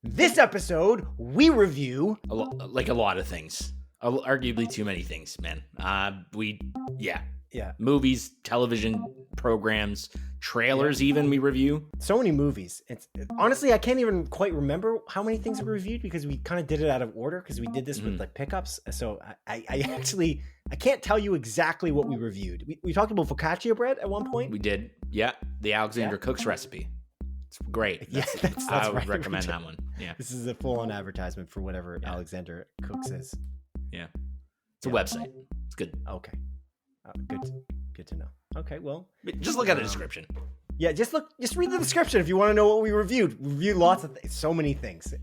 This episode, we review... like a lot of things. Arguably too many things, man. Yeah. Movies, television programs, trailers even we review. So many movies. Honestly, I can't even quite remember how many things we reviewed because we kind of did it out of order because we did this with like pickups. So I can't tell you exactly what we reviewed. We talked about focaccia bread at one point. We did. Yeah. The Alexander Cook's recipe. It's great. That's I would recommend that one. Yeah. This is a full-on advertisement for whatever Alexander Cook's is. Yeah. It's a website. It's good. Okay. Good to know. Okay, well, just look at the description. Yeah, just read the description if you want to know what we reviewed. We reviewed lots of things, so many things.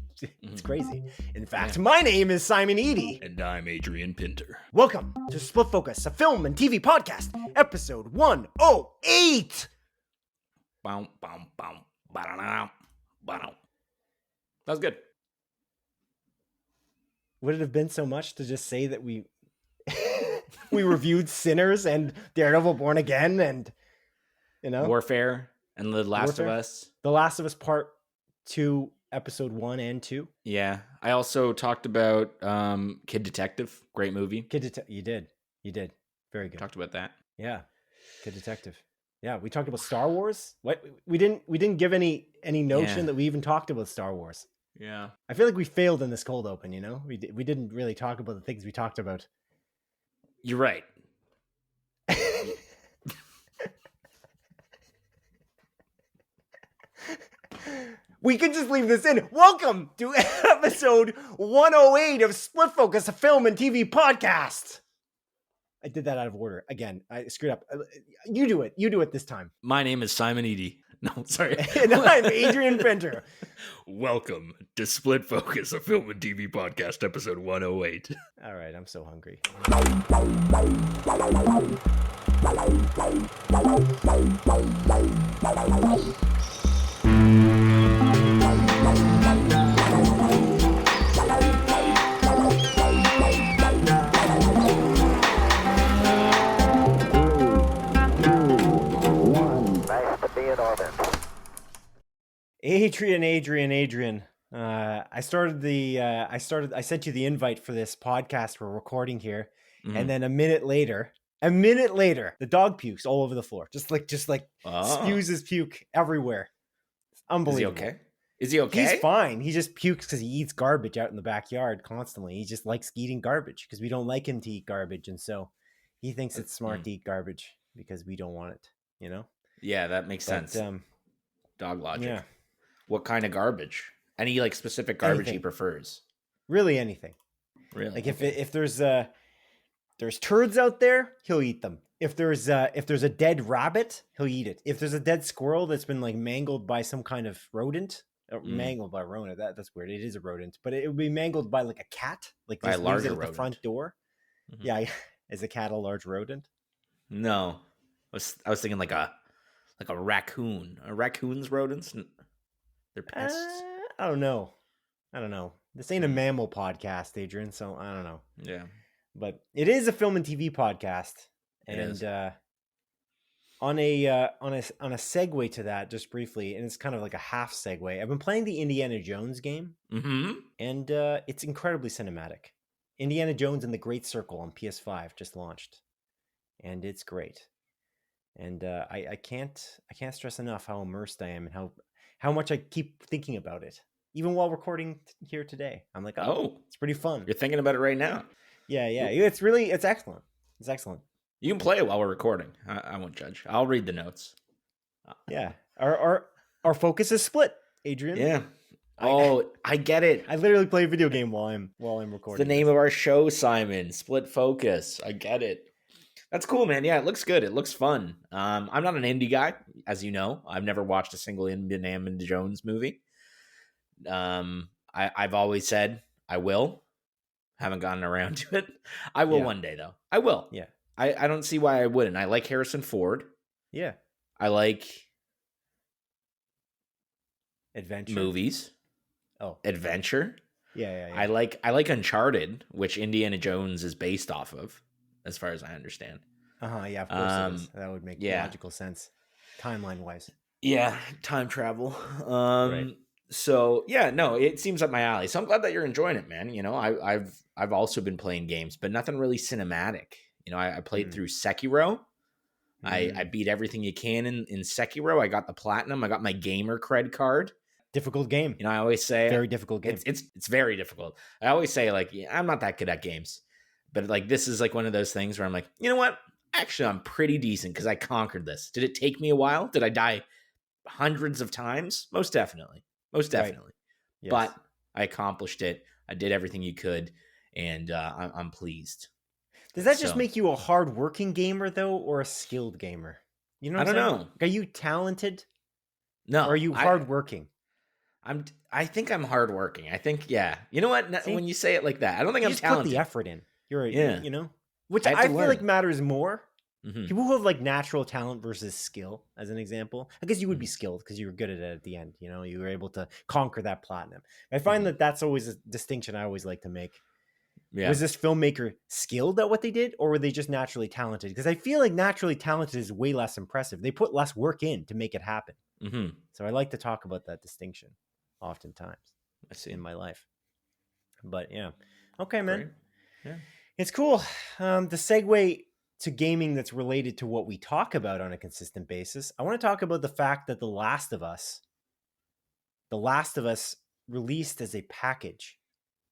It's crazy. In fact, my name is Simon Eady. And I'm Adrian Pinter. Welcome to Split Focus, a film and TV podcast, episode 108. Bow, bow, bow, bow, bow. That was good. Would it have been so much to just say that we reviewed Sinners and Daredevil Born Again and, Warfare and The Last of Us. The Last of Us Part 2, Episode 1 and 2. Yeah. I also talked about Kid Detective. Great movie. You did. Very good. Talked about that. Yeah. Kid Detective. Yeah, we talked about Star Wars. What we didn't give any notion that we even talked about Star Wars. Yeah. I feel like we failed in this cold open, We didn't really talk about the things we talked about. You're right. We could just leave this in. Welcome to episode 108 of Split Focus, a film and TV podcast. I did that out of order. Again, I screwed up. You do it. You do it this time. My name is Simon Eady. No, sorry. And I'm Adrian Pinter. Welcome to Split Focus, a film and TV podcast, episode 108. All right, I'm so hungry. Adrian. I sent you the invite for this podcast we're recording here, and then a minute later, the dog pukes all over the floor, just like spews his puke everywhere. It's unbelievable. Is he okay? He's fine. He just pukes because he eats garbage out in the backyard constantly. He just likes eating garbage because we don't like him to eat garbage, and so he thinks it's smart to eat garbage because we don't want it. Yeah, that makes sense. Dog logic. Yeah. What kind of garbage? Any specific garbage he prefers? Really, anything. Really? Like if there's turds out there, he'll eat them. If there's a dead rabbit, he'll eat it. If there's a dead squirrel that's been mangled by some kind of rodent, mangled by rodent, that's weird. It is a rodent, but it would be mangled by a cat, by a larger rodent at the front door. Mm-hmm. Yeah, is a cat a large rodent? No, I was thinking like a raccoon. Are raccoons rodents? They're pests. I don't know. This ain't a mammal podcast, Adrian, so I don't know. Yeah. But it is a film and TV podcast. And on a segue to that, just briefly, and it's kind of like a half segue. I've been playing the Indiana Jones game. Mm-hmm. And it's incredibly cinematic. Indiana Jones and the Great Circle on PS5 just launched. And it's great. And I can't stress enough how immersed I am and how much I keep thinking about it. Even while recording here today. I'm like, it's pretty fun. You're thinking about it right now. Yeah. It's excellent. It's excellent. You can play it while we're recording. I won't judge. I'll read the notes. Yeah. Our focus is split, Adrian. Yeah. I get it. I literally play a video game while I'm recording. It's the name of our show, Simon. Split Focus. I get it. That's cool, man. Yeah, it looks good. It looks fun. I'm not an indie guy, as you know. I've never watched a single Indiana Jones movie. I've always said I will. Haven't gotten around to it. I will one day, though. I will. Yeah. I don't see why I wouldn't. I like Harrison Ford. Yeah. I like adventure movies. Oh, adventure. Yeah. I like Uncharted, which Indiana Jones is based off of, as far as I understand. Yeah, of course it is. That would make logical sense, timeline wise. Yeah, time travel. Right. So yeah, no, it seems up my alley. So I'm glad that you're enjoying it, man. I've also been playing games, but nothing really cinematic. I played Mm, through Sekiro. I mm. beat everything you can in Sekiro. I got the platinum. I got my gamer cred card. Difficult game. I always say Very difficult game. it's very difficult. I always say like, yeah, I'm not that good at games, but like this is like one of those things where I'm like, you know what? Actually, I'm pretty decent because I conquered this. Did it take me a while? Did I die hundreds of times? Most Right. definitely. But Yes. I accomplished it. I did everything you could, and I'm pleased. Does that just So make you a hardworking gamer though, or a skilled gamer? You know I what I'm don't saying? know. Like, are you talented or are No, you hardworking? I think I'm hardworking. I think, yeah. You know what? See, When you say it like that, I don't think you I'm just put the talented. effort in. You're, Yeah, which I had I to feel like learn. matters more. Hmm. People who have like natural talent versus skill, as an example. I guess you would be Hmm. skilled because you were good at it at the end. You were able to conquer that platinum. I find Hmm. that that's always a distinction I always like to make. Yeah. Was this filmmaker skilled at what they did, or were they just naturally talented? Because I feel like naturally talented is way less impressive. They put less work in to make it happen. Hmm. So I like to talk about that distinction oftentimes I see. in my life. But yeah. Okay, man. Great. Yeah. It's cool. The segue to gaming that's related to what we talk about on a consistent basis. I want to talk about the fact that The Last of Us released as a package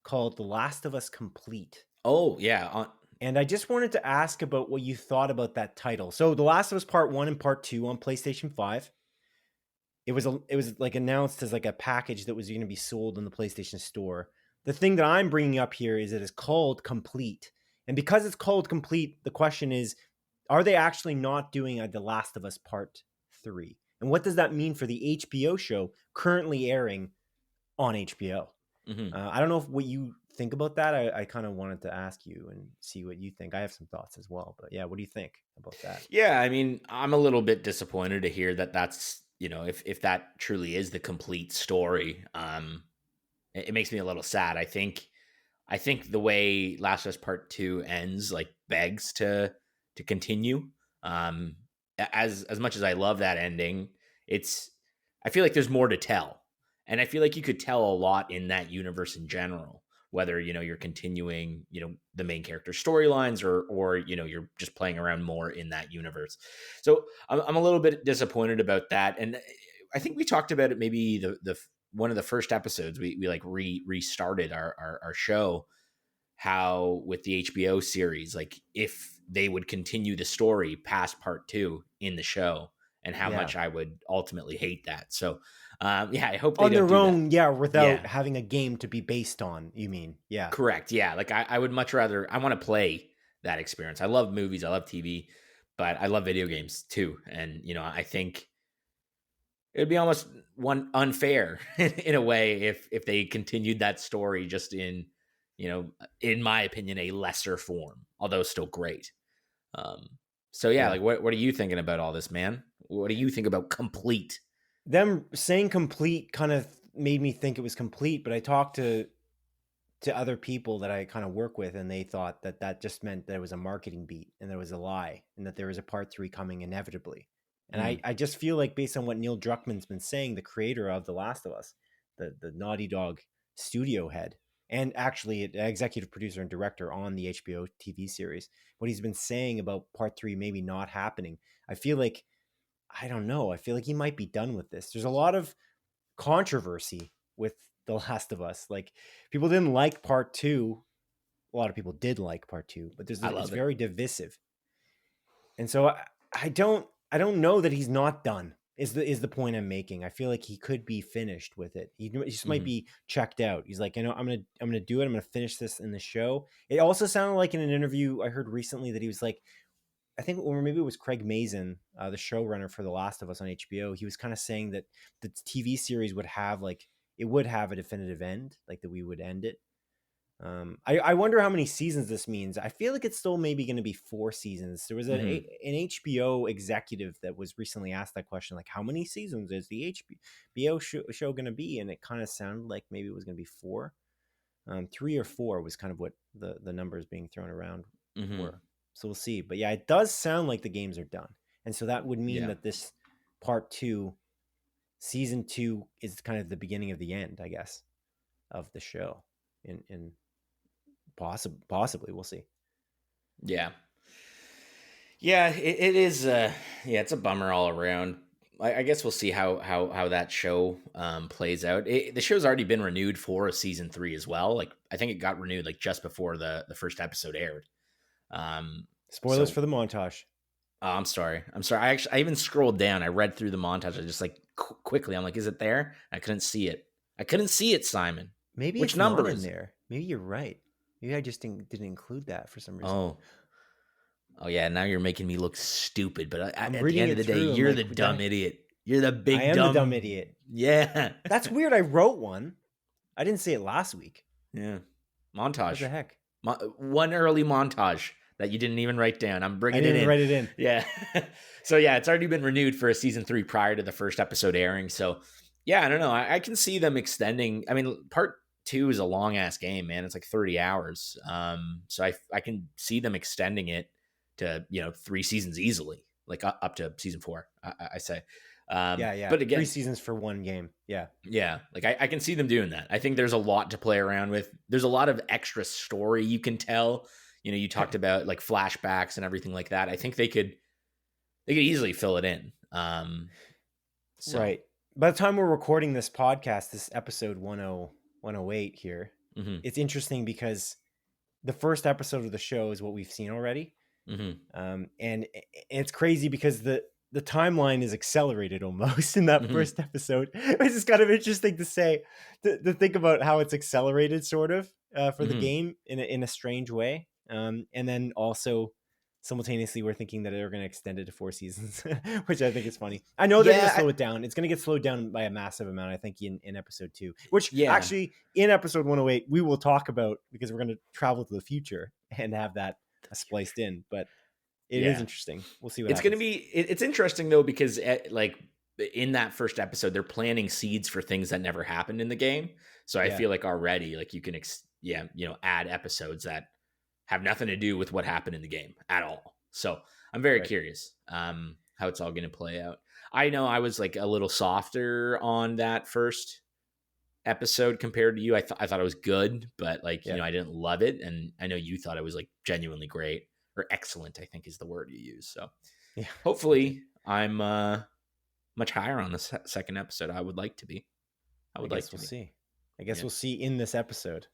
called The Last of Us Complete. Oh yeah. And I just wanted to ask about what you thought about that title. So The Last of Us Part 1 and Part 2 on PlayStation 5. It was like announced as like a package that was going to be sold in the PlayStation Store. The thing that I'm bringing up here is it is called Complete. And because it's called Complete, the question is, are they actually not doing a The Last of Us Part 3? And what does that mean for the HBO show currently airing on HBO? Hmm. I don't know what you think about that. I kind of wanted to ask you and see what you think. I have some thoughts as well, but yeah, what do you think about that? Yeah. I mean, I'm a little bit disappointed to hear that that's if that truly is the complete story. It makes me a little sad. I think the way Last of Us Part Two ends like begs to continue. Um, as much as I love that ending, it's I feel like there's more to tell, and I feel like you could tell a lot in that universe in general. Whether you're continuing the main character storylines or you're just playing around more in that universe. So I'm a little bit disappointed about that, and I think we talked about it maybe the one of the first episodes we like restarted our show, how with the HBO series, like if they would continue the story past part two in the show, and how Yeah. much I would ultimately hate that. So yeah, I hope they On don't their do that. own, yeah, without Yeah, having a game to be based on, you mean? Yeah. correct. Yeah, like I would much rather, I want to play that experience. I love movies, I love TV, but I love video games too. And I think it'd be almost one unfair in a way if they continued that story just in my opinion, a lesser form, although still great. Um, so yeah, Yeah. like what are you thinking about all this, man? What do you think about complete? Them saying complete kind of made me think it was complete, but I talked to other people that I kind of work with, and they thought that that just meant that it was a marketing beat and there was a lie and that there was a part 3 coming inevitably. And I, Mm, I just feel like based on what Neil Druckmann's been saying, the creator of The Last of Us, the Naughty Dog studio head, and actually an executive producer and director on the HBO TV series, what he's been saying about part 3 maybe not happening, I feel like, I don't know, I feel like he might be done with this. There's a lot of controversy with The Last of Us. Like, people didn't like part 2. A lot of people did like part 2, but I it's love it. very divisive. And so I don't know that he's not done. Is the point I'm making? I feel like he could be finished with it. He just might Hmm. be checked out. He's like, I'm gonna do it. I'm gonna finish this in the show. It also sounded like in an interview I heard recently that he was like, I think, or maybe it was Craig Mazin, the showrunner for The Last of Us on HBO. He was kind of saying that the TV series would have a definitive end, like that we would end it. I wonder how many seasons this means. I feel like it's still maybe going to be 4 seasons. There was Hmm. an HBO executive that was recently asked that question, like, how many seasons is the HBO show going to be? And it kind of sounded like maybe it was going to be 4. 3 or 4 was kind of what the numbers being thrown around Hmm. were. So we'll see. But yeah, it does sound like the games are done. And so that would mean Yeah. that this part 2 season 2 is kind of the beginning of the end, I guess, of the show. In possibly, we'll see. Yeah. Yeah, it is. Yeah, it's a bummer all around. I guess we'll see how that show plays out. The show's already been renewed for a season 3 as well. Like, I think it got renewed like just before the first episode aired. Spoilers So for the montage. oh, I'm sorry. I even scrolled down. I read through the montage. I just like quickly. I'm like, is it there? I couldn't see it. Simon. Maybe Which it's number not in is it? there. Maybe you're right. Maybe I just didn't include that for some reason. Oh yeah. Now you're making me look stupid. But I'm at the reading end of it the day, through. you're I'm the like, dumb idiot. You're the big I am dumb the dumb idiot. Yeah. That's weird. I wrote one. I didn't say it last week. Yeah. What Montage. the heck? One early montage that you didn't even write down. I'm bringing I it didn't in. write it in. Yeah. So yeah, it's already been renewed for a season 3 prior to the first episode airing. So yeah, I don't know. I can see them extending. I mean, part 2 is a long ass game, man. It's like 30 hours. So I can see them extending it to 3 seasons easily, like up to season 4. I say. Yeah. But again, 3 seasons for one game. Yeah. like I can see them doing that. I think there's a lot to play around with. There's a lot of extra story you can tell. You talked about like flashbacks and everything like that. I think they could easily fill it in. Right. By the time we're recording this podcast, this episode 108 here, it's interesting because the first episode of the show is what we've seen already. And it's crazy because the timeline is accelerated almost in that first episode. It's just kind of interesting to say, to think about how it's accelerated sort of for the game in a strange way. And then also simultaneously we're thinking that they're going to extend it to 4 seasons, which I think is funny. I know they're going to slow it down. It's going to get slowed down by a massive amount, I think, in episode 2, which actually in episode 108 we will talk about, because we're going to travel to the future and have that spliced in. But it is interesting. We'll see what it's going to be. It's interesting though, because like in that first episode, they're planting seeds for things that never happened in the game. So I feel like already, like you can, add episodes that have nothing to do with what happened in the game at all. So I'm very curious how it's all going to play out. I know I was like a little softer on that first episode compared to you. I thought it was good, but like, I didn't love it. And I know you thought it was like genuinely great, or excellent, I think is the word you use. So hopefully I'm much higher on the second episode. I would like to be. We'll see. I guess we'll see in this episode.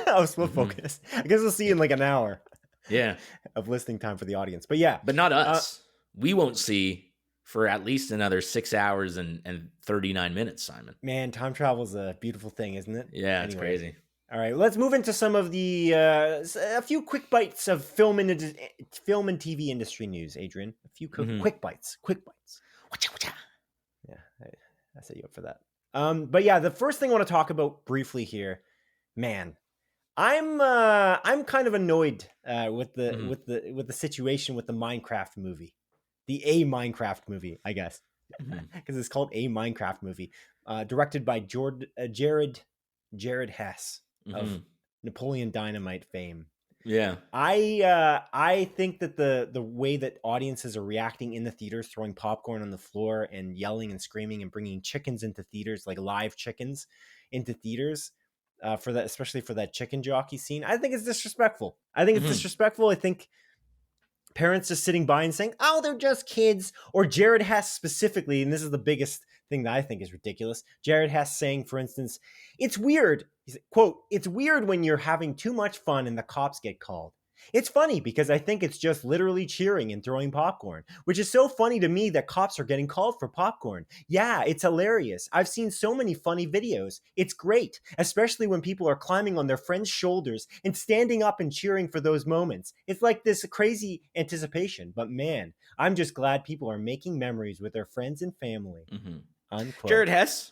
I was split focused. I guess we'll see in like an hour. Of listening time for the audience. But but not us. We won't see for at least another 6 hours and 39 minutes, Simon. Man, time travel is a beautiful thing, isn't it? Yeah, it's crazy. All right, let's move into some of the a few quick bites of film and TV industry news, Adrian. A few quick bites. Yeah, I set you up for that. But yeah, the first thing I want to talk about briefly here, man, I'm kind of annoyed with the situation with the Minecraft movie, a Minecraft movie, I guess, because it's called a Minecraft movie, directed by Jared Hess of Napoleon Dynamite fame. Yeah, I think that the way that audiences are reacting in the theaters, throwing popcorn on the floor and yelling and screaming and bringing chickens into theaters, like live chickens into theaters, for that, especially for that chicken jockey scene, I think it's disrespectful. I think parents just sitting by and saying, "Oh, they're just kids," or Jared Hess specifically, and this is the biggest thing that I think is ridiculous. Jared Hess saying, for instance, "It's weird." He said, quote, "It's weird when you're having too much fun and the cops get called. It's funny because I think it's just literally cheering and throwing popcorn, which is so funny to me that cops are getting called for popcorn. Yeah, it's hilarious. I've seen so many funny videos. It's great, especially when people are climbing on their friends' shoulders and standing up and cheering for those moments. It's like this crazy anticipation, but man, I'm just glad people are making memories with their friends and family." Unquote. Jared Hess,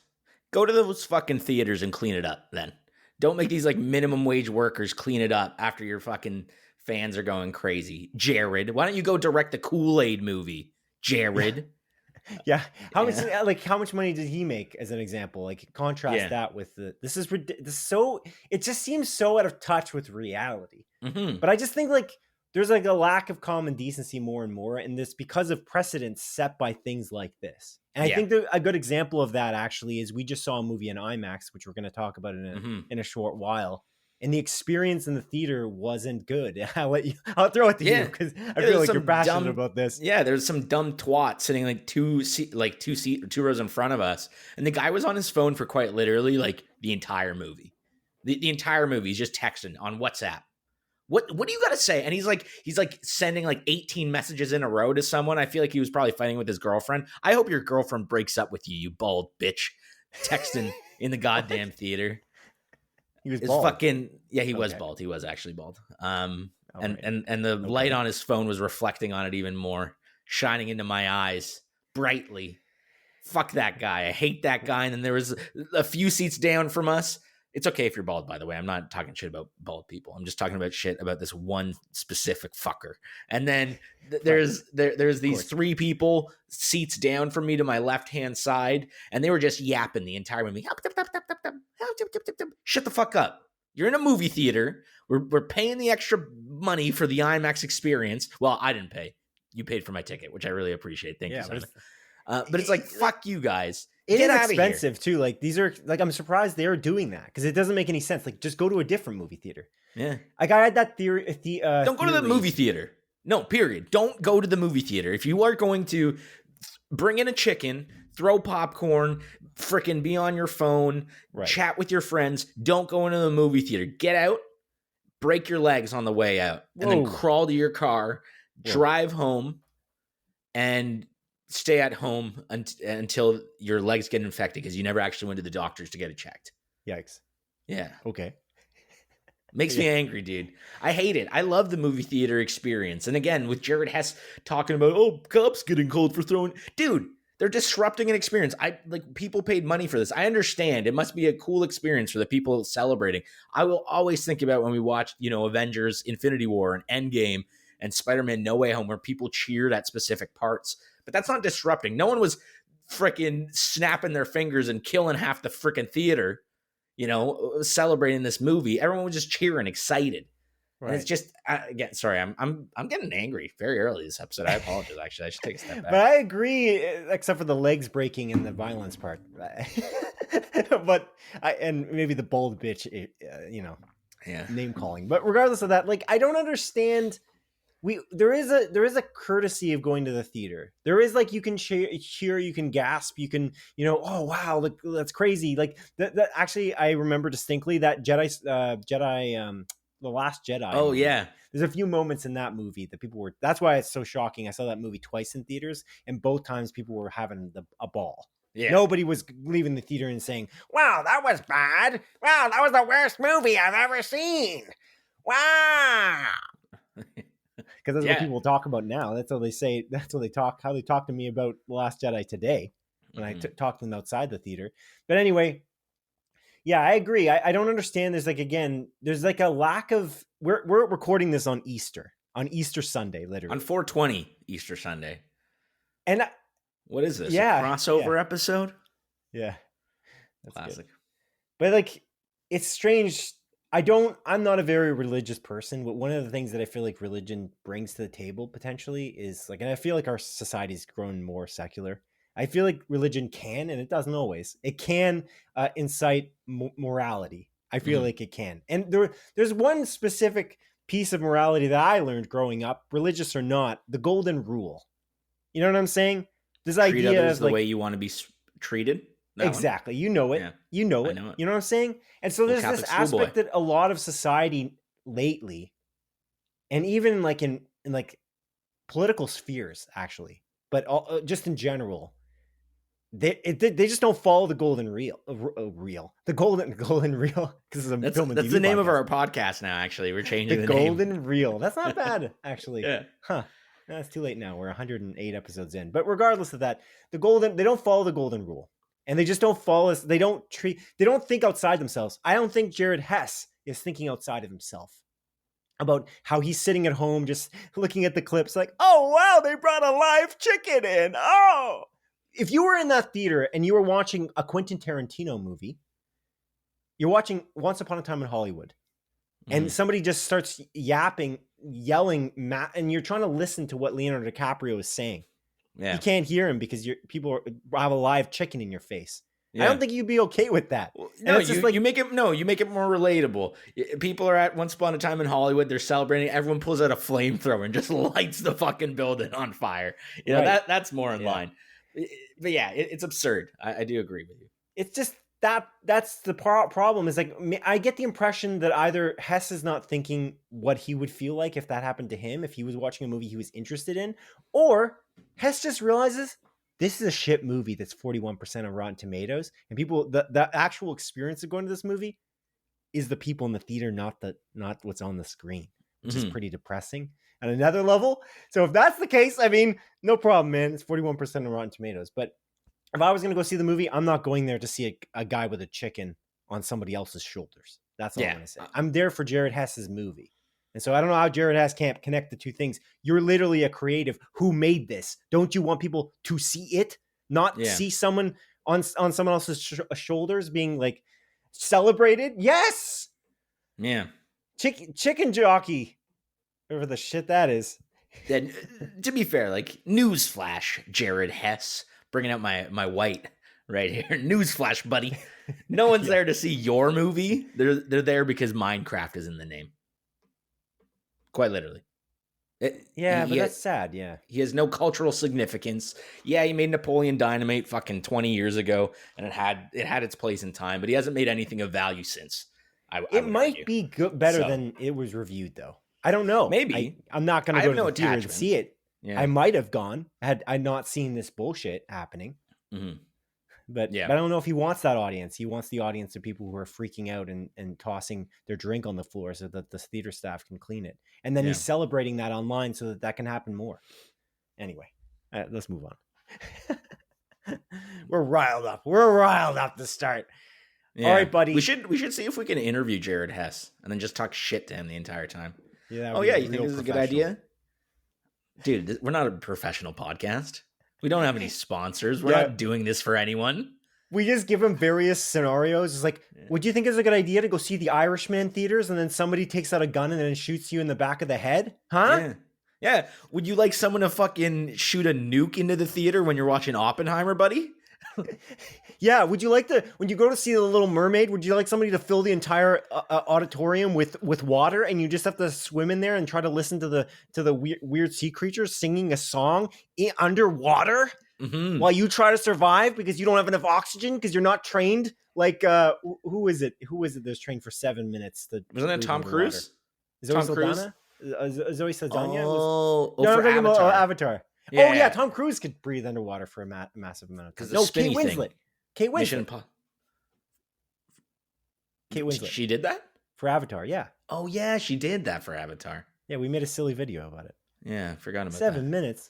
go to those fucking theaters and clean it up then. Don't make these like minimum wage workers clean it up after your fucking fans are going crazy. Jared, why don't you go direct the Kool-Aid movie, Jared? Yeah. How much money did he make, as an example? Like, contrast that with this is so, it just seems so out of touch with reality. But I just think, like, there's like a lack of common decency more and more, and this because of precedents set by things like this. And I think a good example of that actually is we just saw a movie in IMAX, which we're going to talk about in a short while. And the experience in the theater wasn't good. I'll throw it to you because I feel like you're passionate about this. Yeah, there's some dumb twat sitting like two rows in front of us, and the guy was on his phone for quite literally like the entire movie. The entire movie, he's just texting on WhatsApp. What do you got to say? And he's like sending like 18 messages in a row to someone. I feel like he was probably fighting with his girlfriend. I hope your girlfriend breaks up with you, you bald bitch, texting in the goddamn theater. He was bald. He was bald. He was actually bald. And the light on his phone was reflecting on it even more, shining into my eyes brightly. Fuck that guy. I hate that guy. And then there was a few seats down from us. It's okay if you're bald, by the way. I'm not talking shit about bald people. I'm just talking about shit about this one specific fucker. And then there's these three people seats down from me to my left-hand side, and they were just yapping the entire movie. Shut the fuck up. You're in a movie theater. We're paying the extra money for the IMAX experience. Well, I didn't pay. You paid for my ticket, which I really appreciate. Thank you, Simon. But it's like, fuck you guys. It is expensive too. Like these are like, I'm surprised they're doing that because it doesn't make any sense. Like just go to a different movie theater. Yeah. Like I had that theory. Don't go to the movie theater. No, period. Don't go to the movie theater. If you are going to bring in a chicken, throw popcorn, frickin' be on your phone, chat with your friends, don't go into the movie theater. Get out, break your legs on the way out, and then crawl to your car, drive home, and stay at home until your legs get infected because you never actually went to the doctors to get it checked. Yikes. Yeah. Okay. Makes me angry, dude. I hate it. I love the movie theater experience. And again, with Jared Hess talking about, cups getting cold for throwing. Dude, they're disrupting an experience. People paid money for this. I understand. It must be a cool experience for the people celebrating. I will always think about when we watched, Avengers Infinity War and Endgame and Spider-Man No Way Home where people cheered at specific parts. But that's not disrupting. No one was freaking snapping their fingers and killing half the freaking theater, celebrating this movie. Everyone was just cheering, excited. Right. And it's just, again, sorry, I'm getting angry very early this episode. I apologize, actually. I should take a step back. But I agree, except for the legs breaking and the violence part. And maybe the bold bitch, name calling. But regardless of that, I don't understand. There is a courtesy of going to the theater. There is you can cheer, you can gasp, you can oh wow, that's crazy. That actually I remember distinctly that The Last Jedi. Oh movie. Yeah, there's a few moments in that movie that people were. That's why it's so shocking. I saw that movie twice in theaters, and both times people were having a ball. Yeah. Nobody was leaving the theater and saying, "Wow, that was bad. Wow, that was the worst movie I've ever seen. Wow." Because that's what people talk about now. That's how they say. That's how they talk to me about The Last Jedi today when I talk to them outside the theater. But anyway, yeah, I agree. I don't understand. There's there's a lack of. We're recording this on Easter Sunday, literally on 4/20 Easter Sunday. And what is this? Yeah, a crossover episode. Yeah, that's classic. Good. But it's strange. I'm not a very religious person, but one of the things that I feel like religion brings to the table potentially is and I feel like our society's grown more secular. I feel like religion can, and it doesn't always, it can incite morality. I feel like it can. And there's one specific piece of morality that I learned growing up, religious or not, the golden rule. You know what I'm saying? This treat idea others of the way you want to be treated. Exactly. One? You know it. Yeah. You know it. You know what I'm saying? And so there's this aspect that a lot of society lately, and even in political spheres actually, but just in general, they just don't follow the golden reel. The golden reel. Because that's the name of our podcast now. Actually, we're changing the golden name. Reel. That's not bad. Actually. Yeah. Huh. No, it's too late now. We're 108 episodes in. But regardless of that, they don't follow the golden rule. And they just don't follow us. They don't think outside themselves. I don't think Jared Hess is thinking outside of himself about how he's sitting at home just looking at the clips oh, wow, they brought a live chicken in. Oh, if you were in that theater and you were watching a Quentin Tarantino movie, you're watching Once Upon a Time in Hollywood, and somebody just starts yapping yelling, and you're trying to listen to what Leonardo DiCaprio is saying. Yeah. You can't hear him because people have a live chicken in your face. Yeah. I don't think you'd be okay with that. Well, no, you make it more relatable. People are at Once Upon a Time in Hollywood. They're celebrating. Everyone pulls out a flamethrower and just lights the fucking building on fire. You know, right. that's more in line. But yeah, it's absurd. I do agree with you. It's just that's the problem. Is like, I get the impression that either Hess is not thinking what he would feel like if that happened to him, if he was watching a movie he was interested in, or Hess just realizes this is a shit movie that's 41% on Rotten Tomatoes, and people, the actual experience of going to this movie is the people in the theater, not what's on the screen, which is pretty depressing at another level. So if that's the case, I mean, no problem, man. It's 41% on Rotten Tomatoes. But if I was going to go see the movie, I'm not going there to see a guy with a chicken on somebody else's shoulders. That's all I'm going to say. I'm there for Jared Hess's movie. And so I don't know how Jared Hess can't connect the two things. You're literally a creative who made this. Don't you want people to see it, not see someone on someone else's shoulders being like celebrated? Yes. Yeah. Chicken jockey, whatever the shit that is. Then, to be fair, like, newsflash, Jared Hess, bringing out my white right here. Newsflash, buddy. No one's there to see your movie. They're there because Minecraft is in the name. Quite literally. But that's sad. Yeah. He has no cultural significance. Yeah, he made Napoleon Dynamite fucking 20 years ago, and it had its place in time, but he hasn't made anything of value since. It might be better than it was reviewed, though. I don't know. Maybe. I'm not going to go to the theater and see it. Yeah. I might have gone had I not seen this bullshit happening. Mm-hmm. But I don't know if he wants that audience. He wants the audience of people who are freaking out and tossing their drink on the floor so that the theater staff can clean it. And then he's celebrating that online so that can happen more. Anyway, let's move on. We're riled up. To start. Yeah. All right, buddy. We should see if we can interview Jared Hess and then just talk shit to him the entire time. Yeah. You think this is a good idea? Dude, we're not a professional podcast. We don't have any sponsors. We're not doing this for anyone. We just give him various scenarios. It's like, would you think it's a good idea to go see The Irishman theaters and then somebody takes out a gun and then shoots you in the back of the head? Huh? Yeah. Would you like someone to fucking shoot a nuke into the theater when you're watching Oppenheimer, buddy? Yeah. Would you like when you go to see The Little Mermaid, would you like somebody to fill the entire auditorium with water and you just have to swim in there and try to listen to the weird sea creatures singing a song underwater while you try to survive because you don't have enough oxygen because you're not trained? Like, who is it? Who is it that's trained for 7 minutes? Wasn't it Tom Cruise? Zoe Saldana? Zoe Saldana? For Avatar. Avatar. Yeah, Tom Cruise could breathe underwater for a massive amount of time. No, Kate Winslet. Kate Winslet. She did that? For Avatar, yeah. Oh, yeah, she did that for Avatar. Yeah, we made a silly video about it. Yeah, I forgot about 7 minutes.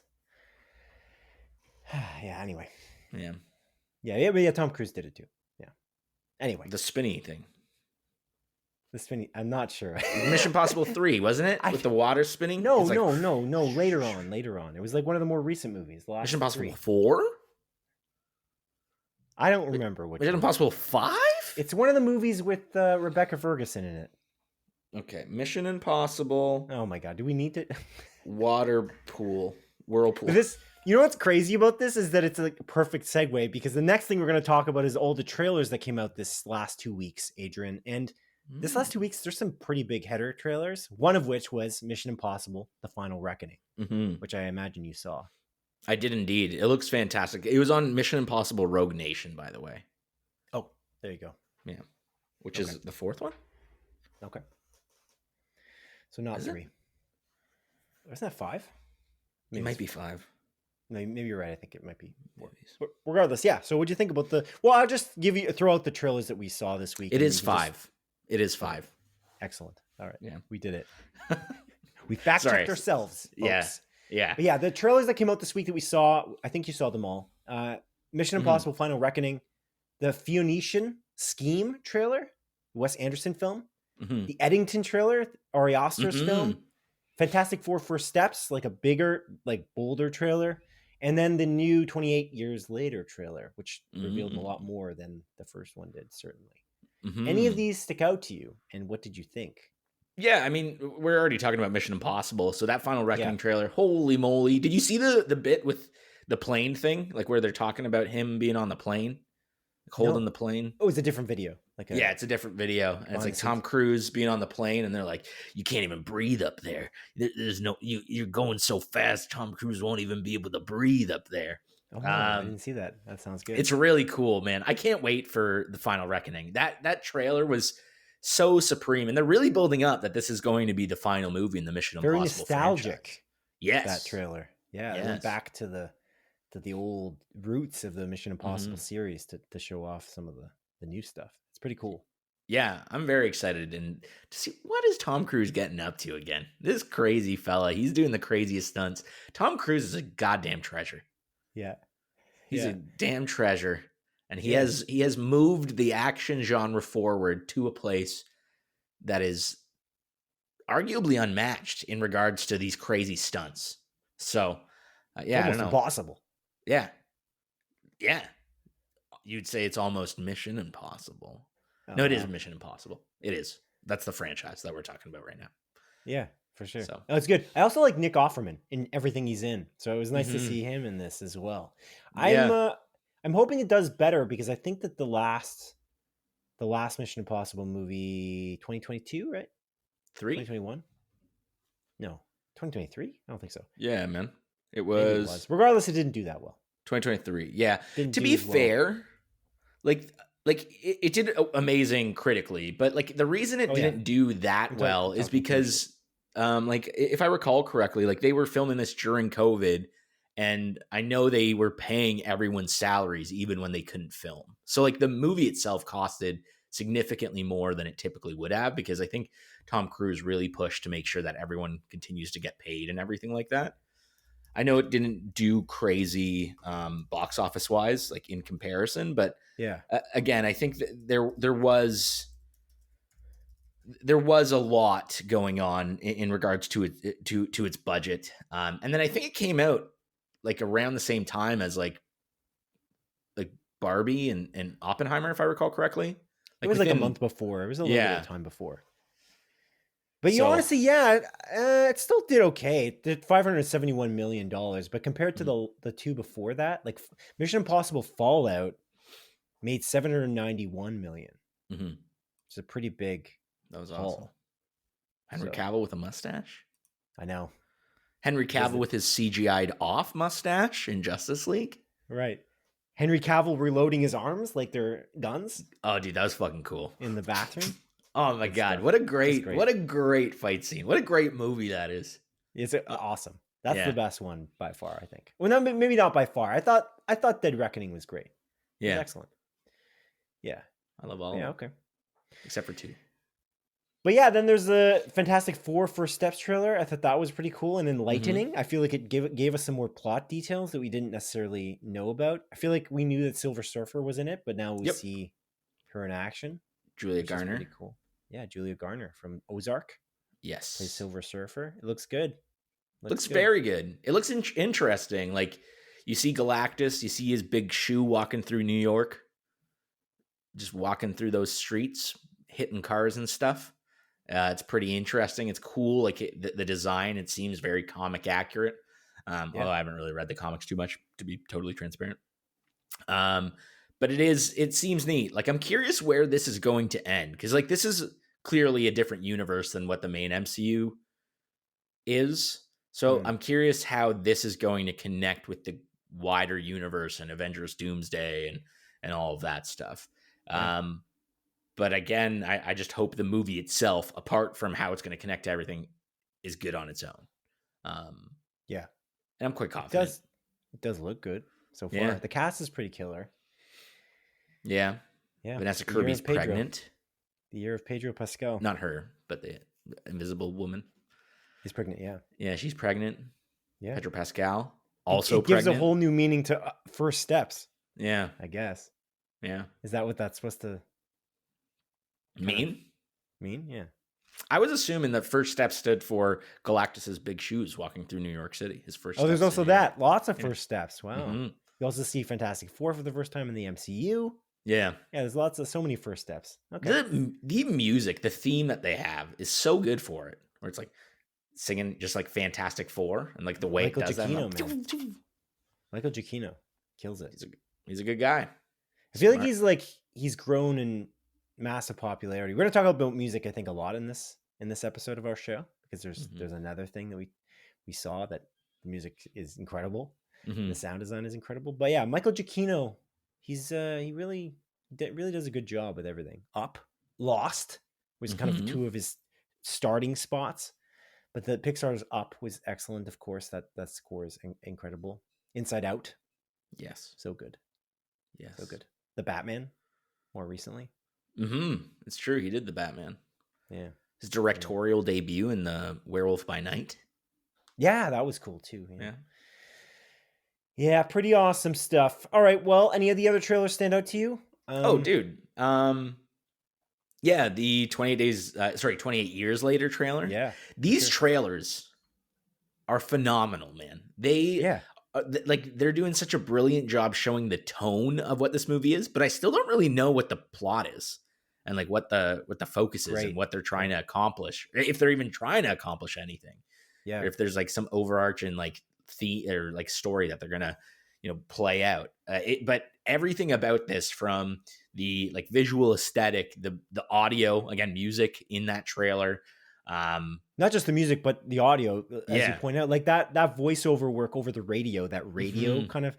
Yeah, anyway. Yeah. Yeah, Tom Cruise did it too. Yeah. Anyway. The spinny thing. I'm not sure. Mission Impossible 3, wasn't it? With the water spinning? No. Later on. It was like one of the more recent movies. Mission Impossible 4? I don't remember which. Mission Impossible 5? It's one of the movies with Rebecca Ferguson in it. Okay, Mission Impossible. Oh my God, do we need to? Whirlpool. You know what's crazy about this is that it's like a perfect segue because the next thing we're going to talk about is all the trailers that came out this last 2 weeks, Adrian. And this last 2 weeks, there's some pretty big header trailers. One of which was Mission Impossible: The Final Reckoning, which I imagine you saw. I did indeed. It looks fantastic. It was on Mission Impossible Rogue Nation, by the way. Oh, there you go. Yeah. Which is the fourth one? Okay. So not 3. Isn't that 5? Maybe it might be 5. Maybe you're right. I think it might be 4. But regardless, yeah. So what'd you think about I'll just throw out the trailers that we saw this week. It is 5. It is 5. Excellent. All right. Yeah. We did it. We fact-checked ourselves, folks. Yeah. But yeah, the trailers that came out this week that we saw, I think you saw them all. Mission Impossible Final Reckoning, the Pheonician Scheme trailer, Wes Anderson film, the Eddington trailer, Ari Aster's film, Fantastic Four First Steps, like a bigger, like bolder trailer, and then the new 28 Years Later trailer, which revealed a lot more than the first one did, certainly. Any of these stick out to you, and what did you think? Yeah, I mean, we're already talking about Mission Impossible, so that Final Reckoning Yeah. trailer, holy moly. Did you see the bit with the plane thing? Like where they're talking about him being on the plane, like holding No. the plane? Oh, it's a different video. Like Yeah, it's a different video. And it's behind like the Tom scenes. Cruise being on the plane, and they're like, you can't even breathe up there. There's no, you're going so fast, Tom Cruise won't even be able to breathe up there. Oh, I didn't see that. That sounds good. It's really cool, man. I can't wait for the Final Reckoning. That trailer was so supreme, and they're really building up that this is going to be the final movie in the Mission Very Impossible nostalgic. franchise. Yes, That trailer. Yeah, it went back to the old roots of the Mission Impossible series to show off some of the new stuff. It's pretty cool. Yeah, I'm very excited and to see what is Tom Cruise getting up to again. This crazy fella, he's doing the craziest stunts. Tom Cruise is a goddamn treasure. Yeah. He's a damn treasure. And he has moved the action genre forward to a place that is arguably unmatched in regards to these crazy stunts. So, yeah, almost I don't know. Impossible. Yeah. You'd say it's almost Mission Impossible. No, it is Mission Impossible. It is. That's the franchise that we're talking about right now. Yeah, for sure. So it's good. I also like Nick Offerman in everything he's in. So it was nice to see him in this as well. I'm hoping it does better because I think that the last Mission Impossible movie, 2022, right? 2021? No, 2023? I don't think so. Yeah, man. It Maybe it was. Regardless, it didn't do that well. 2023. Yeah. To be fair, like it did amazing critically, but like the reason it didn't do that well is because like if I recall correctly, like they were filming this during COVID, and I know they were paying everyone's salaries even when they couldn't film. So like the movie itself costed significantly more than it typically would have, because I think Tom Cruise really pushed to make sure that everyone continues to get paid and everything like that. I know it didn't do crazy box office wise, like in comparison, but again, I think that there was a lot going on in regards to it to its budget, and then I think it came out like around the same time as like Barbie and Oppenheimer, if I recall correctly. It was like a month before. It was a little bit of time before. But honestly, it still did okay. It did $571 million. But compared to the two before that, like Mission Impossible Fallout made $791 million. It's a pretty big That was awesome. Henry Cavill with a mustache? I know. Henry Cavill with his CGI'd off mustache in Justice League? Right. Henry Cavill reloading his arms like they're guns. Oh, dude, that was fucking cool. In the bathroom. Oh my God. What a great fight scene. What a great movie that is. It's awesome. That's the best one by far, I think. Well, no, maybe not by far. I thought Dead Reckoning was great. Yeah. It was excellent. Yeah. I love all of them. Okay. Except for 2. But yeah, then there's the Fantastic Four First Steps trailer. I thought that was pretty cool and enlightening. I feel like it gave us some more plot details that we didn't necessarily know about. I feel like we knew that Silver Surfer was in it, but now we see her in action. Julia Garner. Pretty cool. Yeah, Julia Garner from Ozark. Yes. Plays Silver Surfer. It looks good. Looks very good. It looks interesting. Like you see Galactus, you see his big shoe walking through New York. Just walking through those streets, hitting cars and stuff. It's pretty interesting. It's cool. Like the design, it seems very comic accurate. Although I haven't really read the comics too much, to be totally transparent. But it seems neat. Like I'm curious where this is going to end, because like this is clearly a different universe than what the main MCU is. So I'm curious how this is going to connect with the wider universe and Avengers Doomsday and all of that stuff. But again, I just hope the movie itself, apart from how it's going to connect to everything, is good on its own. And I'm quite confident. It does look good so far. The cast is pretty killer. Yeah. Vanessa Kirby's pregnant. The year of Pedro Pascal. Not her, but the invisible woman. He's pregnant, Yeah, she's pregnant. Yeah. Pedro Pascal, also it gives a whole new meaning to First Steps. Yeah. I guess. Yeah. Is that what that's supposed to mean? Yeah. I was assuming that First Step stood for Galactus's big shoes walking through New York City. His first. Oh, there's also that. Lots of first steps. Wow. You also see Fantastic Four for the first time in the MCU. Yeah. Yeah, there's so many first steps. Okay. The music, the theme that they have is so good for it. Where it's like singing just like Fantastic Four, and like the way it Michael does that. Giacchino, man. Michael Giacchino kills it. He's a good guy. I feel like he's grown in massive popularity. We're gonna talk about music, I think, a lot in this episode of our show, because there's another thing that we saw, that the music is incredible. The sound design is incredible. But yeah, Michael Giacchino, he really does a good job with everything. Up, Lost was kind of two of his starting spots, but the Pixar's Up was excellent. Of course, that score is incredible. Inside Out, yes, so good. Yes, so good. The Batman, more recently. It's true. He did the Batman. Yeah, his directorial debut in the Werewolf by Night. Yeah, that was cool too. Yeah, pretty awesome stuff. All right, well, any of the other trailers stand out to you? Dude. Yeah, the 28 years later trailer. Yeah. These trailers are phenomenal, man. They're doing such a brilliant job showing the tone of what this movie is, but I still don't really know what the plot is, and like what the focus is, and what they're trying to accomplish, if they're even trying to accomplish anything. Yeah. Or if there's like some overarching like theme or like story that they're gonna play out. But everything about this, from the like visual aesthetic, the audio, again, music in that trailer, not just the music but the audio, as you point out, like that voiceover work over the radio, that radio kind of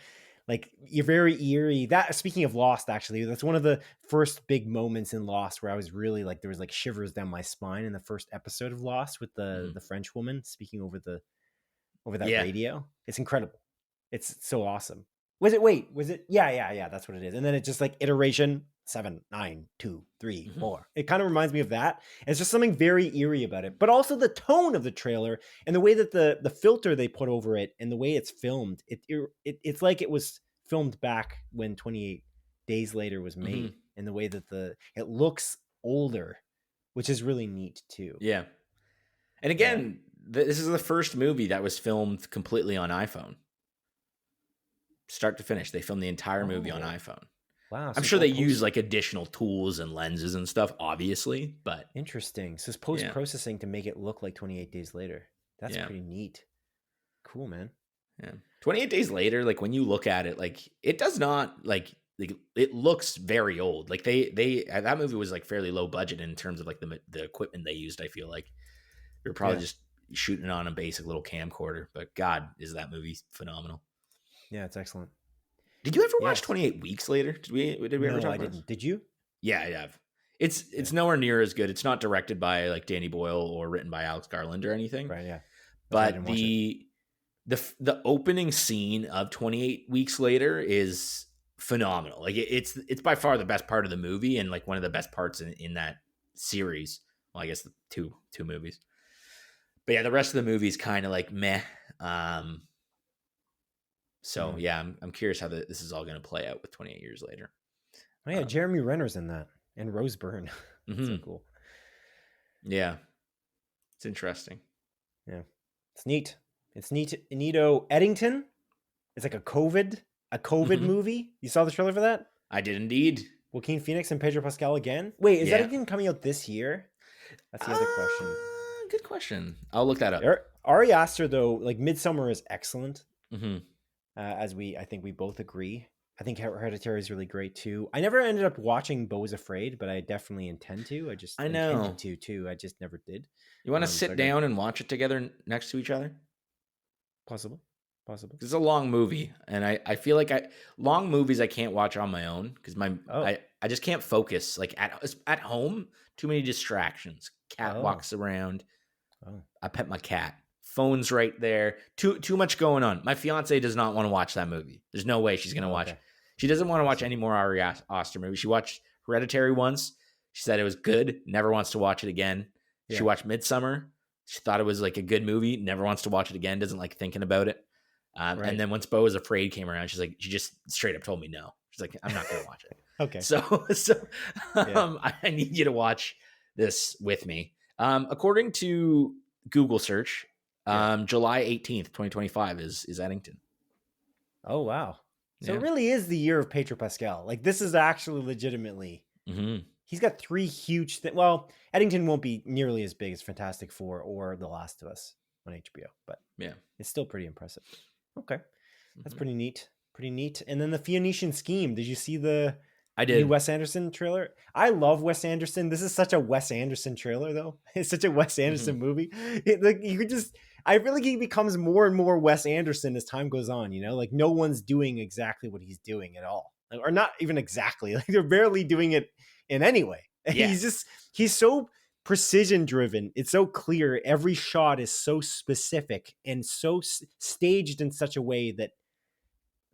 like, you're very eerie. That, speaking of Lost, actually, that's one of the first big moments in Lost where I was really like, there was like shivers down my spine in the first episode of Lost, with the French woman speaking over that radio. It's incredible. It's so awesome. Was it? Yeah. That's what it is. And then it's just like iteration 7, 9, 2, 3, 4. It kind of reminds me of that. And it's just something very eerie about it, but also the tone of the trailer and the way that the filter they put over it and the way it's filmed. It's like it was filmed back when 28 Days Later was made, and the way that it looks older, which is really neat too. Yeah. And again, this is the first movie that was filmed completely on iPhone. Start to finish. They filmed the entire movie on iPhone. Wow. I'm sure they use like additional tools and lenses and stuff, obviously, but interesting. So it's post-processing to make it look like 28 Days Later. That's pretty neat. Cool, man. Yeah. 28 Days Later, like when you look at it, like it does not like it looks very old. Like that movie was like fairly low budget in terms of like the equipment they used. I feel like they were probably just shooting on a basic little camcorder, but God, is that movie phenomenal. Yeah, it's excellent. Did you ever watch 28 Weeks Later? Did we ever talk about didn't. Did you? Yeah, I have. It's nowhere near as good. It's not directed by like Danny Boyle or written by Alex Garland or anything. Right, yeah. But the opening scene of 28 Weeks Later is phenomenal. Like it's by far the best part of the movie, and like one of the best parts in that series. Well, I guess the two movies. But yeah, the rest of the movie is kind of like meh. So yeah, I'm curious how this is all going to play out with 28 Years Later. Oh yeah, Jeremy Renner's in that, and Rose Byrne. That's so cool. Yeah, it's interesting. Yeah, it's neat. It's neat. Neato Eddington. It's like a COVID movie. You saw the trailer for that? I did indeed. Joaquin Phoenix and Pedro Pascal again. Wait, is Eddington coming out this year? That's the other question. Good question. I'll look that up. Ari Aster, though, like Midsommar is excellent. I think we both agree. I think Hereditary is really great too. I never ended up watching Beau is Afraid, but I definitely intend to. I know intended to too. I just never did. You want to sit down and watch it together next to each other? Possible. It's a long movie, and I feel like long movies I can't watch on my own because I just can't focus. Like at home, too many distractions. Cat walks around. I pet my cat. Phone's right there. Too much going on. My fiance does not want to watch that movie. There's no way she's going to watch. She doesn't want to watch any more Ari Aster movies. She watched Hereditary once. She said it was good. Never wants to watch it again. She watched Midsommar. She thought it was like a good movie. Never wants to watch it again. Doesn't like thinking about it. And then once Beau is Afraid came around, she just straight up told me no. She's like, I'm not going to watch it. Okay. So I need you to watch this with me. According to Google search, July 18th, 2025 is Eddington. Oh, wow. So it Yeah. really is the year of Pedro Pascal. Like this is actually legitimately. Mm-hmm. He's got 3 huge things. Well, Eddington won't be nearly as big as Fantastic Four or The Last of Us on HBO, but Yeah. it's still pretty impressive. Okay, that's Mm-hmm. pretty neat. Pretty neat. And then the Pheonician Scheme. Did you see the I new did. Wes Anderson trailer? I love Wes Anderson. This is such a Wes Anderson trailer, though. It's such a Wes Anderson movie. Like you could just, I feel like he becomes more and more Wes Anderson as time goes on. You know, like no one's doing exactly what he's doing at all, or not even exactly. Like they're barely doing it in any way. Yeah. He's so precision driven. It's so clear. Every shot is so specific and so staged in such a way that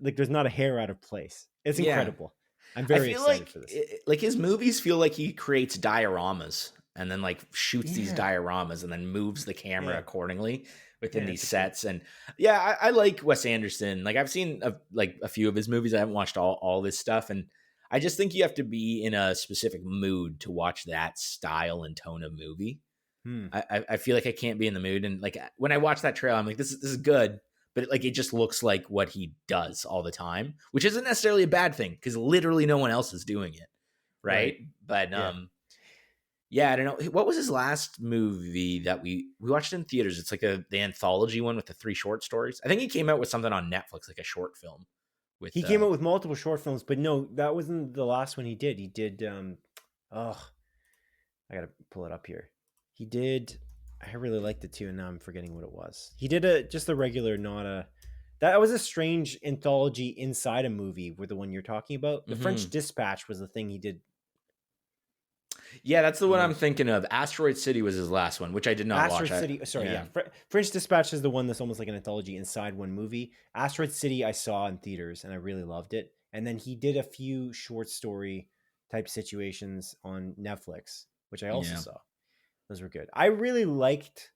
like there's not a hair out of place. It's Yeah. incredible. I'm I very feel excited like for this. like his movies feel like he creates dioramas and then like shoots these Yeah. dioramas and then moves the camera Yeah. accordingly within Yeah, these it's a cool. sets. And yeah, I like Wes Anderson. Like I've seen like a few of his movies. I haven't watched all this stuff, and I just think you have to be in a specific mood to watch that style and tone of movie. Hmm. I feel like I can't be in the mood, and like when I watch that trailer, I'm like, this is good, but like it just looks like what he does all the time, which isn't necessarily a bad thing because literally no one else is doing it, right? But Yeah. yeah, I don't know. What was his last movie that we watched in theaters? It's like the anthology one with the 3 short stories. I think he came out with something on Netflix, like a short film with. He came out with multiple short films, but no, that wasn't the last one he did. He did oh, I gotta pull it up here. He did I really liked it too, and now I'm forgetting what it was. He did just a regular, not a that was a strange anthology inside a movie with the one you're talking about. The French Dispatch was the thing he did. Yeah, that's the one I'm Most. thinking of. Asteroid City was his last one, which I did not Asteroid watch. City, sorry, yeah. French Dispatch is the one that's almost like an anthology inside one movie. Asteroid City I saw in theaters and I really loved it. And then he did a few short story type situations on Netflix, which I also saw. Those were good. I really liked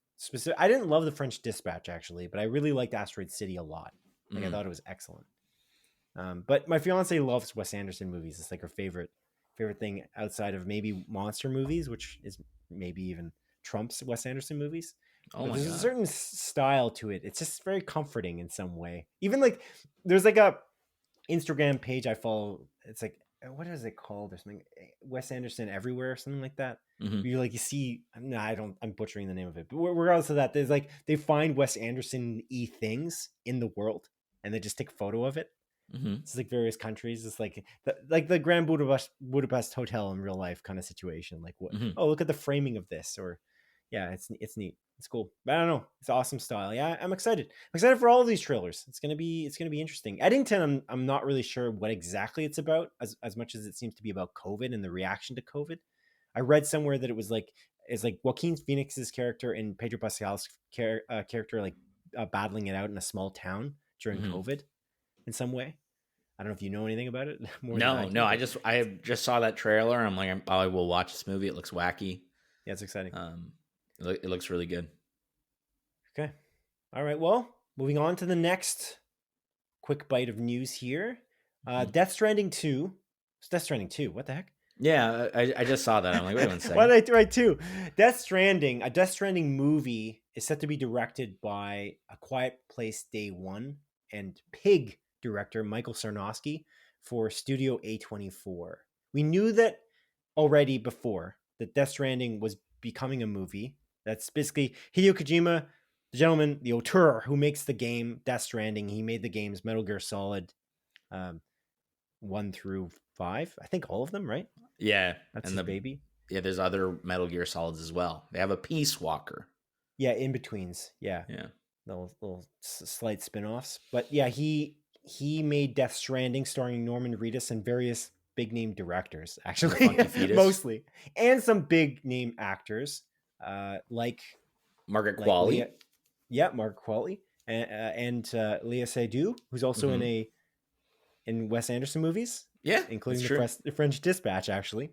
I didn't love the French Dispatch actually, but I really liked Asteroid City a lot. Like I thought it was excellent. But my fiance loves Wes Anderson movies. It's like her favorite thing outside of maybe monster movies, which is maybe even trumps Wes Anderson movies. Oh But my there's a god. certain style to it. It's just very comforting in some way. Even like there's like a Instagram page I follow. It's like what is it called or something? Wes Anderson Everywhere or something like that. You see, no, I'm butchering the name of it. But regardless of that, there's like they find Wes Anderson-y things in the world and they just take a photo of it. It's like various countries. It's like the Grand Budapest Hotel in real life kind of situation. Like what? Oh, look at the framing of this, or yeah, it's neat. It's cool. But I don't know. It's awesome style. Yeah, I'm excited. I'm excited for all of these trailers. It's gonna be interesting. Eddington, I'm not really sure what exactly it's about, as much as it seems to be about COVID and the reaction to COVID. I read somewhere that it was like it's like Joaquin Phoenix's character and Pedro Pascal's character like battling it out in a small town during COVID in some way. I don't know if you know anything about it more than I do. No. I just saw that trailer. I'm like, I will watch this movie. It looks wacky. Yeah, it's exciting. It looks really good. Okay. All right. Well, moving on to the next quick bite of news here. Death Stranding 2. It's Death Stranding 2. What the heck? Yeah, I just saw that. I'm like, wait one second. Why did I write 2? Death Stranding, a Death Stranding movie is set to be directed by A Quiet Place Day One and Pig director Michael Sarnoski for Studio A24. We knew that already before that Death Stranding was becoming a movie. That's basically Hideo Kojima, the gentleman, the auteur who makes the game Death Stranding. He made the games Metal Gear Solid 1 through 5. I think all of them, right? Yeah, that's his baby. Yeah, there's other Metal Gear Solids as well. They have a Peace Walker. Yeah, in betweens. Yeah, little slight spin-offs. But yeah, he made Death Stranding, starring Norman Reedus and various big name directors, actually, mostly, and some big name actors like Margaret Qualley. Margaret Qualley, and Léa Seydoux, who's also in Wes Anderson movies. Yeah, including the French Dispatch, actually.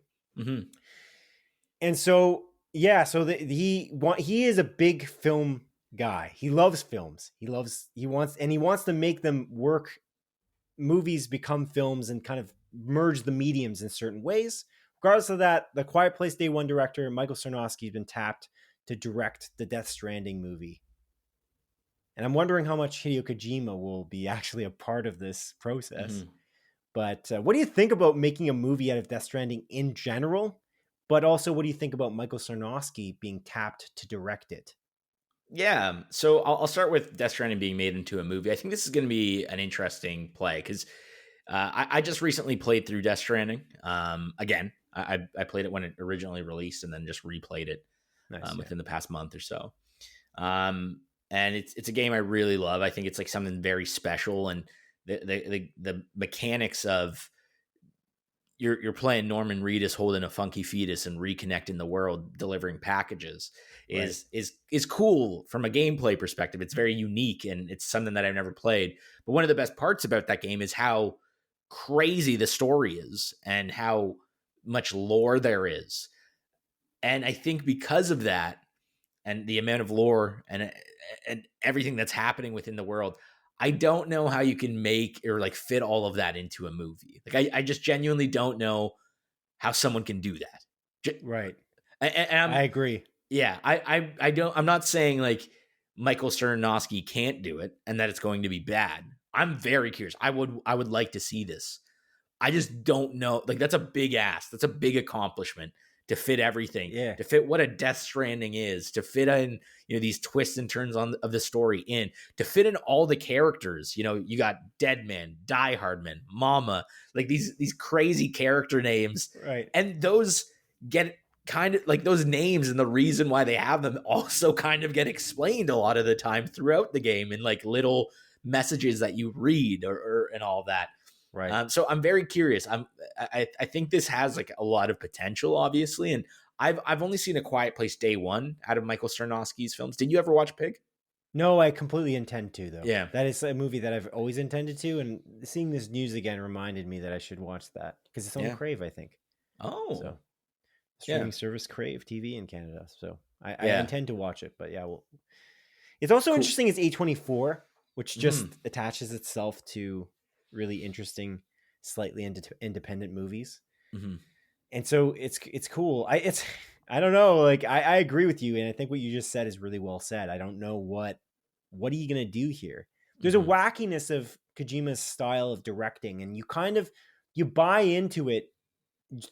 And so, yeah, so he is a big film guy. He loves films. He wants to make them work. Movies become films and kind of merge the mediums in certain ways. Regardless of that, the Quiet Place Day One director Michael Sarnoski has been tapped to direct the Death Stranding movie. And I'm wondering how much Hideo Kojima will be actually a part of this process. Mhm. But what do you think about making a movie out of Death Stranding in general? But also, what do you think about Michael Sarnoski being tapped to direct it? Yeah. So I'll start with Death Stranding being made into a movie. I think this is going to be an interesting play because I just recently played through Death Stranding. Again, I played it when it originally released and then just replayed it Nice, yeah. within the past month or so. And it's a game I really love. I think it's like something very special, and the mechanics of you're playing Norman Reedus holding a funky fetus and reconnecting the world, delivering packages Right. is cool from a gameplay perspective. It's very unique and it's something that I've never played. But one of the best parts about that game is how crazy the story is and how much lore there is. And I think because of that and the amount of lore and everything that's happening within the world, I don't know how you can make or like fit all of that into a movie. Like I just genuinely don't know how someone can do that. Right. And I I'm agree. yeah, I don't. I'm not saying like Michael Sarnoski can't do it and that it's going to be bad. I'm very curious. I would like to see this. I just don't know. Like that's a big ask. That's a big accomplishment to fit everything, Yeah. to fit what a Death Stranding is, to fit in these twists and turns of the story in, to fit in all the characters. You got Deadman, Die Hardman, Mama, like these crazy character names, Right. and those get kind of like those names and the reason why they have them also kind of get explained a lot of the time throughout the game in like little messages that you read or and all that. Right. So I'm very curious. I think this has like a lot of potential, obviously, and I've only seen A Quiet Place Day One out of Michael Sarnoski's films. Did you ever watch Pig? No, I completely intend to, though. Yeah. That is a movie that I've always intended to, and seeing this news again reminded me that I should watch that because it's on Yeah. Crave, I think. Oh. So, Yeah. streaming service Crave TV in Canada. So I Yeah. intend to watch it. But yeah, well, it's also Cool. interesting. It's A24, which just Mhm. attaches itself to really interesting, slightly independent movies. Mhm. And so it's cool. I don't know. Like I agree with you, and I think what you just said is really well said. I don't know what are you gonna do here. There's a Mhm. wackiness of Kojima's style of directing, and you buy into it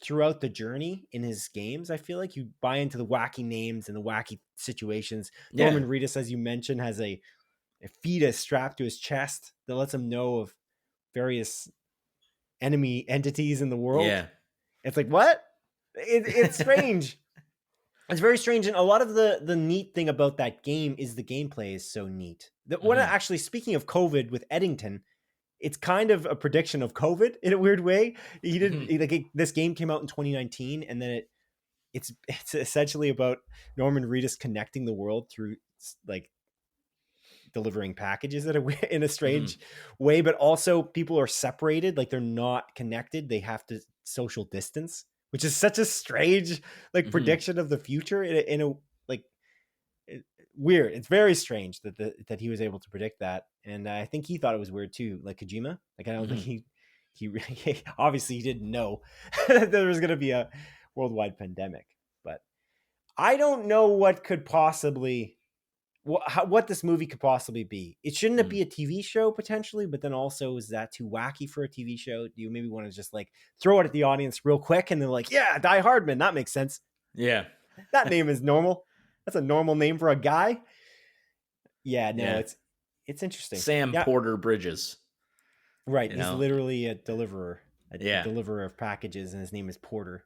throughout the journey in his games. I feel like you buy into the wacky names and the wacky situations. Yeah. Norman Reedus, as you mentioned, has a fetus strapped to his chest that lets him know of various enemy entities in the world. Yeah. It's like, what? It's strange. It's very strange, and a lot of the neat thing about that game is the gameplay is so neat. When Mhm. actually, speaking of COVID with Eddington, it's kind of a prediction of COVID in a weird way. He did Mhm. like this game came out in 2019, and then it's essentially about Norman Reedus connecting the world through like delivering packages in a Mhm. strange way, but also people are separated, like they're not connected. They have to social distance, which is such a strange like Mhm. prediction of the future in a like weird. It's very strange that he was able to predict that, and I think he thought it was weird too, like Kojima. Like I don't think Mhm. he obviously he didn't know that there was going to be a worldwide pandemic, but I don't know what could possibly what this movie could possibly be. It shouldn't it Mhm. be a TV show potentially, but then also is that too wacky for a TV show? Do you maybe want to just like throw it at the audience real quick and they're like, yeah, Die Hardman, that makes sense. Yeah. That name is normal. That's a normal name for a guy. Yeah, no, Yeah. it's interesting. Sam Yeah, Porter Bridges. right. You He's know. literally a deliverer, a Yeah. deliverer of packages, and his name is Porter.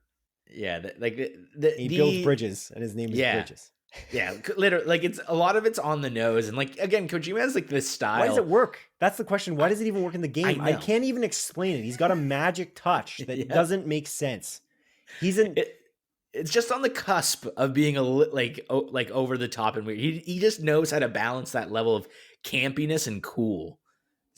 Yeah. Like He builds bridges, and his name is yeah. Bridges. Yeah, literally, like it's a lot of it's on the nose, and like again, Kojima has like this Why does style. it work? That's the question. Why I, does it even work in the I game? I know. can't even explain it. He's got a magic touch that Yeah, doesn't make sense. He's an it, it's just on the cusp of being like over the top and weird. He just knows how to balance that level of campiness and cool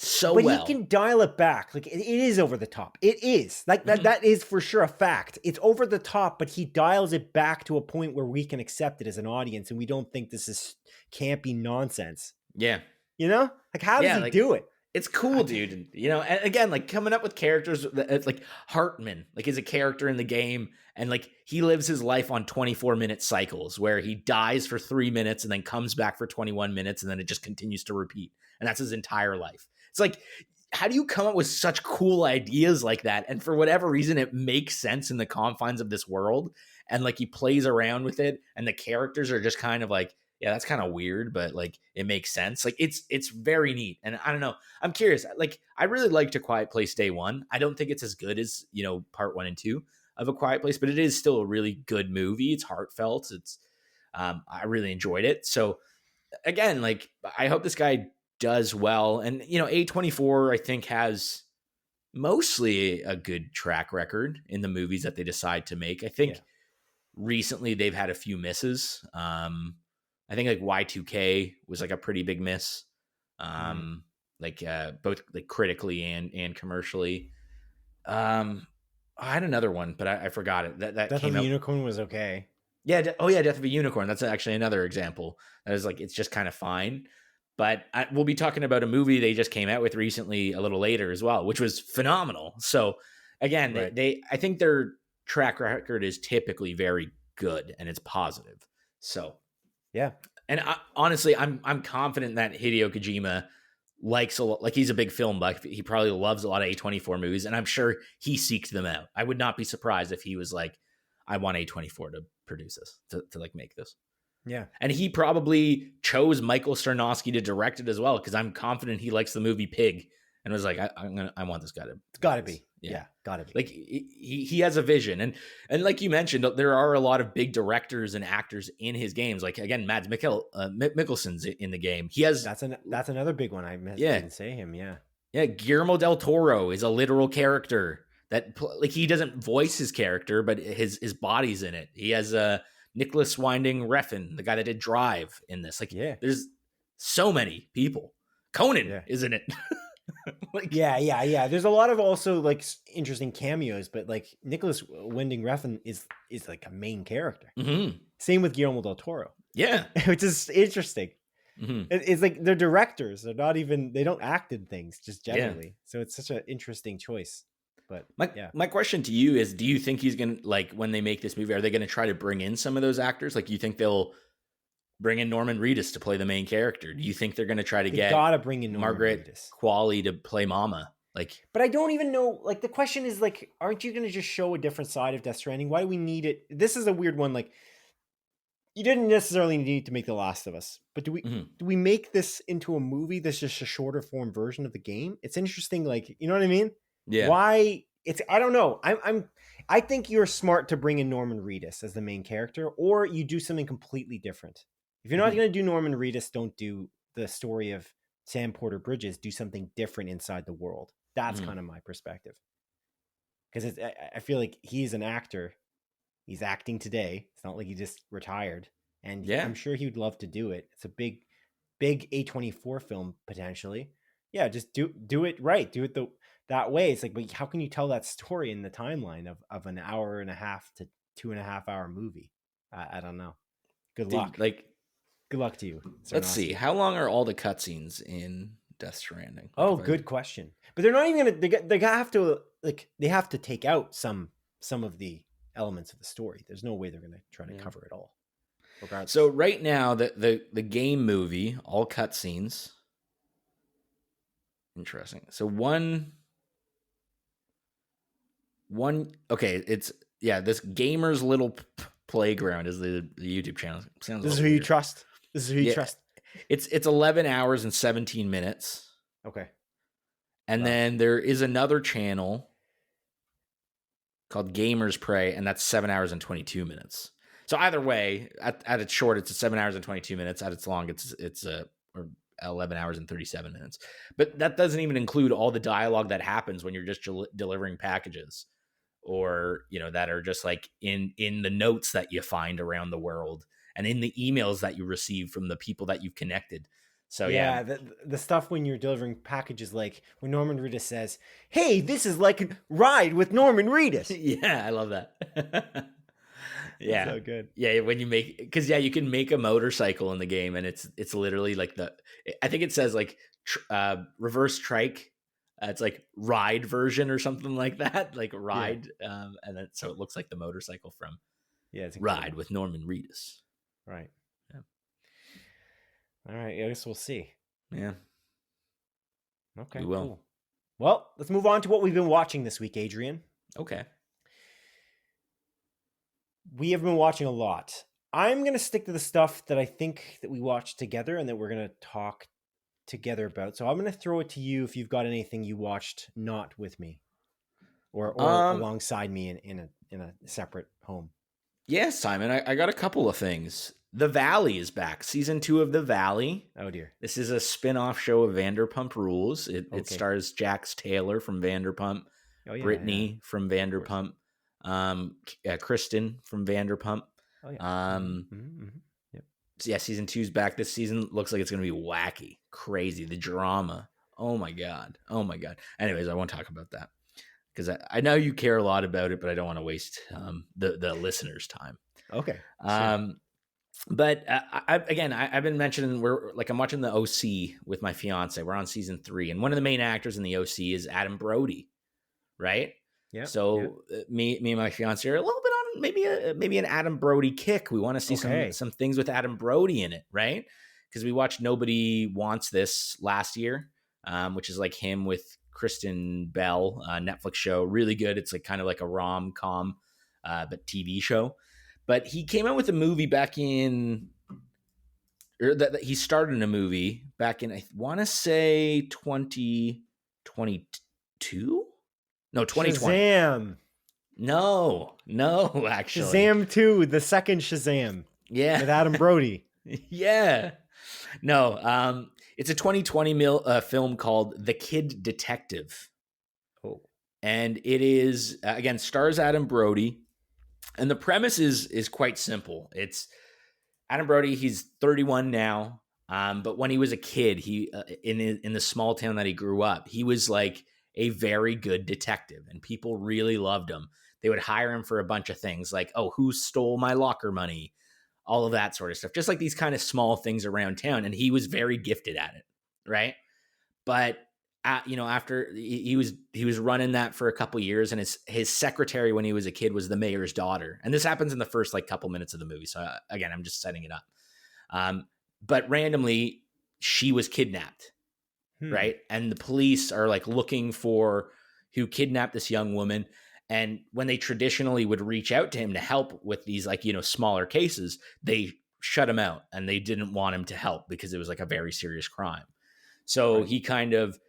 so but he well. can dial it back. Like it is over the top. It is. Like that Mhm. that is for sure a fact. It's over the top, but he dials it back to a point where we can accept it as an audience and we don't think this is campy nonsense. Yeah, You know? Like how does yeah, he like do it? It's cool, dude. And, you know, and again, like coming up with characters that, like Hartman, like is a character in the game, and like he lives his life on 24-minute cycles where he dies for 3 minutes and then comes back for 21 minutes, and then it just continues to repeat. And that's his entire life. It's like, how do you come up with such cool ideas like that? And for whatever reason, it makes sense in the confines of this world. And like he plays around with it, and the characters are just kind of like, yeah, that's kind of weird, but like it makes sense. Like it's very neat. And I don't know. I'm curious. Like I really liked A Quiet Place Day One. I don't think it's as good as, you know, part 1 and 2 of A Quiet Place, but it is still a really good movie. It's heartfelt. It's I really enjoyed it. So again, like I hope this guy does well. And you know, A24 I think has mostly a good track record in the movies that they decide to make. I think recently they've had a few misses. I think like Y2K was like a pretty big miss. Like both like critically and commercially. I had another one, but I forgot it. That Death came of a out. Unicorn was okay. Yeah. Death of a Unicorn. That's actually another example. That is like, it's just kind of fine. But we'll be talking about a movie they just came out with recently a little later as well, which was phenomenal. So again, Right. I think their track record is typically very good and it's positive. So Yeah. and honestly, I'm confident that Hideo Kojima likes a lot. Like he's a big film buff. He probably loves a lot of A24 movies, and I'm sure he seeked them out. I would not be surprised if he was like, I want A24 to produce this, to like make this. Yeah. And he probably chose Michael Sarnoski to direct it as well, because I'm confident he likes the movie Pig and was like, I want this guy to. It's got to be. Yeah, gotta be. Like he has a vision, and like you mentioned, there are a lot of big directors and actors in his games. Like again, Mads Mikkelsen's in the game. He has that's another big one. I didn't say him. Yeah, Guillermo del Toro is a literal character that like he doesn't voice his character, but his body's in it. He has Nicholas Winding Refn, the guy that did Drive, in this. Like there's so many people. Conan is in it. Like, yeah. There's a lot of also like interesting cameos, but like Nicholas Winding Refn is like a main character. Mm-hmm. Same with Guillermo del Toro. Yeah, which is interesting. Mm-hmm. It's like they're directors. They're not even. They don't act in things just generally. Yeah. So it's such an interesting choice. But my question to you is: do you think he's gonna, like, when they make this movie, are they going to try to bring in some of those actors? Like, you think they'll bring in Norman Reedus to play the main character? Do you think they're going to try to get gotta bring in Margaret Qualley to play Mama? Like, but I don't even know. Like, the question is, like, aren't you going to just show a different side of Death Stranding? Why do we need it? This is a weird one. Like, you didn't necessarily need to make The Last of Us, but do we make this into a movie that's just a shorter form version of the game? It's interesting. Like, you know what I mean? Yeah. Why? I don't know. I think you're smart to bring in Norman Reedus as the main character, or you do something completely different. If you're not going to do Norman Reedus, don't do the story of Sam Porter Bridges. Do something different inside the world. That's kind of my perspective. Because I feel like he's an actor. He's acting today. It's not like he just retired. And I'm sure he would love to do it. It's a big A24 film, potentially. Yeah, just do it right. Do it that way. It's like, but how can you tell that story in the timeline of an hour and a half to 2.5 hour movie? I don't know. Good luck. Good luck to you. Let's see. How long are all the cutscenes in Death Stranding? Oh, good question. But they're not even gonna. They have to they have to take out some of the elements of the story. There's no way they're gonna try to cover it all. Regardless. So right now, the game movie, all cutscenes. Interesting. So one. Okay, it's this Gamer's Little Playground is the YouTube channel. Sounds. This is who you trust. This is who you trust. It's 11 hours and 17 minutes. Okay. And then there is another channel called Gamers Prey, and that's 7 hours and 22 minutes. So either way, at its short, it's 7 hours and 22 minutes. At its long, it's 11 hours and 37 minutes. But that doesn't even include all the dialogue that happens when you're just delivering packages, or that are just like in the notes that you find around the world, and in the emails that you receive from the people that you've connected. So the stuff when you're delivering packages, like when Norman Reedus says, "Hey, this is like a ride with Norman Reedus." Yeah, I love that. That's Yeah. so good. Yeah, when you make, because you can make a motorcycle in the game, and it's literally like I think it says like reverse trike. It's like ride version or something like that, like Yeah. ride, and then so it looks like the motorcycle from Yeah, it's Ride incredible. with Norman Reedus. Right. Yeah. All right. I guess we'll see. Yeah. Okay, We will. cool. Well, let's move on to what we've been watching this week, Adrian. Okay. We have been watching a lot. I'm going to stick to the stuff that I think that we watched together and that we're going to talk together about. So I'm going to throw it to you if you've got anything you watched not with me or alongside me in a separate home. Yeah, Simon, I got a couple of things. The Valley is back. Season 2 of The Valley. Oh, dear. This is a spin-off show of Vanderpump Rules. It stars Jax Taylor from Vanderpump, Brittany from Vanderpump, Kristen from Vanderpump. Oh, yeah. Yep. So yeah, season 2's back. This season looks like it's going to be wacky, crazy, the drama. Oh my God. Anyways, I won't talk about that because I know you care a lot about it, but I don't want to waste the listeners' time. Okay. Sure. But I've been mentioning I'm watching the OC with my fiance. We're on season 3, and one of the main actors in the OC is Adam Brody, right? Yeah. So me and my fiance are a little bit on maybe an Adam Brody kick. We want to see some things with Adam Brody in it, right? Because we watched Nobody Wants This last year, which is like him with Kristen Bell, Netflix show, really good. It's like kind of like a rom-com, but TV show. But he came out with a movie back in, or that he started in a movie back in, I want to say 2022? No, 2020. Shazam. No, actually. Shazam 2, the second Shazam. Yeah. With Adam Brody. Yeah. No, it's a 2020 film called The Kid Detective. Oh. And it is, again, stars Adam Brody. And the premise is quite simple. It's Adam Brody. He's 31 now. But when he was a kid, he in the small town that he grew up, he was like a very good detective, and people really loved him. They would hire him for a bunch of things, like, oh, who stole my locker money, all of that sort of stuff. Just like these kind of small things around town, and he was very gifted at it, right? But after he was running that for a couple years, and his secretary when he was a kid was the mayor's daughter, and this happens in the first like couple minutes of the movie. So again, I'm just setting it up. But randomly, she was kidnapped, right? And the police are like looking for who kidnapped this young woman. And when they traditionally would reach out to him to help with these like smaller cases, they shut him out, and they didn't want him to help because it was like a very serious crime. So he kind of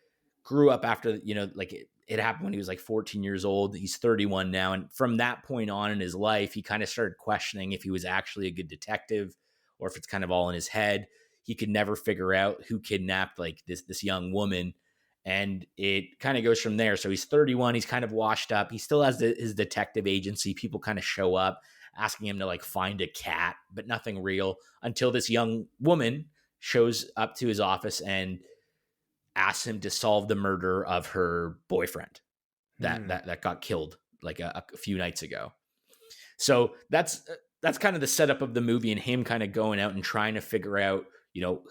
grew up after, like it happened when he was like 14 years old. He's 31 now. And from that point on in his life, he kind of started questioning if he was actually a good detective or if it's kind of all in his head. He could never figure out who kidnapped like this young woman. And it kind of goes from there. So he's 31. He's kind of washed up. He still has his detective agency. People kind of show up asking him to like find a cat, but nothing real, until this young woman shows up to his office and asks him to solve the murder of her boyfriend that got killed like a few nights ago. So that's kind of the setup of the movie, and him kind of going out and trying to figure out,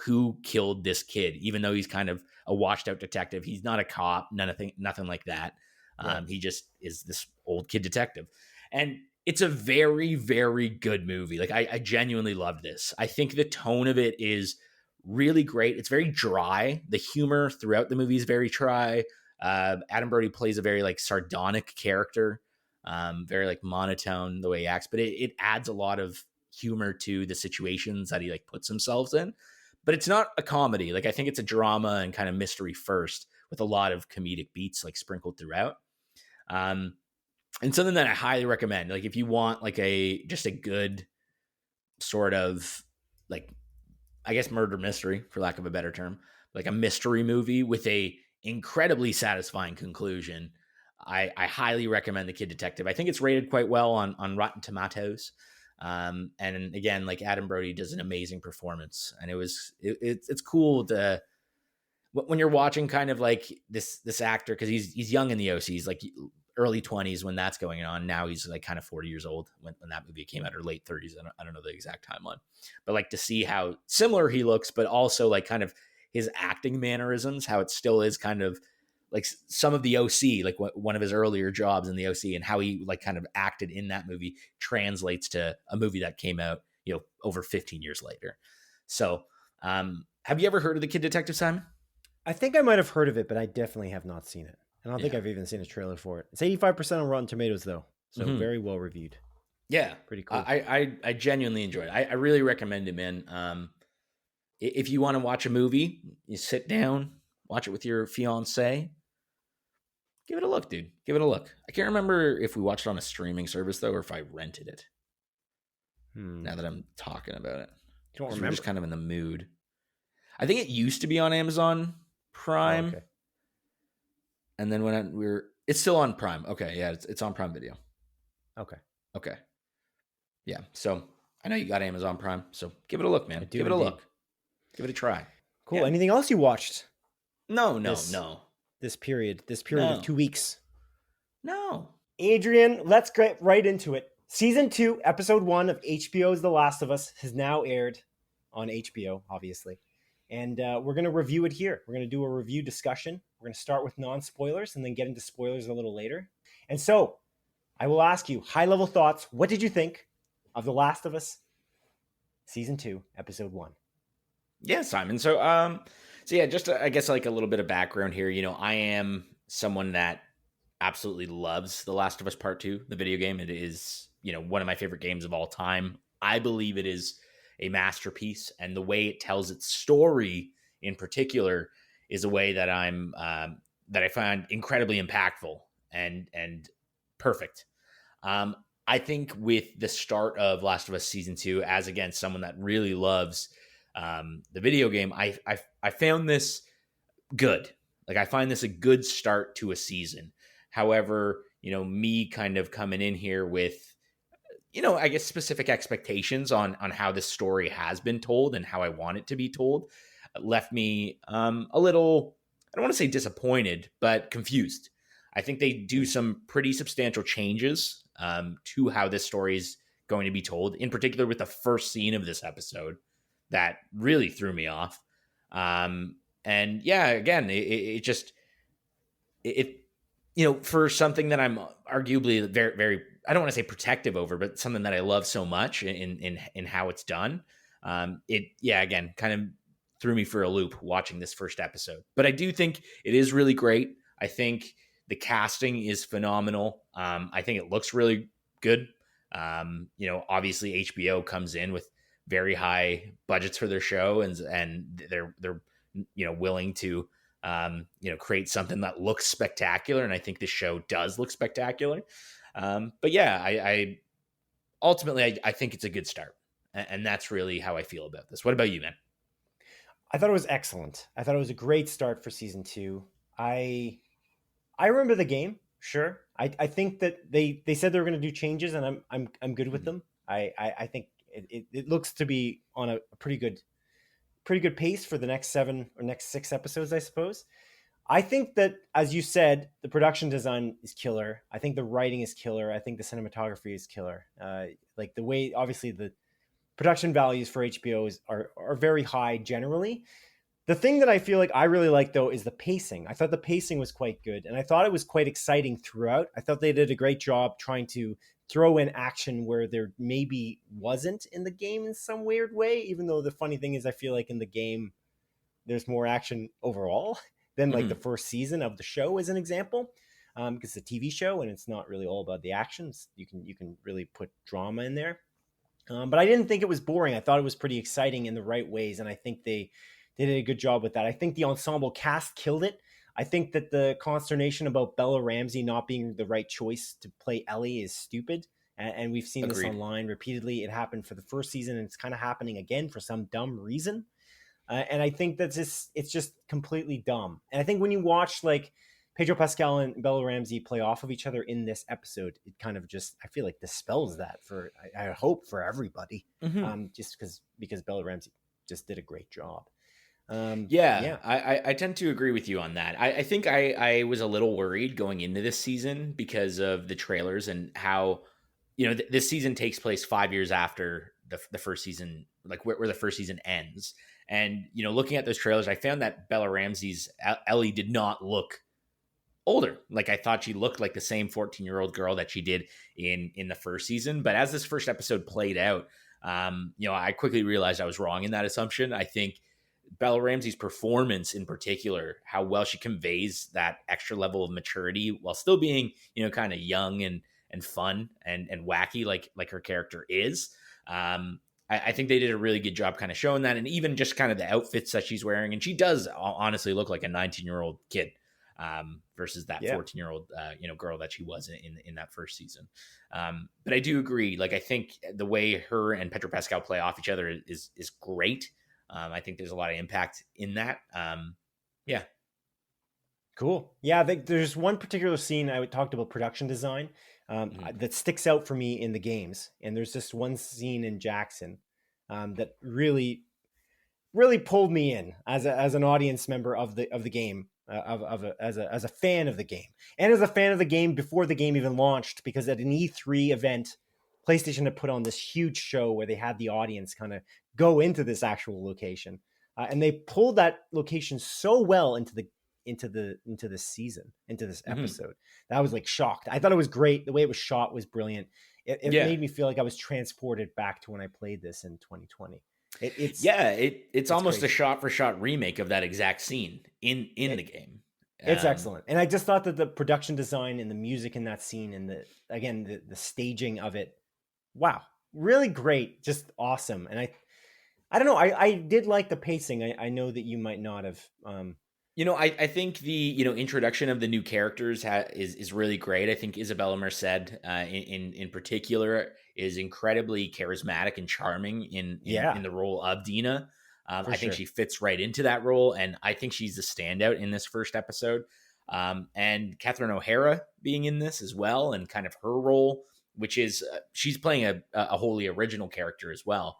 who killed this kid, even though he's kind of a washed out detective. He's not a cop, nothing like that. Right. He just is this old kid detective. And it's a very, very good movie. Like I genuinely loved this. I think the tone of it is really great. It's very dry. The humor throughout the movie is very dry. Adam Brody plays a very like sardonic character, very like monotone the way he acts, but it adds a lot of humor to the situations that he like puts himself in. But it's not a comedy. Like I think it's a drama and kind of mystery first, with a lot of comedic beats like sprinkled throughout. And something that I highly recommend, like if you want like just a good sort of like, I guess, murder mystery, for lack of a better term, like a mystery movie with a incredibly satisfying conclusion, I highly recommend The Kid Detective. I think it's rated quite well on Rotten Tomatoes. And again, like Adam Brody does an amazing performance, and it's cool to, when you're watching kind of like this actor, because he's young in the OC, he's like early 20s when that's going on. Now he's like kind of 40 years old when that movie came out, or late 30s. I don't know the exact timeline, but like to see how similar he looks, but also like kind of his acting mannerisms, how it still is kind of like some of the OC, like one of his earlier jobs in the OC, and how he like kind of acted in that movie translates to a movie that came out, over 15 years later. So, have you ever heard of The Kid Detective, Simon? I think I might have heard of it, but I definitely have not seen it. I don't think I've even seen a trailer for it. It's 85% on Rotten Tomatoes, though, so very well reviewed. Yeah, pretty cool. I genuinely enjoyed it. I really recommend it, man. If you want to watch a movie, you sit down, watch it with your fiance. Give it a look, dude. Give it a look. I can't remember if we watched it on a streaming service though, or if I rented it. Now that I'm talking about it, don't remember. We're just kind of in the mood. I think it used to be on Amazon Prime. Oh, okay. And then it's still on Prime. Okay, yeah, it's on Prime Video. Okay. Yeah, so I know you got Amazon Prime, so give it a look, man. Give it a look. Give it a try. Cool. Yeah. Anything else you watched? No. This period of 2 weeks. No. Adrian, let's get right into it. Season 2, episode 1 of HBO's The Last of Us has now aired on HBO, obviously. And we're going to review it here. We're going to do a review discussion. We're going to start with non-spoilers and then get into spoilers a little later. And so I will ask you high-level thoughts. What did you think of The Last of Us Season 2, episode 1? Yeah, Simon. So yeah, just I guess like a little bit of background here. I am someone that absolutely loves The Last of Us Part 2, the video game. It is, one of my favorite games of all time. I believe it is a masterpiece, and the way it tells its story in particular is a way that that I find incredibly impactful and perfect. I think with the start of Last of Us Season 2, as again, someone that really loves the video game, I found this good. Like, I find this a good start to a season. However, me kind of coming in here with, I guess specific expectations on how this story has been told and how I want it to be told, left me a little, I don't want to say disappointed, but confused. I think they do some pretty substantial changes to how this story is going to be told, in particular with the first scene of this episode that really threw me off. And yeah, again, it just, for something that I'm arguably very, very, I don't want to say protective over, but something that I love so much in how it's done. Again, kind of threw me for a loop watching this first episode, but I do think it is really great. I think the casting is phenomenal. I think it looks really good. Obviously HBO comes in with very high budgets for their show, and they're willing to create something that looks spectacular, and I think this show does look spectacular. But yeah, I ultimately think it's a good start, and that's really how I feel about this. What about you, man? I thought it was excellent. I thought it was a great start for season 2. I remember the game, sure. I think that they said they were going to do changes, and I'm good with them. I think it looks to be on a pretty good pace for the next 7 or next 6 episodes, I suppose. I think that, as you said, the production design is killer. I think the writing is killer. I think the cinematography is killer. Like the way, obviously, the production values for HBO are very high generally. The thing that I feel like I really like, though, is the pacing. I thought the pacing was quite good, and I thought it was quite exciting throughout. I thought they did a great job trying to throw in action where there maybe wasn't in the game in some weird way, even though the funny thing is I feel like in the game there's more action overall than like the first season of the show, as an example, because it's a TV show and it's not really all about the actions. You can really put drama in there. But I didn't think it was boring. I thought it was pretty exciting in the right ways, and I think they did a good job with that. I think the ensemble cast killed it. I think that the consternation about Bella Ramsey not being the right choice to play Ellie is stupid. And we've seen this online repeatedly. It happened for the first season, and it's kind of happening again for some dumb reason. And I think that's it's just completely dumb. And I think when you watch like Pedro Pascal and Bella Ramsey play off of each other in this episode, it kind of just, I feel like, dispels that for, I hope, for everybody. Just because Bella Ramsey just did a great job. Yeah, Yeah, I tend to agree with you on that. I think I was a little worried going into this season because of the trailers and how, this season takes place 5 years after the first season, like where the first season ends. And, looking at those trailers, I found that Bella Ramsey's Ellie did not look older. Like I thought she looked like the same 14-year-old girl that she did in the first season. But as this first episode played out, I quickly realized I was wrong in that assumption. I think Bella Ramsey's performance in particular, how well she conveys that extra level of maturity while still being, kind of young and fun and wacky like her character is. I think they did a really good job kind of showing that, and even just kind of the outfits that she's wearing. And she does honestly look like a 19-year-old kid, versus that yeah. 14-year-old girl that she was in that first season. But I do agree. Like I think the way her and Pedro Pascal play off each other is great. I think there's a lot of impact in that. Yeah. Cool. Yeah, there's one particular scene I talked about production design Mhm. that sticks out for me in the games, and there's just one scene in Jackson that really pulled me in as an audience member of the game, as a fan of the game, and as a fan of the game before the game even launched, because at an E3 event, PlayStation had put on this huge show where they had the audience kind of go into this actual location, and they pulled that location so well into this season, into this Mhm. episode, that I was like shocked. I thought it was great. The way it was shot was brilliant. It Yeah. made me feel like I was transported back to when I played this in 2020. It's Yeah. It's it's almost a crazy. shot for shot remake of that exact scene in the It, game. it's Um, excellent, and I just thought that the production design and the music in that scene, and the staging of it, wow, really great, just awesome. And I don't know, I did like the pacing. I know that you might not have. I think the introduction of the new characters is really great. I think Isabella Merced, in particular, is incredibly charismatic and charming in Yeah, the role of Dina. for I think sure. she fits right into that role, and I think she's the standout in this first episode. And Catherine O'Hara being in this as well, and kind of her role, which is she's playing a wholly original character as well,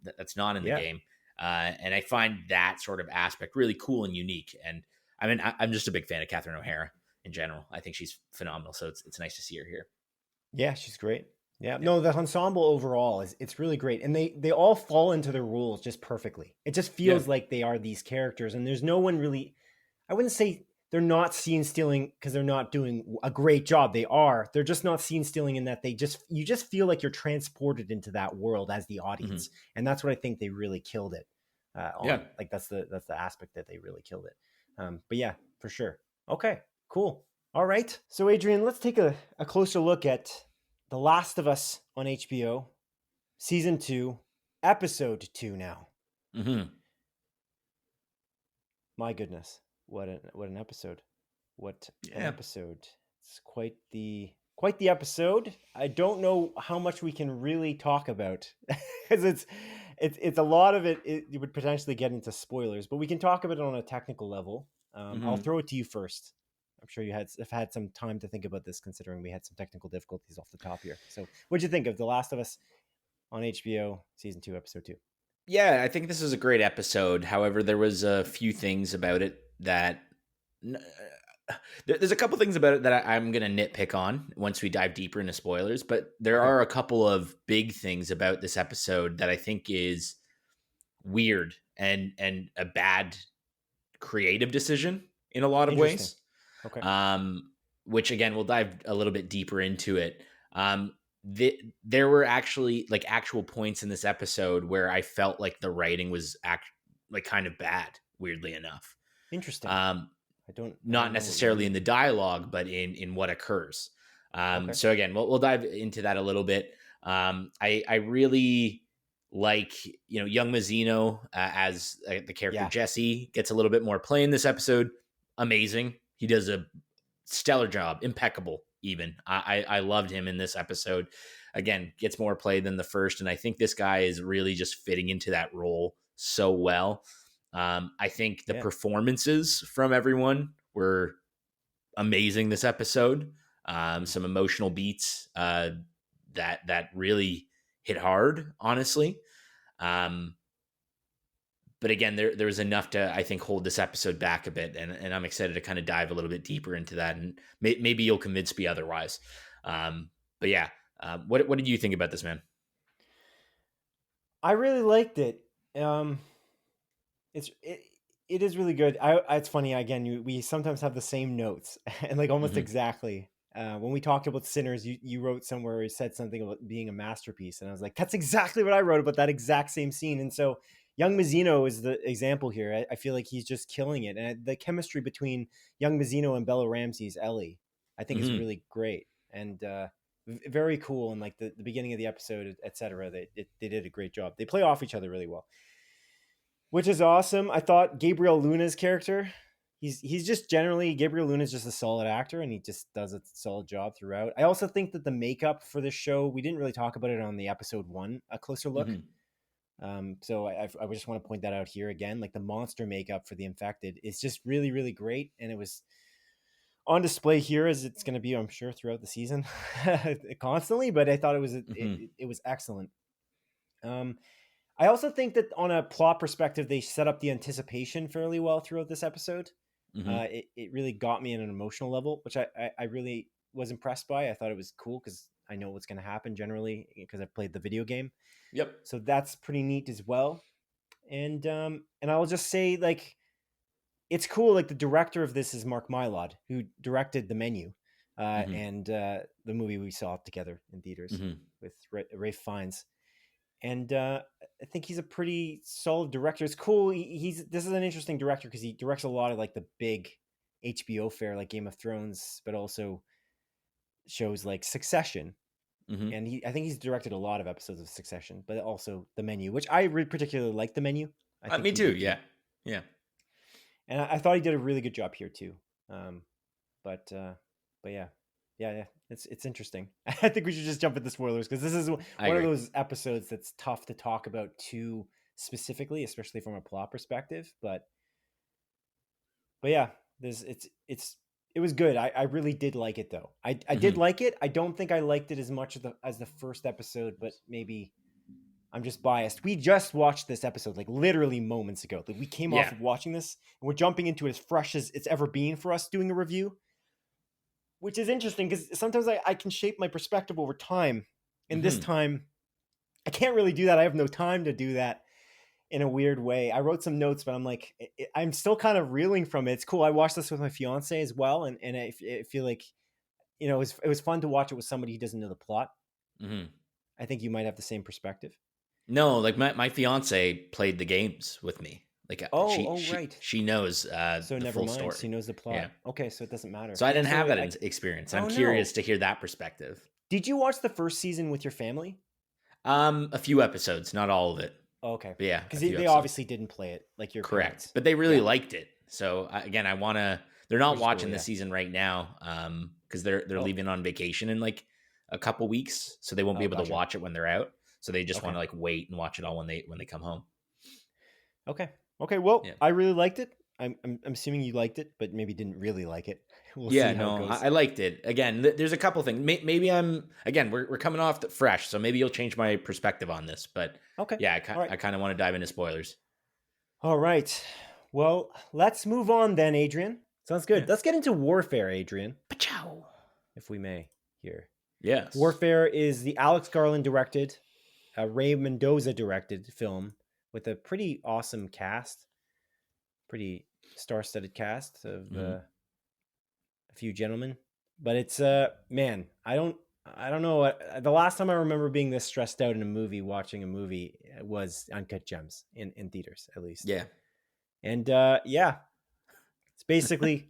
that's not in the Yeah. game. And I find that sort of aspect really cool and unique. And I mean, I'm just a big fan of Catherine O'Hara in general. I think she's phenomenal. So it's nice to see her here. Yeah, she's great. Yeah, Yeah. no, the ensemble overall it's really great, and they all fall into their roles just perfectly. It just Yeah. feels like they are these characters, and there's no one really. I wouldn't say they're not scene stealing because they're not doing a great job. They are. They're just not scene stealing in that you just feel like you're transported into that world as the Hmm. audience, and that's what I think they really killed it Yeah. on. Like that's the aspect that they really killed it. But yeah, for sure. Okay, cool. All right. So Adrian, let's take a closer look at The Last of Us on HBO, season 2, episode 2 now. Hmm. My goodness. What an episode. What an Yeah. episode. It's quite the episode. I don't know how much we can really talk about because it's a lot of it would potentially get into spoilers, but we can talk about it on a technical level. I'll Hmm. throw it to you first. I'm sure you have had some time to think about this, considering we had some technical difficulties off the top here. So, what'd you think of The Last of Us on HBO season 2, episode 2? Yeah. I think this is a great episode. However, there was a few things about it that there's a couple things about it that I'm going to nitpick on once we dive deeper into spoilers, but there Okay, are a couple of big things about this episode that I think is weird and a bad creative decision in a lot of interesting. ways. Okay, Um, which again, we'll dive a little bit deeper into it. There were actually like actual points in this episode where I felt like the writing was like kind of bad, weirdly enough. interesting. Um, I not don't know what you necessarily mean. in the dialogue, but in what occurs. Okay, So again, we'll dive into that a little bit. I really like young Mazzino as the character yeah, Jesse gets a little bit more play in this episode. Amazing, he does a stellar job, impeccable. Even I loved him in this episode. Again, gets more play than the first, and I think this guy is really just fitting into that role so well. I think the yeah, performances from everyone were amazing this episode. mm, Some emotional beats that really hit hard, honestly. Um, but again, there was enough to, I think, hold this episode back a bit, and I'm excited to kind of dive a little bit deeper into that, and maybe you'll convince me otherwise. But yeah, what did you think about this, man? I really liked it. Um, it is really good. It's funny again. We sometimes have the same notes and like almost Mm-hmm. exactly. When we talked about Sinners, you wrote somewhere you said something about being a masterpiece, and I was like, that's exactly what I wrote about that exact same scene. And so, young Mazzino is the example here. I feel like he's just killing it, and the chemistry between young Mazzino and Bella Ramsey's Ellie, I think, is Mm-hmm. really great and very cool. And like the beginning of the episode, etc. They did a great job. They play off each other really well, which is awesome. I thought Gabriel Luna's character, he's just generally Gabriel Luna's just a solid actor, and he just does a solid job throughout. I also think that the makeup for this show, we didn't really talk about it on the episode one, a closer look. Mm-hmm. So I just want to point that out here again. Like the monster makeup for the infected is just really, really great, and it was on display here as it's going to be, I'm sure, throughout the season, constantly. But I thought Mm-hmm. it was excellent. I also think that on a plot perspective, they set up the anticipation fairly well throughout this episode. Mm-hmm. It really got me on an emotional level, which I really was impressed by. I thought it was cool because I know what's going to happen generally because I've played the video game. Yep. So that's pretty neat as well. And I'll just say, like, it's cool. Like the director of this is Mark Mylod, who directed The Menu, Mm-hmm. and the movie we saw together in theaters Mm-hmm. with Rafe Fiennes. And I think he's a pretty solid director. It's cool. This is an interesting director because he directs a lot of like the big HBO fare, like Game of Thrones, but also shows like Succession. Mm-hmm. And I think he's directed a lot of episodes of Succession, but also The Menu, which I really particularly like. The Menu, I think Me he too. did Yeah. Yeah. and I thought he did a really good job here too. Um, but yeah, yeah, it's interesting. I think we should just jump into spoilers because this is I one of agree. those episodes that's tough to talk about too specifically, especially from a plot perspective. But yeah, it was good. I really did like it though. I did Mm-hmm. like it. I don't think I liked it as much as the first episode, but maybe I'm just biased. We just watched this episode like literally moments ago. Like we came off Yeah. of watching this and we're jumping into it as fresh as it's ever been for us doing a review, which is interesting because sometimes I can shape my perspective over time. And this Mm-hmm. time, I can't really do that. I have no time to do that in a weird way. I wrote some notes, but I'm like, I'm still kind of reeling from it. It's cool. I watched this with my fiance as well. And I feel like, it was fun to watch it with somebody who doesn't know the plot. Mm-hmm. I think you might have the same perspective. No, like my fiance played the games with me. Like Oh, right. she knows So the never full mind. story. She knows the Yeah. plot. Okay, so it doesn't matter. So I didn't have So that experience. I'm oh curious no. to hear that perspective. Did you watch the first season with your family? A few episodes, not all of it, Oh, okay. but yeah, Because a few they episodes. obviously didn't play it like your Correct, parents. but they really Yeah, liked it. So again, I want to. They're not which is watching cool. the Yeah. season right now, because they're Oh, leaving on vacation in like a couple weeks, so they won't be oh, able to gotcha. watch it when they're out. So they just want Okay. to like wait and watch it all when they come home. Okay. Okay. Well, Yeah. I really liked it. I'm assuming you liked it, but maybe didn't really like it. We'll Yeah, see how it no, goes. I liked it. Again, there's a couple things. Maybe I'm again. We're coming off fresh, so maybe you'll change my perspective on this. But Okay. yeah, All right. I kind of want to dive into spoilers. All right. Well, let's move on then, Adrian. Sounds Yeah. good. Let's get into Warfare, Adrian, Pachow. if we may here. Yes. Warfare is the Alex Garland directed, Ray Mendoza directed film with a pretty awesome cast, pretty star-studded cast of Mm-hmm. a few gentlemen. But it's man, I don't know what the last time I remember being this stressed out in a movie watching a movie was Uncut Gems in theaters at least. Yeah. And yeah, it's basically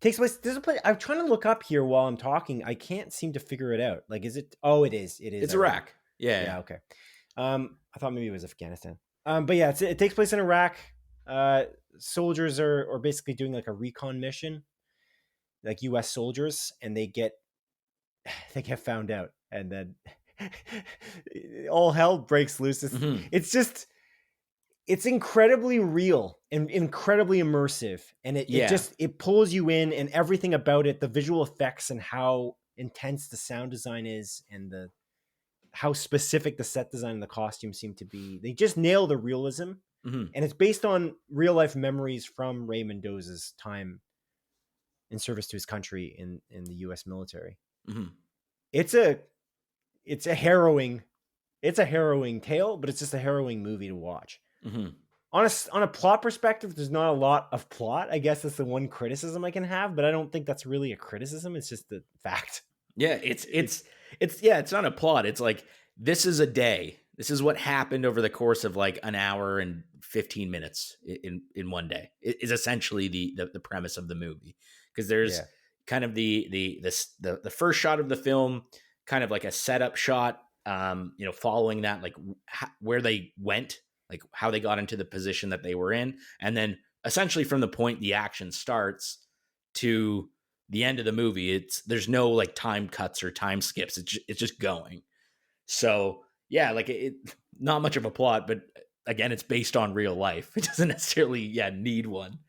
takes place. There's a place I'm trying to look up here while I'm talking. I can't seem to figure it out. Like, is it? Oh, it is. It is. It's Iraq. Iraq. Yeah. Yeah. Okay. I thought maybe it was Afghanistan. But yeah, it takes place in Iraq. Soldiers are basically doing like a recon mission, like U.S. soldiers, and they get found out, and then all hell breaks loose. Mm-hmm. It's incredibly real and incredibly immersive, and it pulls you in, and everything about it, the visual effects and how intense the sound design is, and how specific the set design and the costumes seem to be. They just nail the realism Mhm. and it's based on real life memories from Ray Mendoza's time in service to his country in the U.S. military. Mhm. It's a harrowing tale, but it's just a harrowing movie to watch. Mhm. On a plot perspective, there's not a lot of plot. I guess that's the one criticism I can have, but I don't think that's really a criticism. It's just the fact. Yeah, it's not a plot. It's like, this is a day. This is what happened over the course of like an hour and 15 minutes in one day. It is essentially the premise of the movie, because there's Yeah. kind of the first shot of the film, kind of like a setup shot, following that, like where they went, like how they got into the position that they were in, and then essentially from the point the action starts to the end of the movie, there's no like time cuts or time skips. It's just going. So yeah, like not much of a plot, but again, it's based on real life. It doesn't necessarily need one.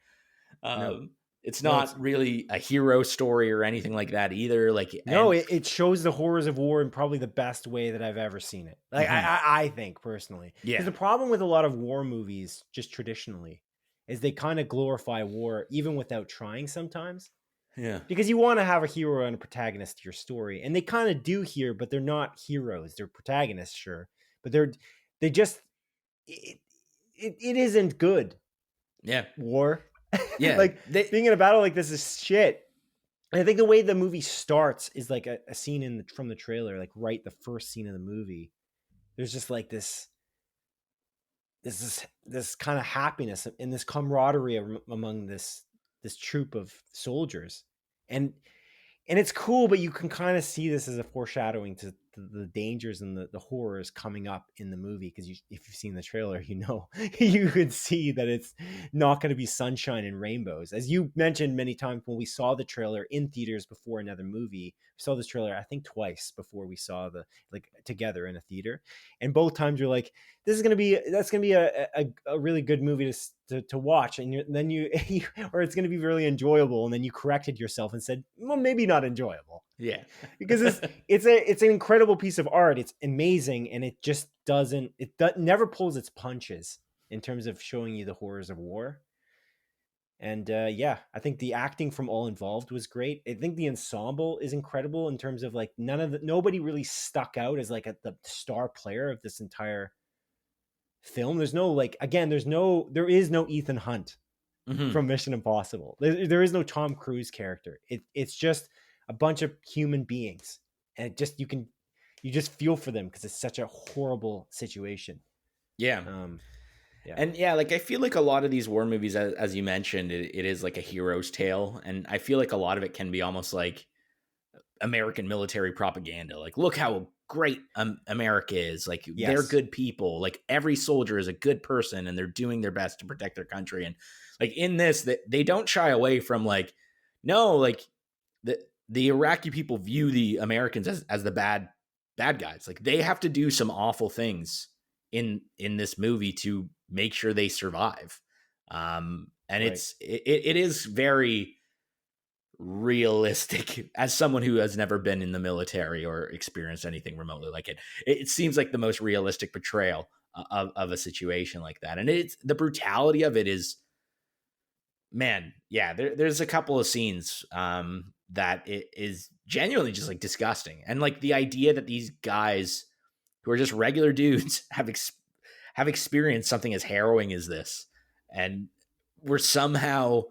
No. It's No, it's not really a hero story or anything like that either. Like, no, and it shows the horrors of war in probably the best way that I've ever seen it. Like Mhm. I think personally, because Yeah, the problem with a lot of war movies, just traditionally, is they kind of glorify war even without trying sometimes. yeah, Because you want to have a hero and a protagonist to your story, and they kind of do here, but they're not heroes. They're protagonists, sure, but they just it, it isn't good yeah, war. yeah. Like being in a battle like this is shit. And I think the way the movie starts is like a scene from the trailer, like right the first scene of the movie. There's just like this kind of happiness and this camaraderie among this troop of soldiers, and it's cool, but you can kind of see this as a foreshadowing to the dangers and the horrors coming up in the movie, because if you've seen the trailer, you could see that it's not going to be sunshine and rainbows. As you mentioned many times, when we saw the trailer in theaters before another movie, we saw this trailer I think twice before we saw together in a theater, and both times you're like, that's going to be a really good movie to watch, and then you or it's going to be really enjoyable, and then you corrected yourself and said, well, maybe not enjoyable, Yeah. because it's an incredible piece of art. It's amazing, and it just never pulls its punches in terms of showing you the horrors of war. And yeah, I think the acting from all involved was great. I think the ensemble is incredible in terms of like nobody really stuck out as like the star player of this entire film. There's no there is no Ethan Hunt Mhm. from Mission Impossible. There is no Tom Cruise character. It's just a bunch of human beings, and you just feel for them because it's such a horrible situation. Yeah. Um, yeah. And yeah, like I feel like a lot of these war movies, as you mentioned, it is like a hero's tale, and I feel like a lot of it can be almost like American military propaganda. Like, look how great America is. Like, they're Yes. good people. Like, every soldier is a good person, and they're doing their best to protect their country. And like in this, they don't shy away from like, no, like the Iraqi people view the Americans as the bad guys. Like, they have to do some awful things in this movie to make sure they survive. And Right. it is very realistic as someone who has never been in the military or experienced anything remotely like it seems like the most realistic portrayal of a situation like that. And it's the brutality of it is, man, yeah, there's a couple of scenes that it is genuinely just like disgusting. And like the idea that these guys who are just regular dudes have experienced something as harrowing as this, and we're somehow,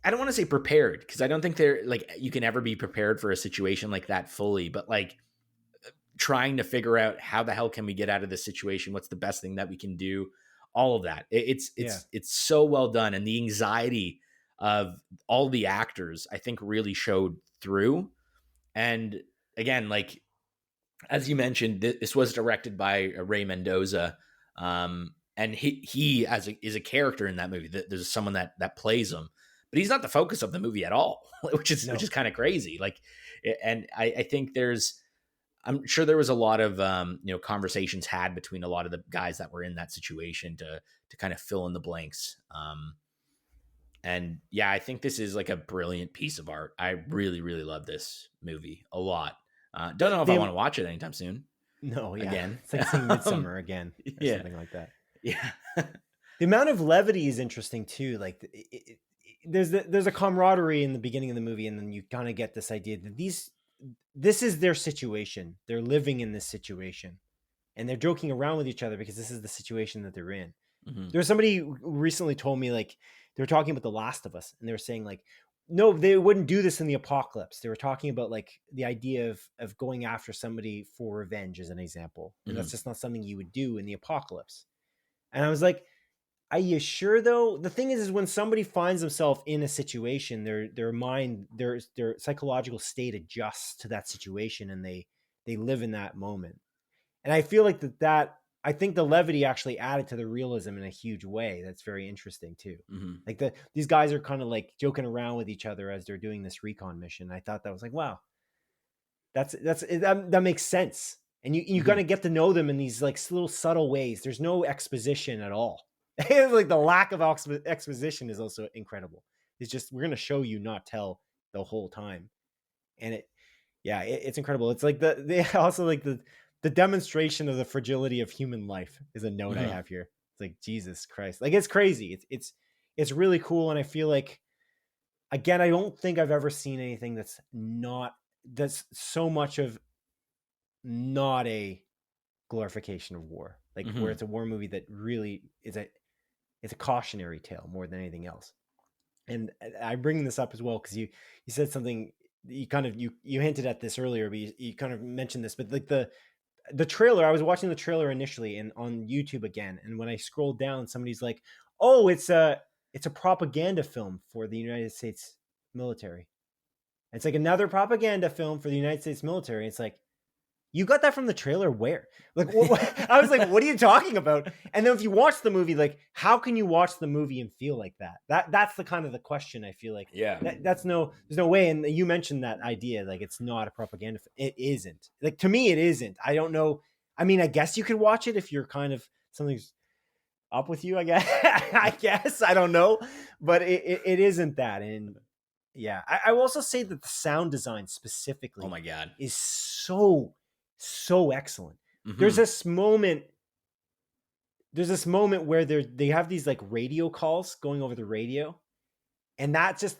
I don't want to say prepared, because I don't think they're like, you can ever be prepared for a situation like that fully, but like trying to figure out how the hell can we get out of this situation? What's the best thing that we can do? All of that. It's so well done. And the anxiety of all the actors, I think, really showed through. And again, like, as you mentioned, this was directed by Ray Mendoza. And he is a character in that movie. There's someone that plays him, but he's not the focus of the movie at all, which is kind of crazy. Like, and I think I'm sure there was a lot of conversations had between a lot of the guys that were in that situation to kind of fill in the blanks. And yeah, I think this is like a brilliant piece of art. I really, really love this movie a lot. Don't know if I want to watch it anytime soon. No, yeah. Again. It's like seeing Midsummer again or Yeah. something like that. Yeah. The amount of levity is interesting too. Like there's a camaraderie in the beginning of the movie, and then you kind of get this idea that this is their situation. They're living in this situation, and they're joking around with each other because this is the situation that they're in. Mm-hmm. There was somebody who recently told me, like, they were talking about The Last of Us, and they were saying, like, no, they wouldn't do this in the apocalypse. They were talking about, like, the idea of going after somebody for revenge, as an example, and that's just not something you would do in the apocalypse. And I was like, are you sure though? The thing is when somebody finds themselves in a situation, their mind, their psychological state adjusts to that situation, and they live in that moment. And I feel like that I think the levity actually added to the realism in a huge way. That's very interesting too. Mm-hmm. Like these guys are kind of like joking around with each other as they're doing this recon mission. I thought that was like, wow, that makes sense. And you Mm-hmm. got to get to know them in these like little subtle ways. There's no exposition at all. Like the lack of exposition is also incredible. It's just, we're going to show you, not tell the whole time. And it's incredible. It's like they also like the demonstration of the fragility of human life is a note I have here. It's like, Jesus Christ. Like, it's crazy. It's really cool. And I feel like, again, I don't think I've ever seen anything that's so much of not a glorification of war, like where it's a war movie that really is it's a cautionary tale more than anything else. And I bring this up as well because you said something, you kind of you hinted at this earlier, but you kind of mentioned this, but like the trailer, I was watching the trailer initially and on YouTube again, and when I scrolled down, somebody's like, oh, it's a propaganda film for the United States military. It's like another propaganda film for the United States military. It's like, you got that from the trailer? Where? Like, I was like, what are you talking about? And then if you watch the movie, like, how can you watch the movie and feel like that? That's the kind of the question, I feel like. Yeah. There's no way. And you mentioned that idea, like, it's not a propaganda. It isn't. Like, to me, it isn't. I don't know. I mean, I guess you could watch it if you're kind of, something's up with you, I guess. I guess. I don't know. But it isn't that. And yeah, I will also say that the sound design specifically, oh my God, is so excellent. There's this moment where they have these like radio calls going over the radio, and that just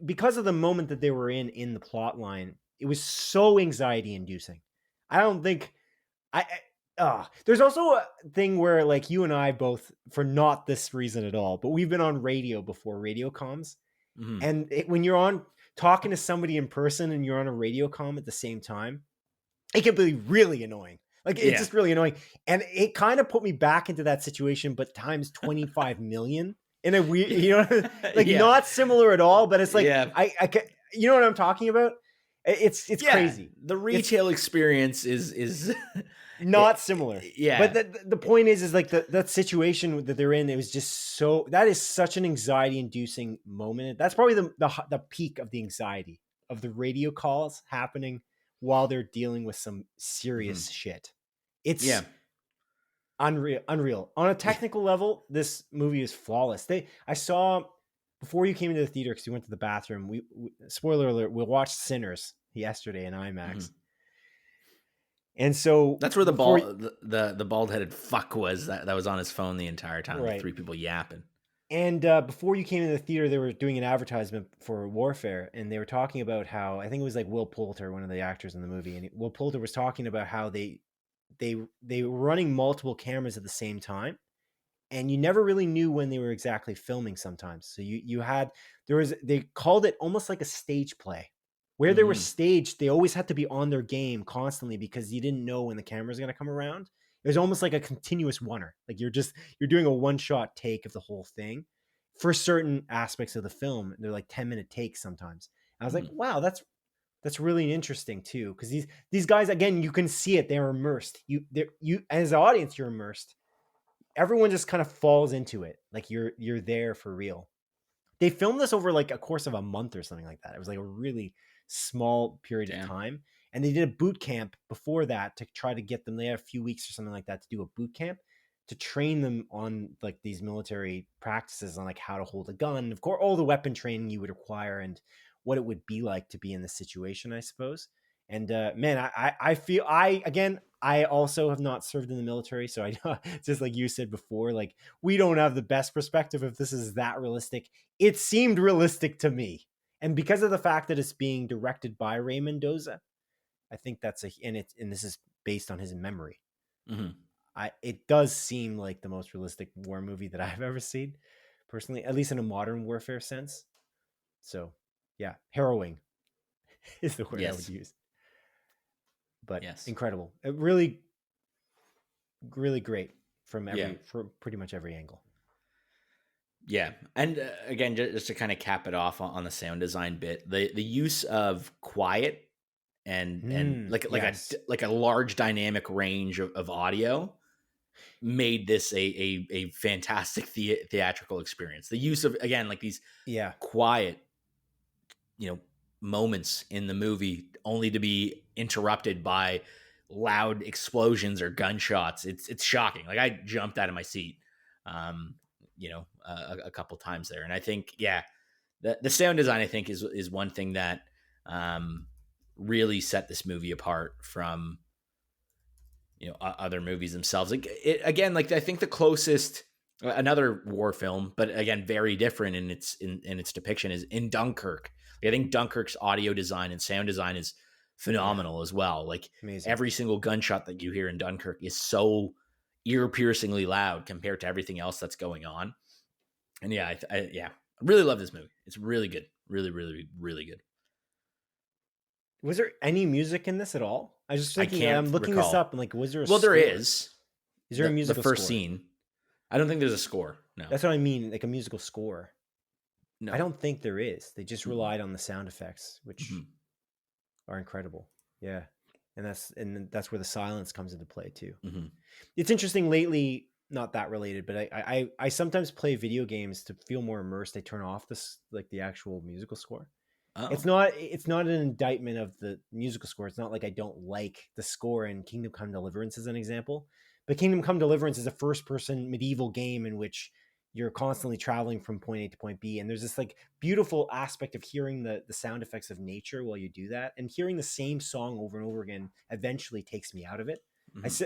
because of the moment that they were in the plot line, it was so anxiety inducing. I don't think there's also a thing where, like, you and I both, for not this reason at all, but we've been on radio before, radio comms, and when you're on talking to somebody in person and you're on a radio comm at the same time, it can be really annoying. Like, it's just really annoying. And it kind of put me back into that situation, but times 25 million in a weird, like not similar at all, but it's like, I you know what I'm talking about? It's crazy. The retail experience is not similar. Yeah. But the point is like that situation that they're in, it was just that is such an anxiety inducing moment. That's probably the peak of the anxiety of the radio calls happening while they're dealing with some serious shit. It's unreal. On a technical level, this movie is flawless. I saw, before you came into the theater, because you went to the bathroom, we spoiler alert, we watched Sinners yesterday in IMAX. And so that's where the bald-headed fuck was that was on his phone the entire time, with three people yapping. And before you came into the theater, they were doing an advertisement for Warfare, and they were talking about how, I think it was like Will Poulter, one of the actors in the movie, and Will Poulter was talking about how they were running multiple cameras at the same time, and you never really knew when they were exactly filming sometimes. So they called it almost like a stage play. Where they were staged, they always had to be on their game constantly because you didn't know when the camera's going to come around. It was almost like a continuous oneer. Like you're doing a one-shot take of the whole thing for certain aspects of the film. They're like 10-minute takes sometimes. I was like, wow, that's really interesting too. Because these guys, again, you can see it. They're immersed. You as an audience, you're immersed. Everyone just kind of falls into it. Like you're there for real. They filmed this over like a course of a month or something like that. It was like a really small period of time. And they did a boot camp before that to try to get them. They had a few weeks or something like that to do a boot camp to train them on like these military practices on like how to hold a gun, of course, all the weapon training you would require and what it would be like to be in this situation, I suppose. And man, I feel I also have not served in the military, so I know, just like you said before, like we don't have the best perspective if this is that realistic. It seemed realistic to me, and because of the fact that it's being directed by Ray Mendoza, I think that's and this is based on his memory. Mhm. It does seem like the most realistic war movie that I've ever seen, personally, at least in a modern warfare sense. So, yeah, harrowing is the word I would Yes. use. But Yes. incredible. It really, really great from Yeah. from pretty much every angle. Yeah, and again, just to kind of cap it off on the sound design bit, the use of quiet and Yes. like a large dynamic range of audio made this a fantastic theatrical experience. The use of, again, like these Yeah. quiet, moments in the movie only to be interrupted by loud explosions or gunshots. It's shocking. Like, I jumped out of my seat, a couple times there. And I think, yeah, the sound design, I think, is one thing that really set this movie apart from other movies themselves. Like, again, like I think the closest, another war film, but again very different in its depiction, is in Dunkirk. I think Dunkirk's audio design and sound design is phenomenal as well. Like, Amazing. every single gunshot that you hear in Dunkirk is so ear-piercingly loud compared to everything else that's going on. And yeah, I really love this movie. It's really good. Really, really, really good. Was there any music in this at all? I was just thinking, I'm looking this up, and like, was there a Well, score? there is. Is there a musical the first score? scene? I don't think there's a score. No. That's what I mean, like a musical score. No. I don't think there is. They just relied on the sound effects, which are incredible. Yeah. And that's where the silence comes into play too. It's interesting lately, not that related, but I sometimes play video games to feel more immersed. I turn off the actual musical score. Oh. It's not an indictment of the musical score. It's not like I don't like the score in Kingdom Come Deliverance as an example. But Kingdom Come Deliverance is a first-person medieval game in which you're constantly traveling from point A to point B. And there's this like beautiful aspect of hearing the sound effects of nature while you do that. And hearing the same song over and over again eventually takes me out of it.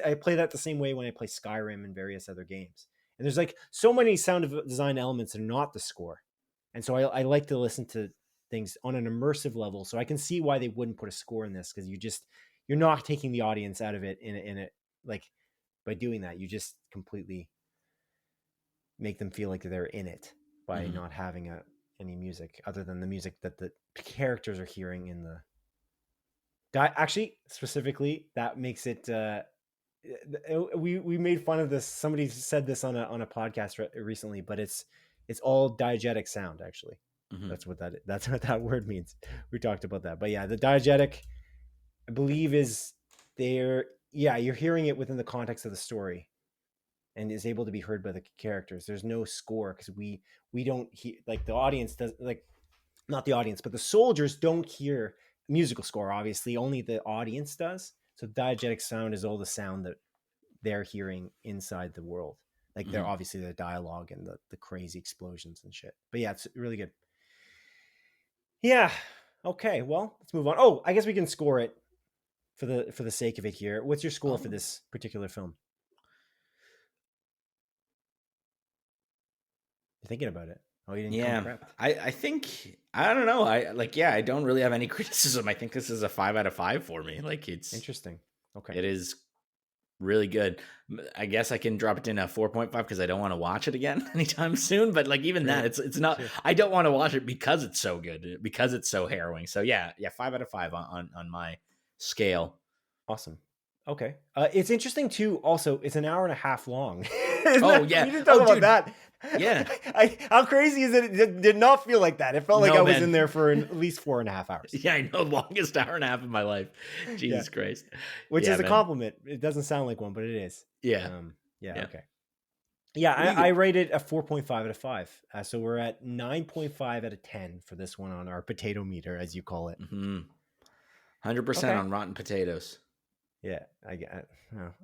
I play that the same way when I play Skyrim and various other games. And there's like so many sound design elements that are not the score. And so I like to listen to things on an immersive level. So I can see why they wouldn't put a score in this, because you're not taking the audience out of it in it. Like, by doing that, you just completely make them feel like they're in it by not having any music other than the music that the characters are hearing in the. Actually, specifically, that makes it. We made fun of this. Somebody said this on a podcast recently, but it's all diegetic sound. Actually, that's what that word means. We talked about that, but yeah, the diegetic, I believe, is there. Yeah, you're hearing it within the context of the story, and is able to be heard by the characters. There's no score, because we don't hear, like, the audience does, like, not the audience, but the soldiers don't hear musical score. Obviously, only the audience does. So diegetic sound is all the sound that they're hearing inside the world. Like, they're obviously the dialogue and the crazy explosions and shit. But yeah, it's really good. Yeah. Okay. Well, let's move on. Oh, I guess we can score it for the sake of it here. What's your score for this particular film? You're thinking about it. Oh, you didn't come prepped. I think, I don't know. I don't really have any criticism. I think this is a 5 out of 5 for me. Like, it's interesting. Okay. It is really good. I guess I can drop it in a 4.5 because I don't want to watch it again anytime soon. But like, even that, it's not. Sure. I don't want to watch it because it's so good, because it's so harrowing. So yeah, 5 out of 5 on my scale. Awesome. Okay. It's interesting too. Also, it's an hour and a half long. Oh yeah. We didn't talk about that. Yeah. How crazy is it? It did not feel like that. It felt like I was in there for at least 4.5 hours. Yeah, I know. Longest hour and a half of my life. Jesus Christ. Which is a compliment. It doesn't sound like one, but it is. Yeah. Okay. Yeah, I rated a 4.5 out of 5. So we're at 9.5 out of 10 for this one on our potato meter, as you call it. 100% on Rotten Potatoes. Yeah,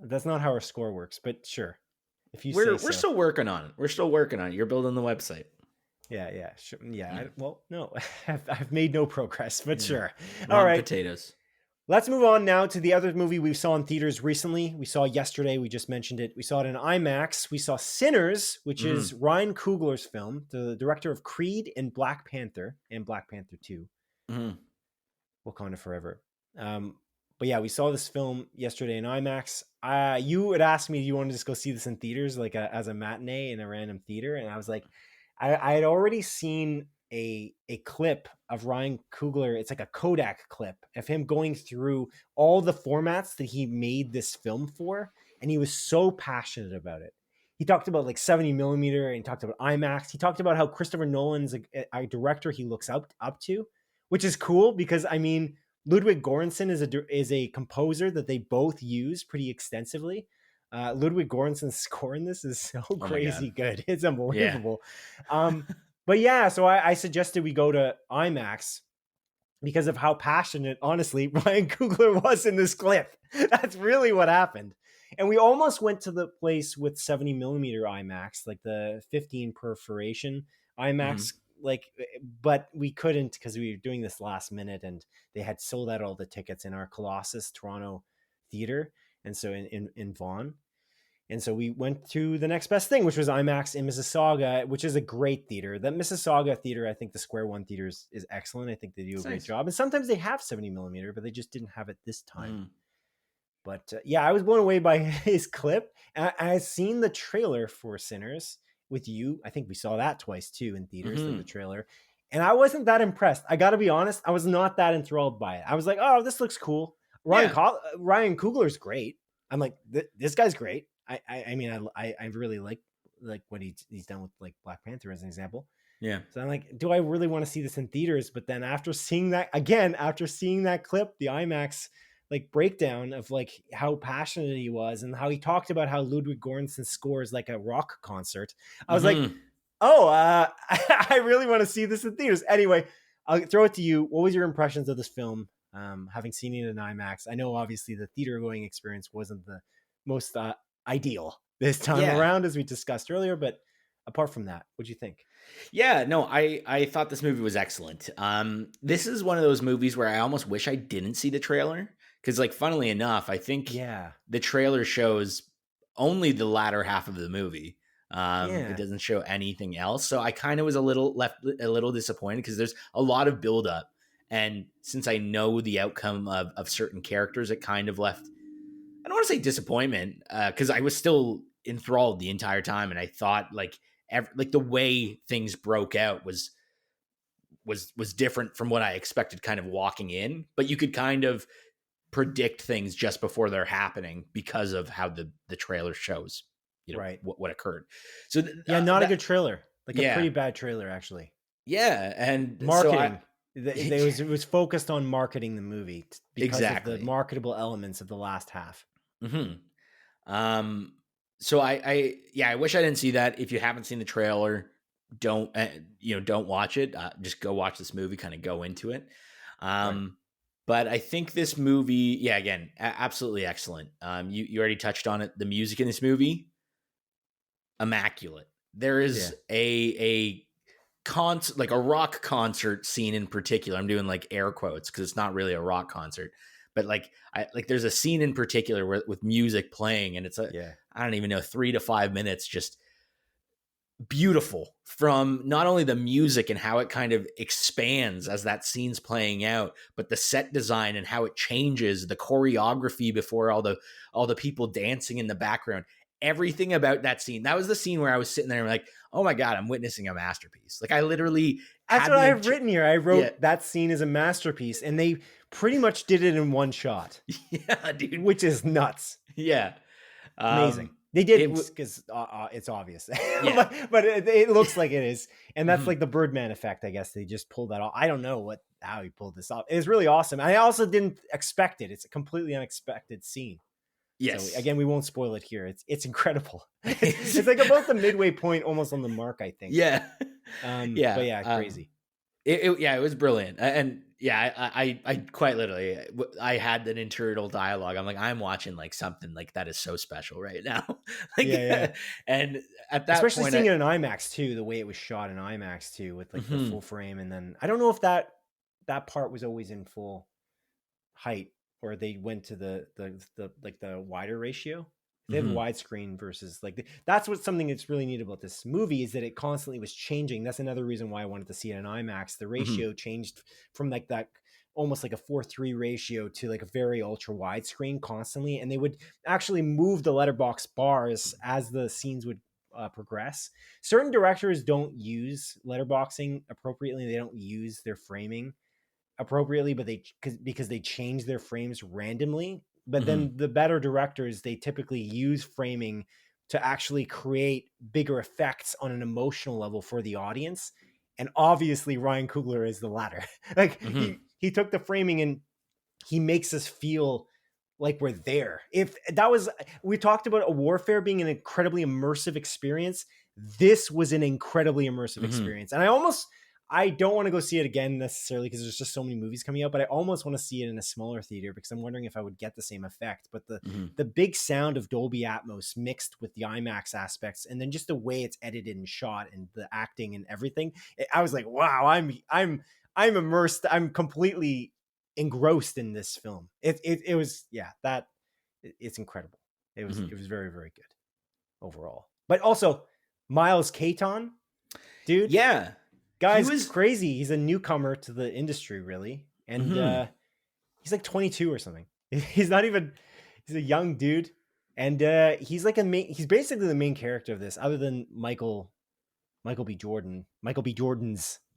that's not how our score works, but sure. If you we're still working on it. We're still working on it. You're building the website. Yeah, sure. Yeah. No, I've made no progress, but sure. All right. Potatoes. Let's move on now to the other movie we saw in theaters recently. We saw yesterday. We just mentioned it. We saw it in IMAX. We saw Sinners, which is Ryan Coogler's film, the director of Creed and Black Panther 2, Wakanda Forever. But yeah, we saw this film yesterday in IMAX. You had asked me, do you want to just go see this in theaters, like as a matinee in a random theater? And I was like, I had already seen a clip of Ryan Coogler. It's like a Kodak clip of him going through all the formats that he made this film for, and he was so passionate about it. He talked about like 70 millimeter, and he talked about IMAX. He talked about how Christopher Nolan's a director he looks up to, which is cool because I mean, Ludwig Göransson is a composer that they both use pretty extensively. Ludwig Göransson's score in this is so crazy good. It's unbelievable. Yeah. But yeah, so I suggested we go to IMAX because of how passionate, honestly, Ryan Coogler was in this clip. That's really what happened. And we almost went to the place with 70 millimeter IMAX, like the 15 perforation IMAX, but we couldn't because we were doing this last minute and they had sold out all the tickets in our Colossus Toronto theater. And so in Vaughan. And so we went to the next best thing, which was IMAX in Mississauga, which is a great theater. That Mississauga theater, I think the Square One theater is excellent. I think they do a great job. And sometimes they have 70 millimeter, but they just didn't have it this time. But yeah, I was blown away by his clip. I've seen the trailer for Sinners with you. I think we saw that twice too in theaters, the trailer. And I wasn't that impressed. I got to be honest. I was not that enthralled by it. I was like, oh, this looks cool. Ryan Coogler's great. I'm like, this guy's great. I mean, I really like what he's done with like Black Panther as an example. Yeah. So I'm like, do I really want to see this in theaters? But then after seeing that clip, the IMAX like breakdown of like how passionate he was and how he talked about how Ludwig Göransson's score is like a rock concert. I was like, oh, I really want to see this in theaters. Anyway, I'll throw it to you. What was your impressions of this film? Having seen it in IMAX, I know obviously the theater going experience wasn't the most ideal this time around, as we discussed earlier, but apart from that, what'd you think? Yeah, no, I thought this movie was excellent. This is one of those movies where I almost wish I didn't see the trailer because, like, funnily enough, I think the trailer shows only the latter half of the movie. It doesn't show anything else, so I kind of was a little disappointed because there's a lot of buildup, and since I know the outcome of certain characters, it kind of left. I don't want to say disappointment because I was still enthralled the entire time, and I thought like the way things broke out was different from what I expected kind of walking in, but you could kind of predict things just before they're happening because of how the trailer shows, what occurred. So not a good trailer, like a pretty bad trailer actually. Yeah, and marketing. It was focused on marketing the movie because of the marketable elements of the last half. So I wish I didn't see that. If you haven't seen the trailer, don't watch it. Just go watch this movie, kind of go into it. But I think this movie, again, absolutely excellent. You already touched on it. The music in this movie, immaculate. There is a concert, like a rock concert scene in particular. I'm doing like air quotes because it's not really a rock concert. But like there's a scene in particular with music playing, and it's I don't even know, 3 to 5 minutes, just beautiful from not only the music and how it kind of expands as that scene's playing out, but the set design and how it changes, the choreography before all the people dancing in the background. Everything about that scene. That was the scene where I was sitting there and like, oh my God, I'm witnessing a masterpiece. Like I literally That's what I've written here. I wrote that scene is a masterpiece, and they pretty much did it in one shot. Yeah, dude. Which is nuts. Yeah. Amazing. They did because it's obvious, but it looks like it is. And that's like the Birdman effect, I guess. They just pulled that off. I don't know how he pulled this off. It's really awesome. I also didn't expect it. It's a completely unexpected scene. Yes. So, again, we won't spoil it here. It's incredible. It's like about the midway point, almost on the mark, I think. Yeah. But crazy. It was brilliant. And I quite literally, I had an internal dialogue. I'm like, I'm watching like something like that is so special right now. And at that especially point, seeing it in IMAX too, the way it was shot in IMAX too, with like the full frame. And then I don't know if that part was always in full height or they went to the like the wider ratio. They have widescreen versus like that's what something that's really neat about this movie is that it constantly was changing. That's another reason why I wanted to see it in IMAX. The ratio changed from like that almost like a 4:3 ratio to like a very ultra widescreen constantly, and they would actually move the letterbox bars as the scenes would progress. Certain directors don't use letterboxing appropriately. They don't use their framing appropriately, but because they change their frames randomly. But then the better directors, they typically use framing to actually create bigger effects on an emotional level for the audience. And obviously Ryan Coogler is the latter. Like he took the framing and he makes us feel like we're there. If that was, we talked about a warfare being an incredibly immersive experience. This was an incredibly immersive experience. And I don't want to go see it again necessarily because there's just so many movies coming out, but I almost want to see it in a smaller theater because I'm wondering if I would get the same effect. But the big sound of Dolby Atmos mixed with the IMAX aspects, and then just the way it's edited and shot and the acting and everything, I was like, wow, I'm immersed. I'm completely engrossed in this film. It was, it's incredible. It was very, very good overall. But also Miles Keaton, dude. Yeah. Guy's crazy. He's a newcomer to the industry, really. And he's like 22 or something. He's not even, he's a young dude. And he's like he's basically the main character of this, other than Michael B. Jordan's,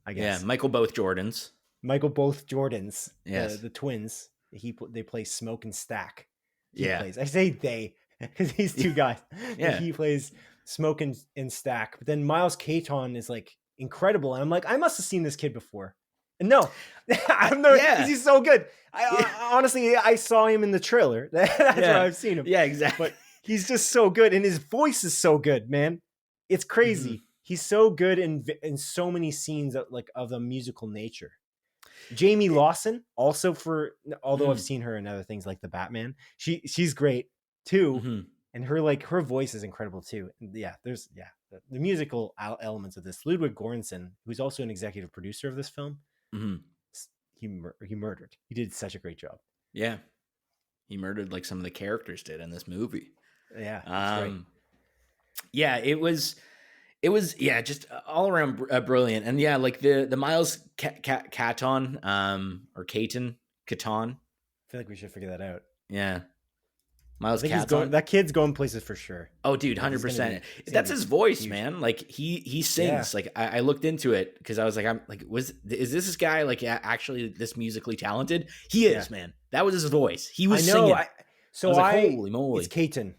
I guess. Yeah, Michael both Jordans. Yes. The twins. They play Smoke and Stack. Plays. I say they, because these two guys. Yeah. He plays Smoke and Stack. But then Miles Keaton is like incredible, and I'm like, I must have seen this kid before. And no, I'm not. He's so good. Honestly, I saw him in the trailer. That's where I've seen him. Yeah, exactly. But he's just so good, and his voice is so good, man. It's crazy. He's so good in so many scenes of a musical nature. Jamie Lawson, also although I've seen her in other things like the Batman, she's great too. And her voice is incredible too. And the musical elements of this. Ludwig Göransson, who's also an executive producer of this film, he murdered. He did such a great job. Yeah, he murdered like some of the characters did in this movie. Yeah, that's great. Yeah, it was just all around brilliant. And yeah, like the Miles Keaton or Keaton. I feel like we should figure that out. Yeah. Miles Keaton. That kid's going places for sure. Oh, dude, 100%. That's his voice, man. Like he sings. Yeah. Like I looked into it because I was like, is this guy like actually this musically talented? He is, man. That was his voice. He was singing. Holy moly, it's Keaton.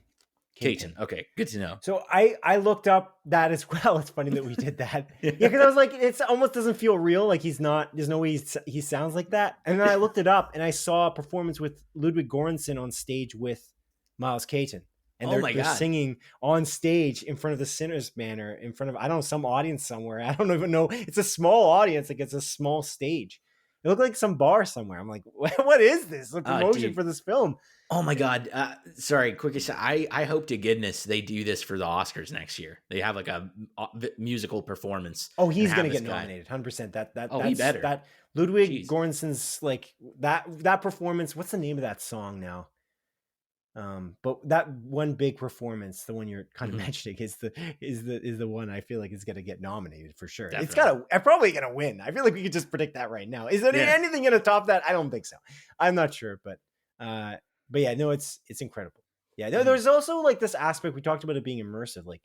Okay, good to know. So I looked up that as well. It's funny that we did that. Because I was like, it almost doesn't feel real. Like there's no way he sounds like that. And then I looked it up and I saw a performance with Ludwig Göransson on stage with Miles Keaton. And they're singing on stage in front of the Sinners Manor, in front of, I don't know, some audience somewhere. I don't even know. It's a small audience. Like it's a small stage. It looked like some bar somewhere. I'm like, what is this? A promotion for this film. Oh my God. Sorry, quick aside. I hope to goodness they do this for the Oscars next year. They have like a musical performance. Oh, he's going to get nominated. 100%. He better. That Ludwig Göransson's like that performance. What's the name of that song now? But that one big performance, the one you're kind of mentioning, is the one I feel like is going to get nominated for sure. Definitely. It's probably going to win. I feel like we could just predict that right now. Is there anything going to top that? I don't think so. I'm not sure, but yeah, no, it's incredible. Yeah, there's also like this aspect we talked about it being immersive. Like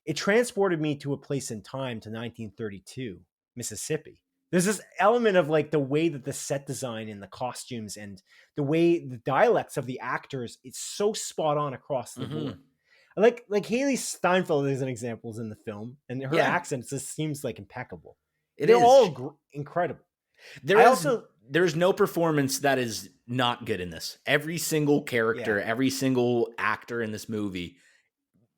it transported me to a place in time to 1932, Mississippi. There's this element of like the way that the set design and the costumes and the way the dialects of the actors, it's so spot on across the board. Like Haley Steinfeld is an example in the film, and her accent just seems like impeccable. They're all incredible. There's no performance that is not good in this. Every single character, every single actor in this movie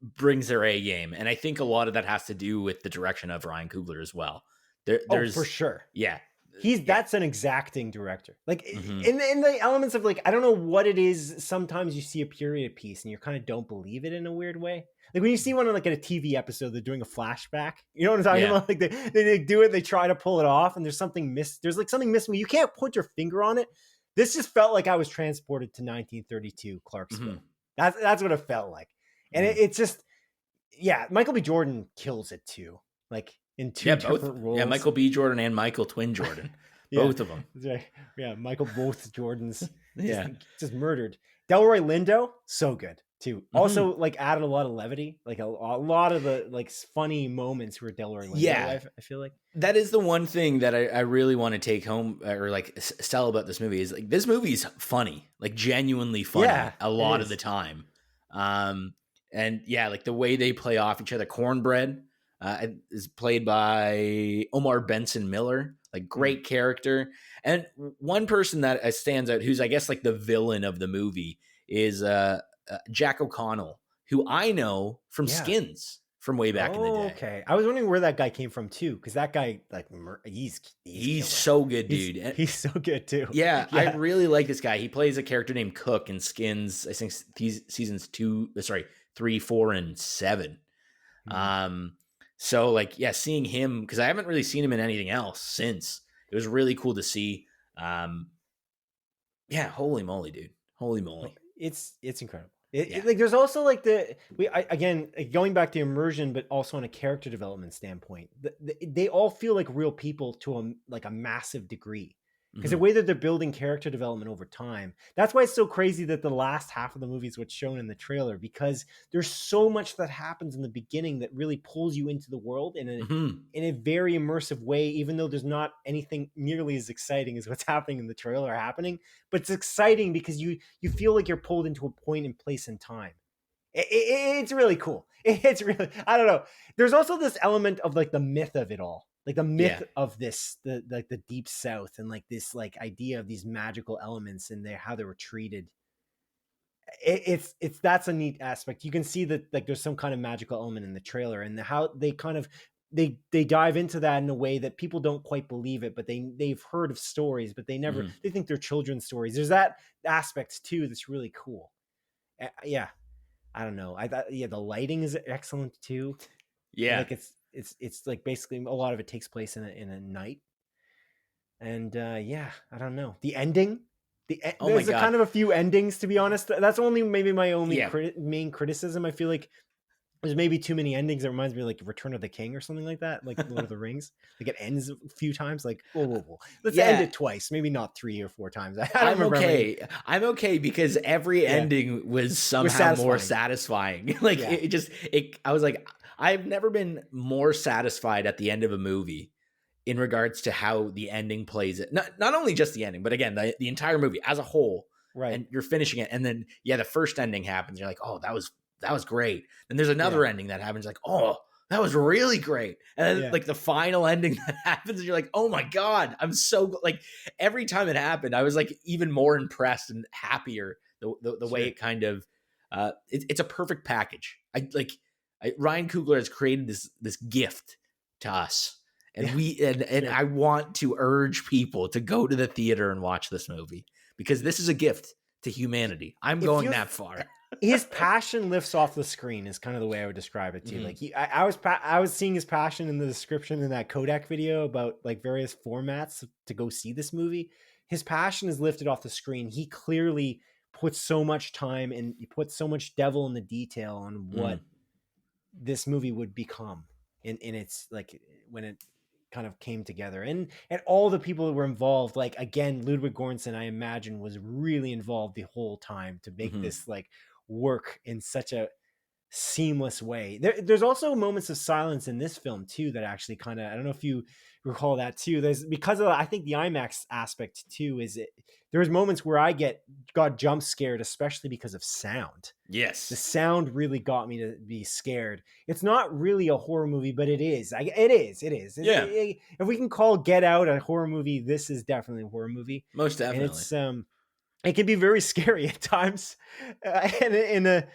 brings their A game, and I think a lot of that has to do with the direction of Ryan Coogler as well. There's for sure. Yeah. That's an exacting director. Like in the elements of like, I don't know what it is. Sometimes you see a period piece and you kind of don't believe it in a weird way. Like when you see one like in a TV episode, they're doing a flashback. You know what I'm talking about? Like they do it, they try to pull it off, and there's something there's like something missing. You can't put your finger on it, This just felt like I was transported to 1932 Clarksville. That's what it felt like. And it's just, Michael B. Jordan kills it too. Like in two different roles. Yeah, Michael B. Jordan and Michael Twin Jordan. Both of them. Right. Yeah, Michael both Jordans just murdered. Delroy Lindo, so good too. Also, like added a lot of levity, like a lot of the like funny moments were Delroy Lindo. Yeah, I feel like that is the one thing that I really want to take home or like sell about this movie is like this movie's funny, like genuinely funny a lot of the time. And yeah, like the way they play off each other. Cornbread is played by Omar Benson Miller, like great character. And one person that stands out, who's I guess like the villain of the movie, is Jack O'Connell, who I know from Skins from way back in the day. Okay, I was wondering where that guy came from too, because that guy like he's so good, dude. He's so good too. Yeah, I really like this guy. He plays a character named Cook in Skins. I think seasons 3, 4, and 7. So like, seeing him, because I haven't really seen him in anything else since. It was really cool to see. Holy moly, dude. Holy moly. It's incredible. Like there's also like again going back to immersion, but also on a character development standpoint, they all feel like real people to a massive degree. Because the way that they're building character development over time, that's why it's so crazy that the last half of the movie is what's shown in the trailer, because there's so much that happens in the beginning that really pulls you into the world in a very immersive way, even though there's not anything nearly as exciting as what's happening in the trailer happening. But it's exciting because you feel like you're pulled into a point in place and time. It's really cool. It's really, I don't know. There's also this element of like the myth of it all. Like the myth of this, the deep South, and like this like idea of these magical elements and how they were treated. It's that's a neat aspect. You can see that like there's some kind of magical element in the trailer, and how they kind of they dive into that in a way that people don't quite believe it, but they've heard of stories, but they never they think they're children's stories. There's that aspect too that's really cool. I don't know. I thought the lighting is excellent too. Yeah, like it's like basically a lot of it takes place in a night, and I don't know, the ending. There's kind of a few endings, to be honest. That's only maybe my only main criticism. I feel like there's maybe too many endings. It reminds me of like Return of the King or something like that, like Lord of the Rings. Like it ends a few times. Like whoa. Let's end it twice, maybe not 3 or 4 times. I'm okay. I'm okay because every ending was somehow more satisfying. Like I was like, I've never been more satisfied at the end of a movie in regards to how the ending plays it. Not only just the ending, but again, the entire movie as a whole. Right. And you're finishing it. And then, the first ending happens. You're like, oh, that was great. Then there's another ending that happens. Like, oh, that was really great. And then like the final ending that happens, and you're like, oh my God, I'm so like every time it happened, I was like even more impressed and happier the way it kind of, it's a perfect package. Ryan Coogler has created this gift to us, and I want to urge people to go to the theater and watch this movie, because this is a gift to humanity. I'm going that far. His passion lifts off the screen is kind of the way I would describe it too. Like I was seeing his passion in the description in that Kodak video about like various formats to go see this movie. His passion is lifted off the screen. He clearly puts so much time and he puts so much devil in the detail on what this movie would become in its like when it kind of came together, and all the people that were involved. Like again, Ludwig Göransson, I imagine, was really involved the whole time to make this like work in such a seamless way. There's also moments of silence in this film too that actually kind of, I don't know if you recall that too. There's, because of I think the IMAX aspect too, is there's moments where I got jump scared, especially because of sound. Yes, the sound really got me to be scared. It's not really a horror movie, but it is. It is. If we can call Get Out a horror movie, this is definitely a horror movie. Most definitely. And it's it can be very scary at times, in a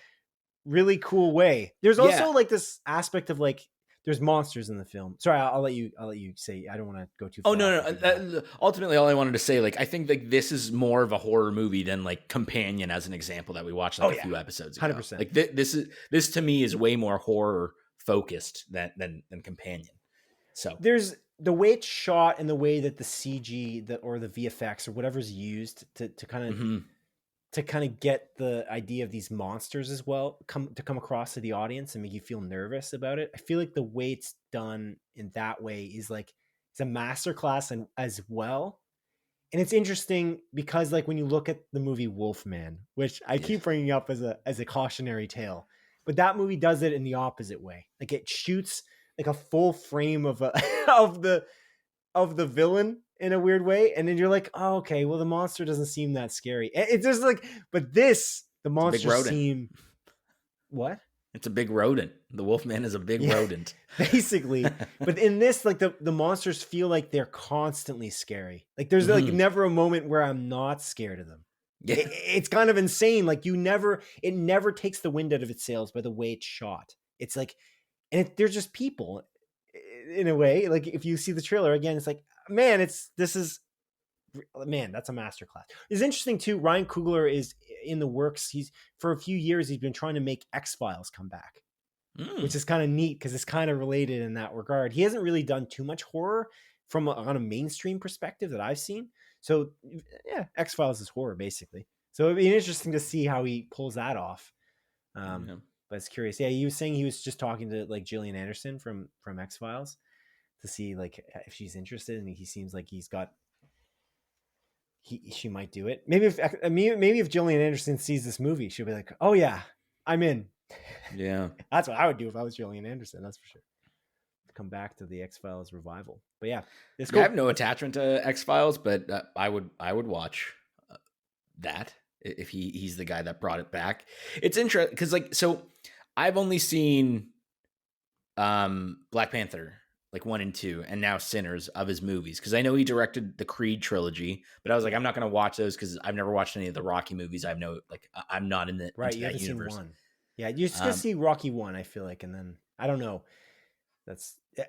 really cool way. There's also like this aspect of like there's monsters in the film. Sorry, I'll let you say. I don't want to go too far. Oh no. Ultimately, all I wanted to say, like, I think like this is more of a horror movie than like Companion, as an example that we watched a few episodes ago. 100%. Like this to me is way more horror focused than Companion. So there's the way it's shot and the way that the CG or the VFX or whatever's used to kind of Mhm. to kind of get the idea of these monsters as well come across to the audience and make you feel nervous about it. I feel like the way it's done in that way is like it's a masterclass and as well. And it's interesting because like when you look at the movie Wolfman, which I Yeah. keep bringing up as a cautionary tale, but that movie does it in the opposite way. Like it shoots like a full frame of of the villain in a weird way, and then you're like, oh, okay, well the monster doesn't seem that scary. It's just like, but the It's a big monsters rodent. seem what? It's a big rodent. The Wolfman is a big rodent. Basically. But in this, like the monsters feel like they're constantly scary. Like there's like never a moment where I'm not scared of them. Yeah. It's kind of insane. Like it never takes the wind out of its sails by the way it's shot. It's like, and they're just people in a way. Like if you see the trailer again, it's like, man, that's a masterclass. It's interesting too. Ryan Coogler is in the works. He's for a few years he's been trying to make X-Files come back, which is kind of neat because it's kind of related in that regard. He hasn't really done too much horror on a mainstream perspective that I've seen. So yeah, X-Files is horror basically. So it'd be interesting to see how he pulls that off. But it's curious. Yeah, he was saying he was just talking to like Gillian Anderson from X-Files to see like if she's interested, and he seems like she might do it. Maybe if Gillian Anderson sees this movie, she'll be like, "Oh yeah, I'm in." Yeah, that's what I would do if I was Gillian Anderson. That's for sure. Come back to the X-Files revival. But yeah, it's cool. I have no attachment to X-Files, but I would watch that if he's the guy that brought it back. It's interesting because like so I've only seen Black Panther like 1 and 2 and now Sinners of his movies because I know he directed the Creed trilogy, but I was like, I'm not going to watch those because I've never watched any of the Rocky movies. I have no like I'm not in the right. You haven't seen one. Yeah, you just gonna see Rocky 1, I feel like, and then I don't know.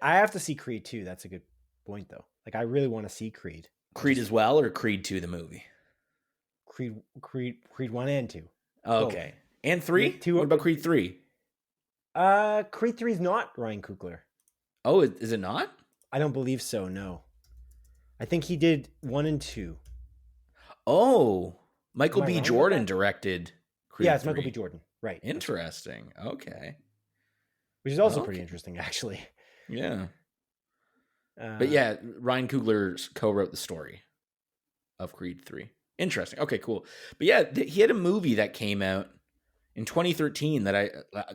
I have to see Creed 2. That's a good point though. Like I really want to see Creed. Creed as well, or Creed 2 the movie? Creed 1 and 2. Oh, okay. And 3? What about Creed 3? Creed 3 is not Ryan Coogler. Oh, is it not? I don't believe so, no. I think he did 1 and 2. Oh, Michael B. Jordan directed Creed 3. Yeah, it's Michael B. Jordan. Right. Interesting. Okay. Which is also pretty interesting, actually. Yeah. But yeah, Ryan Coogler co-wrote the story of Creed 3. Interesting. Okay, cool. But yeah, he had a movie that came out in 2013 that I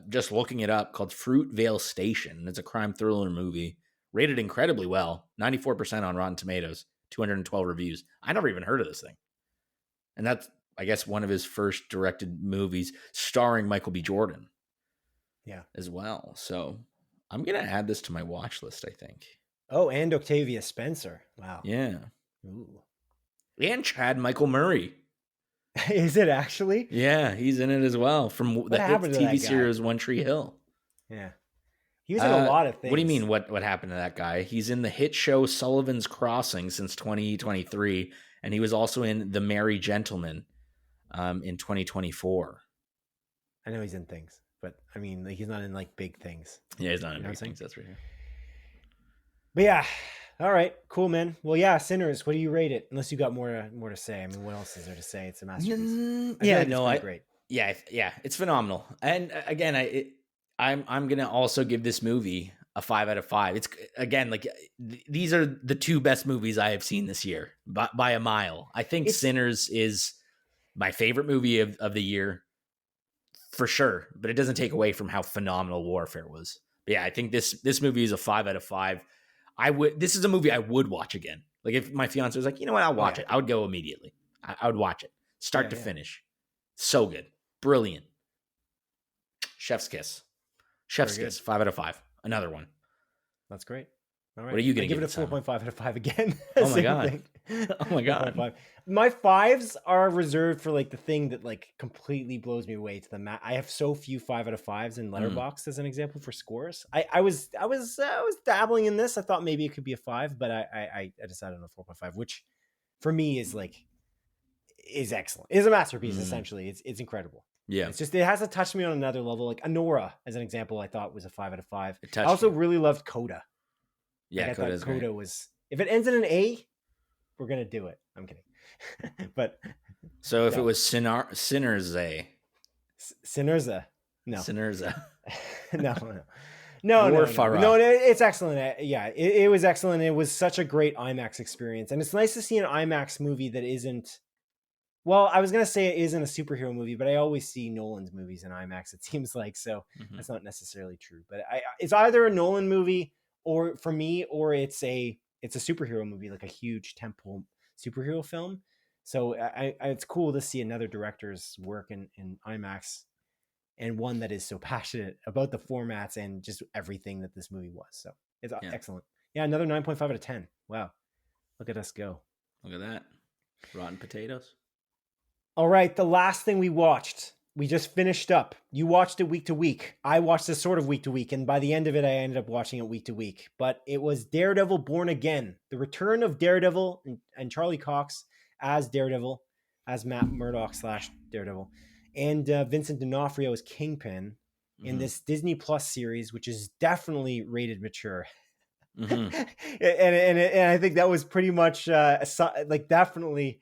just looking it up called Fruitvale Station. It's a crime thriller movie, rated incredibly well, 94% on Rotten Tomatoes, 212 reviews. I never even heard of this thing. And that's, I guess, one of his first directed movies starring Michael B. Jordan. Yeah. As well. So I'm going to add this to my watch list, I think. Oh, and Octavia Spencer. Wow. Yeah. Ooh. And Chad Michael Murray. Is it actually? Yeah, he's in it as well from the hit TV series One Tree Hill. Yeah. He was in a lot of things. What do you mean what happened to that guy? He's in the hit show Sullivan's Crossing since 2023, and he was also in The Merry Gentleman in 2024. I know he's in things, but I mean, like, he's not in like big things. Yeah, he's not in big things. That's right. But yeah, all right, cool, man. Well, yeah, Sinners. What do you rate it? Unless you got more to say. I mean, what else is there to say? It's a masterpiece. Great. Yeah, it's phenomenal. And again, I'm gonna also give this movie a 5 out of 5. It's again like these are the 2 best movies I have seen this year by a mile. I think Sinners is my favorite movie of the year for sure, but it doesn't take away from how phenomenal Warfare was. But yeah, I think this movie is a 5 out of 5. This is a movie I would watch again. Like if my fiance was like, you know what, I'll watch it. I would go immediately. I would watch it start to finish. So good. Brilliant. Chef's kiss. 5 out of 5. Another one. That's great. All right. What are you going to give it? A 4.5 out of 5 again. Oh my god. Oh my god. My 5s are reserved for like the thing that like completely blows me away to the I have so few 5 out of 5s in Letterboxd as an example for scores. I was dabbling in this. I thought maybe it could be a 5, but I decided on a 4.5, which for me is excellent. It's a masterpiece. Essentially, it's incredible. Yeah, it's just it has to touch me on another level. Like Anora, as an example, I thought was a 5 out of 5. I also really loved Coda. Yeah, I Coda thought is great. Coda was. If it ends in an A, we're gonna do it. I'm kidding, but So if it no. was Sinnerze, Sinerza, no, Sinerza, no. Warfara. It's excellent. Yeah, it was excellent. It was such a great IMAX experience, and it's nice to see an IMAX movie that isn't. Well, I was gonna say it isn't a superhero movie, but I always see Nolan's movies in IMAX. It seems like so Mhm. that's not necessarily true. But it's either a Nolan movie or for me, or it's a superhero movie, like a huge tentpole superhero film. So it's cool to see another director's work in IMAX and one that is so passionate about the formats and just everything that this movie was. So it's Yeah. excellent. Yeah, another 9.5 out of 10. Wow, look at us go. Look at that. Rotten Potatoes. All right, the last thing we watched, we just finished up. You watched it week to week. I watched it sort of week to week, and by the end of it, I ended up watching it week to week. But it was Daredevil Born Again, the return of Daredevil and Charlie Cox as Daredevil, as Matt Murdock / Daredevil, and Vincent D'Onofrio as Kingpin in this Disney Plus series, which is definitely rated mature. and I think that was pretty much like definitely.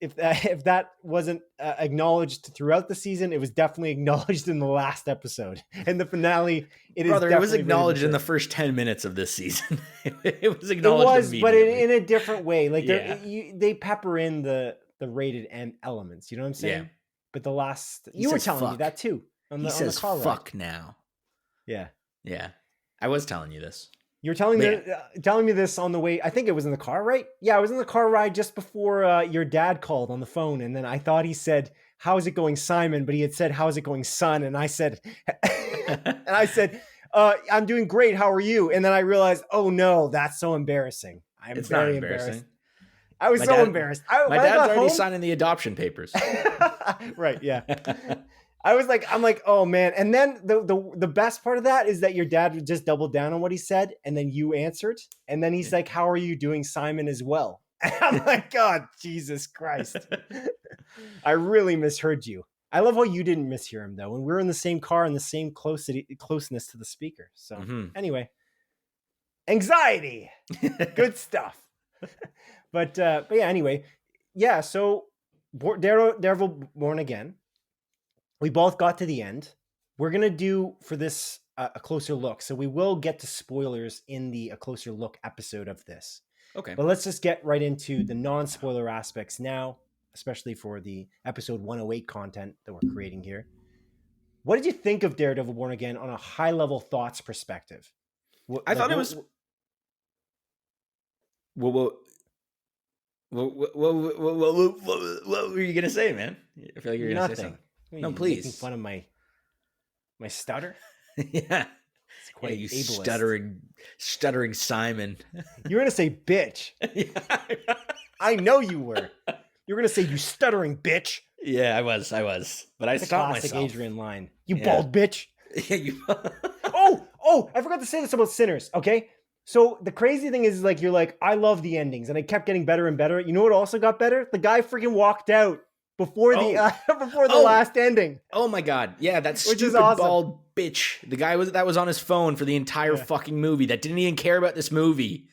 If that wasn't acknowledged throughout the season, it was definitely acknowledged in the last episode. And the finale, it was acknowledged in the first 10 minutes of this season. It was acknowledged but immediately. in a different way. Like they pepper in the rated M elements. You know what I'm saying? Yeah. But the last, you were telling me that too on the car ride. Fuck now. Yeah. Yeah. I was telling you this. You were telling me this on the way. I think it was in the car, right? Yeah, I was in the car ride just before your dad called on the phone, and then I thought he said, "How's it going, Simon?" But he had said, "How's it going, son?" And I said, "I'm doing great. How are you?" And then I realized, oh no, that's so embarrassing. It's very embarrassing. I was so embarrassed. My dad's already signing the adoption papers. Right? Yeah. I'm like, oh man. And then the best part of that is that your dad would just double down on what he said, and then you answered, and then he's like, "How are you doing, Simon?" as well. And I'm like, God, Jesus Christ. I really misheard you. I love how you didn't mishear him though. And we're in the same car and the same closeness to the speaker. So anyway, anxiety, good stuff. But yeah, anyway, yeah. So Daredevil Born Again. We both got to the end. We're going to do for this a closer look. So we will get to spoilers in the A Closer Look episode of this. Okay. But let's just get right into the non-spoiler aspects now, especially for the episode 108 content that we're creating here. What did you think of Daredevil Born Again on a high-level thoughts perspective? I thought it was... What were you going to say, man? I feel like you're going to say something. No, please. Making fun of my stutter? Yeah. It's quite you ableist. stuttering Simon. You were going to say bitch. Yeah. I know you were. You were going to say you stuttering bitch. Yeah, I was. But I stopped myself. Classic Adrian line. You bald bitch. Yeah, you... Oh, I forgot to say this about Sinners, okay? So the crazy thing is, like, you're like, I love the endings, and it kept getting better and better. You know what also got better? The guy freaking walked out before the last ending. Oh my God. Yeah, that stupid awesome. Bald bitch. The guy that was on his phone for the entire fucking movie, that didn't even care about this movie,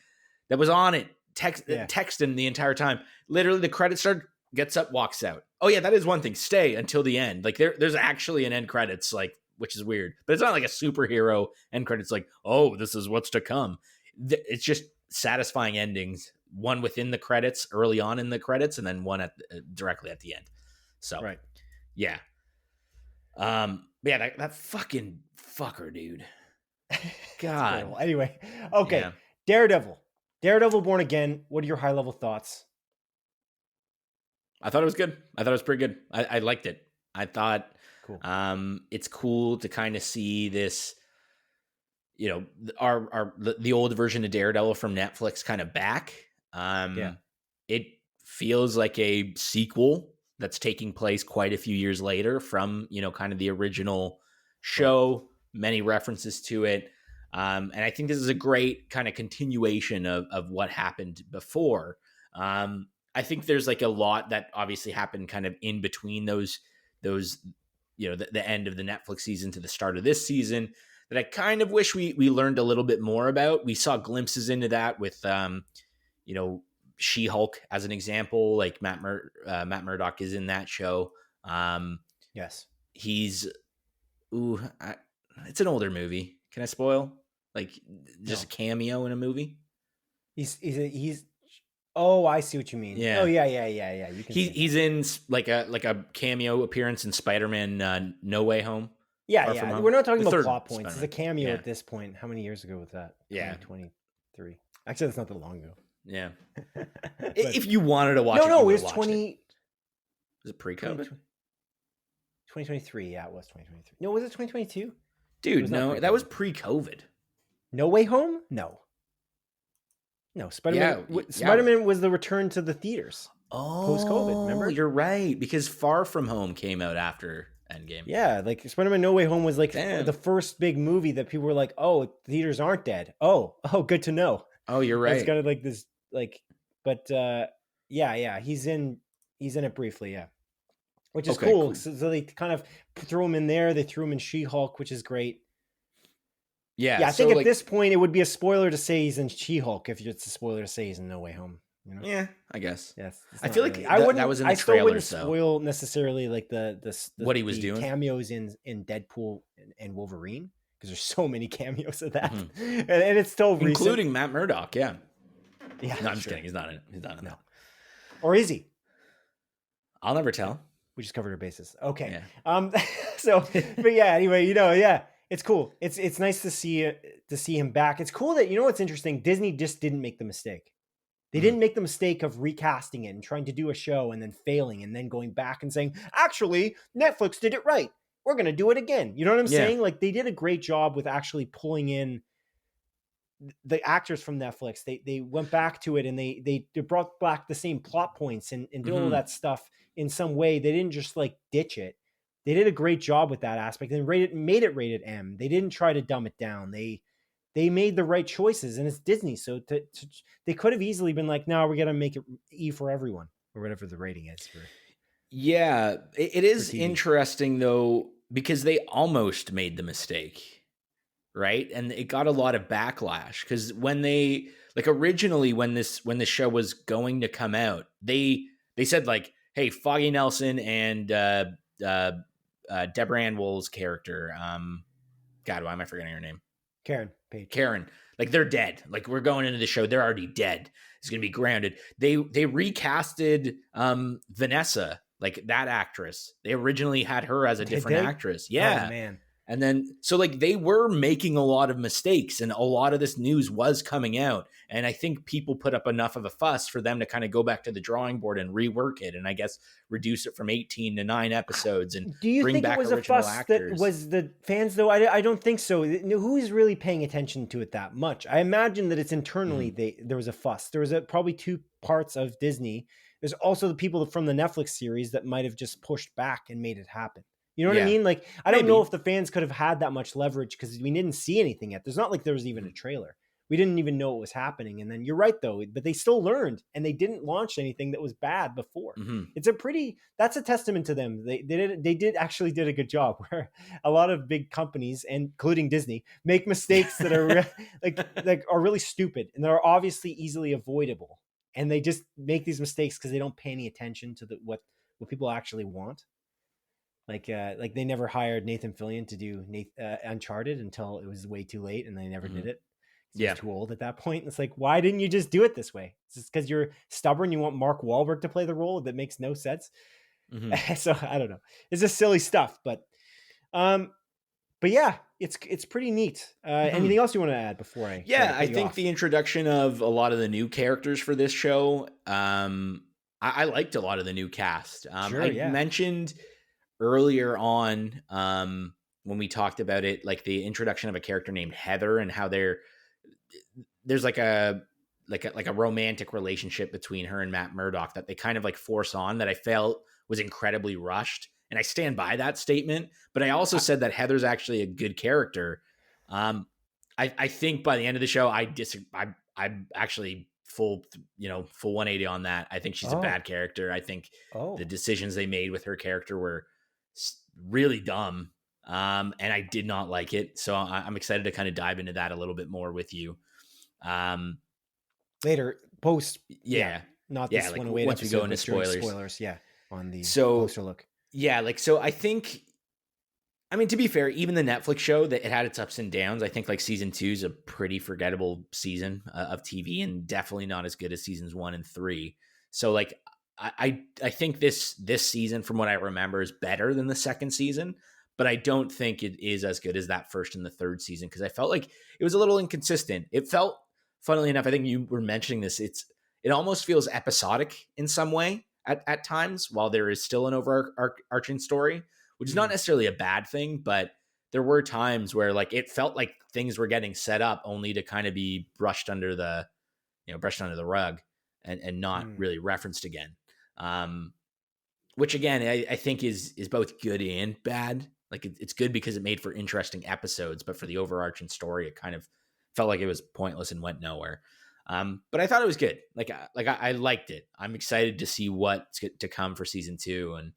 that was on it, texting the entire time. Literally, the credits start, gets up, walks out. Oh yeah, that is one thing. Stay until the end. Like there's actually an end credits, like, which is weird, but it's not like a superhero end credits. Like, oh, this is what's to come. It's just satisfying endings. One within the credits, early on in the credits, and then one directly at the end. So, right, yeah, yeah, that fucking fucker, dude. God. Anyway, okay, yeah. Daredevil Born Again. What are your high level thoughts? I thought it was good. I thought it was pretty good. I liked it. I thought, cool. It's cool to kind of see this. You know, the old version of Daredevil from Netflix kind of back. It feels like a sequel that's taking place quite a few years later from, you know, kind of the original show, many references to it. And I think this is a great kind of continuation of what happened before. I think there's like a lot that obviously happened kind of in between those, you know, the end of the Netflix season to the start of this season that I kind of wish we learned a little bit more about. We saw glimpses into that with, She-Hulk as an example. Like Matt Murdock is in that show. Yes. He's, it's an older movie. Can I spoil? Like just a cameo in a movie? He's. Oh, I see what you mean. Yeah. Oh, yeah. You can. He's in like a cameo appearance in Spider-Man No Way Home. Yeah. We're not talking about plot points. Spider-Man. It's a cameo at this point. How many years ago was that? Yeah. 2023. Actually, that's not that long ago. Yeah. If you wanted to watch it, no, it was 20. Was it pre-COVID? 2023. Yeah, it was 2023. No, was it 2022? Dude, no, that was pre-COVID. No Way Home? No, Spider-Man. Spider-Man was the return to the theaters. Post-COVID, remember? You're right, because Far From Home came out after Endgame. Yeah, like Spider-Man No Way Home was like the first big movie that people were like, oh, theaters aren't dead. Oh, good to know. Oh, you're right. It's kind of like this, but he's in it briefly, yeah. Which is cool. So they kind of threw him in there. They threw him in She-Hulk, which is great. Yeah, I think at this point it would be a spoiler to say he's in She-Hulk if it's a spoiler to say he's in No Way Home. You know? Yeah, I guess. Yes, I feel like that was in the I still trailer. Wouldn't spoil necessarily like the what he was doing, cameos in Deadpool and Wolverine, because there's so many cameos of that, and it's still including recent. Matt Murdock. Yeah. Yeah. No, I'm just kidding. He's not in it. He's not in it. Or is he? I'll never tell. We just covered our bases. Okay. Yeah. But yeah. Anyway, yeah. It's cool. It's nice to see him back. It's cool that, what's interesting. Disney just didn't make the mistake. They didn't make the mistake of recasting it and trying to do a show and then failing and then going back and saying, actually, Netflix did it right. We're going to do it again. You know what I'm saying? Like, they did a great job with actually pulling in the actors from Netflix. They went back to it and they brought back the same plot points and did all that stuff in some way. They didn't just like ditch it. They did a great job with that aspect and made it rated M. They didn't try to dumb it down. They made the right choices, and it's Disney. So they could have easily been like, no, we're going to make it E for everyone, or whatever the rating is. Yeah, it is interesting, though, because they almost made the mistake, right? And it got a lot of backlash, because when they, like, originally when this show was going to come out, they said, like, hey, Foggy Nelson and Deborah Ann Wool's character, God, why am I forgetting her name? Karen, like, they're dead. Like, we're going into the show, they're already dead. It's gonna be grounded. They recasted Vanessa, like that actress. They originally had her as a different actress. Yeah. Oh, man. And then, so like, they were making a lot of mistakes, and a lot of this news was coming out. And I think people put up enough of a fuss for them to kind of go back to the drawing board and rework it. And I guess reduce it from 18 to 9 episodes and bring back original actors. Do you think it was a fuss that was the fans, though? I don't think so. Who is really paying attention to it that much? I imagine that it's internally, there was a fuss. There was probably two parts of Disney. There's also the people from the Netflix series that might have just pushed back and made it happen. You know what I mean? Like, I don't know if the fans could have had that much leverage, because we didn't see anything yet. There's not like there was even a trailer. We didn't even know what was happening. And then you're right, though, but they still learned, and they didn't launch anything that was bad before. That's a testament to them. They actually did a good job, where a lot of big companies, including Disney, make mistakes that are like are really stupid, and they're obviously easily avoidable. And they just make these mistakes because they don't pay any attention to what people actually want. Like they never hired Nathan Fillion to do Uncharted until it was way too late, and they never did it. He was too old at that point. It's like, why didn't you just do it this way? It's just because you're stubborn. You want Mark Wahlberg to play the role that makes no sense. So I don't know. It's just silly stuff, but yeah, it's pretty neat. Anything else you want to add before I? Yeah, I think the introduction of a lot of the new characters for this show. I liked a lot of the new cast. I mentioned earlier on, when we talked about it, like the introduction of a character named Heather, and how there's like a romantic relationship between her and Matt Murdock that they kind of like force on, that I felt was incredibly rushed. And I stand by that statement, but I also said that Heather's actually a good character. I think by the end of the show, I'm actually full 180 on that. I think she's a bad character. I think the decisions they made with her character were really dumb. and I did not like it. So I'm excited to kind of dive into that a little bit more with you. Um, Later, post, yeah, yeah, not yeah, this like 108 once we go episode, into but during spoilers. spoilers, yeah, on the So closer look. yeah, like so I think. I mean, to be fair, even the Netflix show that it had its ups and downs. I think like season 2 is a pretty forgettable season of TV, and definitely not as good as seasons 1 and 3. So like, I think this season, from what I remember, is better than the second season, but I don't think it is as good as that first and the third season because I felt like it was a little inconsistent. It felt, funnily enough, I think you were mentioning this. It almost feels episodic in some way at times, while there is still an overarching story, which is not necessarily a bad thing, but there were times where like it felt like things were getting set up only to kind of be brushed under the rug and not really referenced again. Which again, I think is both good and bad. Like it's good because it made for interesting episodes, but for the overarching story, it kind of felt like it was pointless and went nowhere. But I thought it was good. I liked it. I'm excited to see what's to come for season 2 and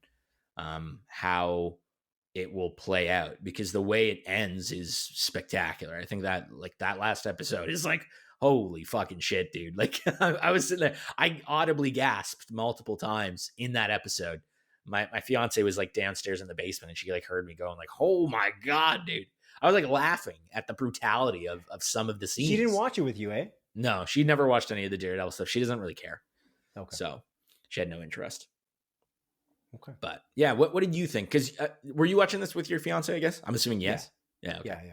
how it will play out, because the way it ends is spectacular. I think that like that last episode is like, holy fucking shit, dude. Like I was sitting there, I audibly gasped multiple times in that episode. My fiance was like downstairs in the basement and she like heard me going like, oh my God, dude. I was like laughing at the brutality of some of the scenes. She didn't watch it with you, eh? No, she never watched any of the Daredevil stuff. She doesn't really care. Okay. So she had no interest. Okay. But yeah, what did you think? Because were you watching this with your fiance, I guess? I'm assuming yes. Yeah. Okay.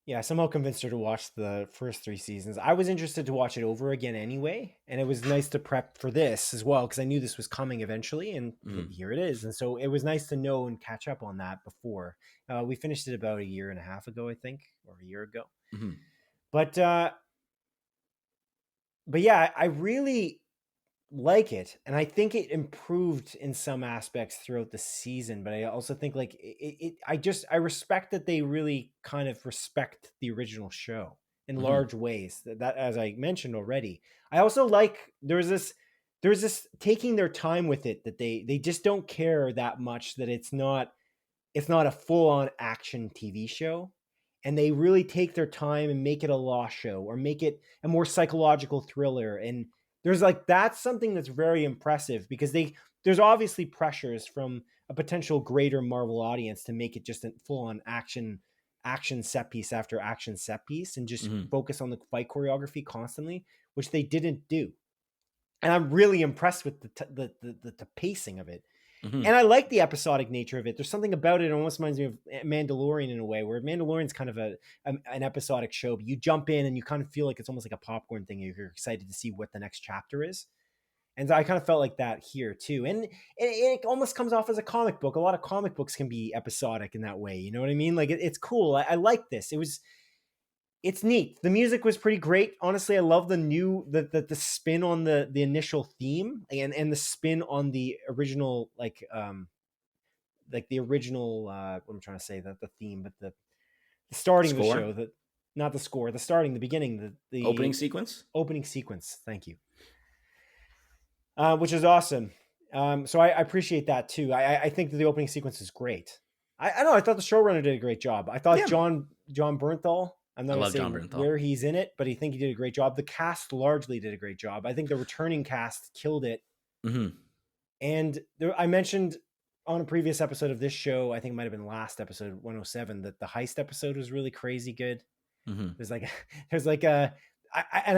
Yeah, I somehow convinced her to watch the first 3 seasons. I was interested to watch it over again anyway, and it was nice to prep for this as well because I knew this was coming eventually, and here it is. And so it was nice to know and catch up on that before. We finished it about a year and a half ago, I think, or a year ago. But yeah, I really like it, and I think it improved in some aspects throughout the season, but I also think like I respect that they really kind of respect the original show in large ways, that as I mentioned already. I also like there's this taking their time with it, that they just don't care that much that it's not a full-on action TV show, and they really take their time and make it a law show or make it a more psychological thriller. And there's like, that's something that's very impressive because there's obviously pressures from a potential greater Marvel audience to make it just a full-on action set piece after action set piece and just focus on the fight choreography constantly, which they didn't do. And I'm really impressed with the pacing of it. And I like the episodic nature of it. There's something about it. It almost reminds me of Mandalorian in a way, where Mandalorian's kind of an episodic show, but you jump in and you kind of feel like it's almost like a popcorn thing. You're excited to see what the next chapter is. And so I kind of felt like that here too. And it almost comes off as a comic book. A lot of comic books can be episodic in that way. You know what I mean? Like it's cool. I like this. It's neat. The music was pretty great. Honestly, I love the spin on the initial theme and the spin on the original, like the original, what I'm trying to say, that the theme, but the starting score? of the show, not the score, the starting, the beginning, the opening sequence. Thank you. Which is awesome. So I appreciate that too. I think that the opening sequence is great. I know. I thought the showrunner did a great job. I thought John Bernthal. I'm not going to say where he's in it, but I think he did a great job. The cast largely did a great job. I think the returning cast killed it. And I mentioned on a previous episode of this show, I think it might have been last episode 107, that the heist episode was really crazy good. There's like and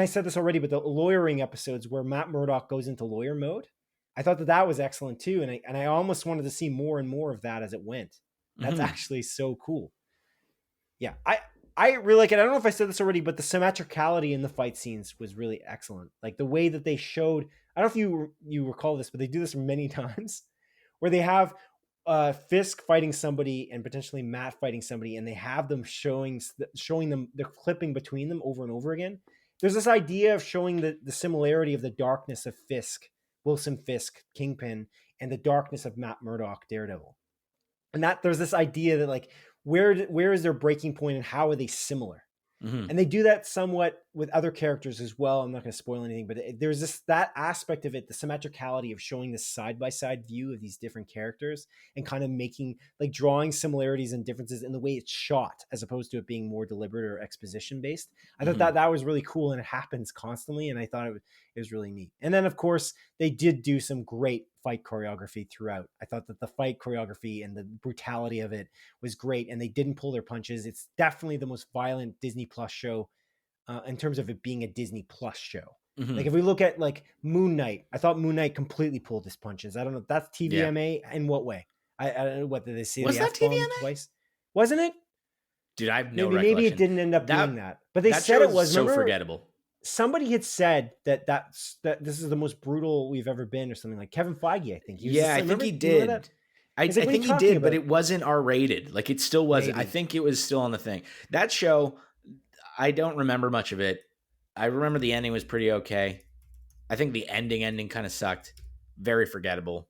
I said this already, but the lawyering episodes where Matt Murdock goes into lawyer mode, I thought that was excellent too. And I almost wanted to see more and more of that as it went. That's actually so cool. Yeah. I really like it. I don't know if I said this already, but the symmetricality in the fight scenes was really excellent. Like the way that they showed, I don't know if you recall this, but they do this many times where they have Fisk fighting somebody and potentially Matt fighting somebody, and they have them showing them, they're clipping between them over and over again. There's this idea of showing the similarity of the darkness of Wilson Fisk, Kingpin, and the darkness of Matt Murdock, Daredevil. And that there's this idea that like, where is their breaking point and how are they similar? And they do that somewhat with other characters as well. I'm not going to spoil anything, but there's that aspect of it, the symmetricality of showing this side-by-side view of these different characters and kind of making, like, drawing similarities and differences in the way it's shot, as opposed to it being more deliberate or exposition based. I thought that was really cool, and it happens constantly, and I thought it was really neat. And then, of course, they did do some great fight choreography throughout. I thought that the fight choreography and the brutality of it was great, and they didn't pull their punches. It's definitely the most violent Disney Plus show in terms of it being a Disney Plus show. Like, if we look at, like, Moon Knight, I thought Moon Knight completely pulled his punches. I don't know. That's TVMA in what way? I don't know. What did they say? Was that TVMA? Twice? Wasn't it? Dude, I have no maybe recollection. Maybe it didn't end up doing that. But they said it was. So forgettable. Somebody had said that this is the most brutal we've ever been, or something, like Kevin Feige, I think. I think he did. I think he did, but it wasn't R-rated. Like, it still wasn't. Maybe. I think it was still on the thing. That show, I don't remember much of it. I remember the ending was pretty okay. I think the ending kind of sucked. Very forgettable.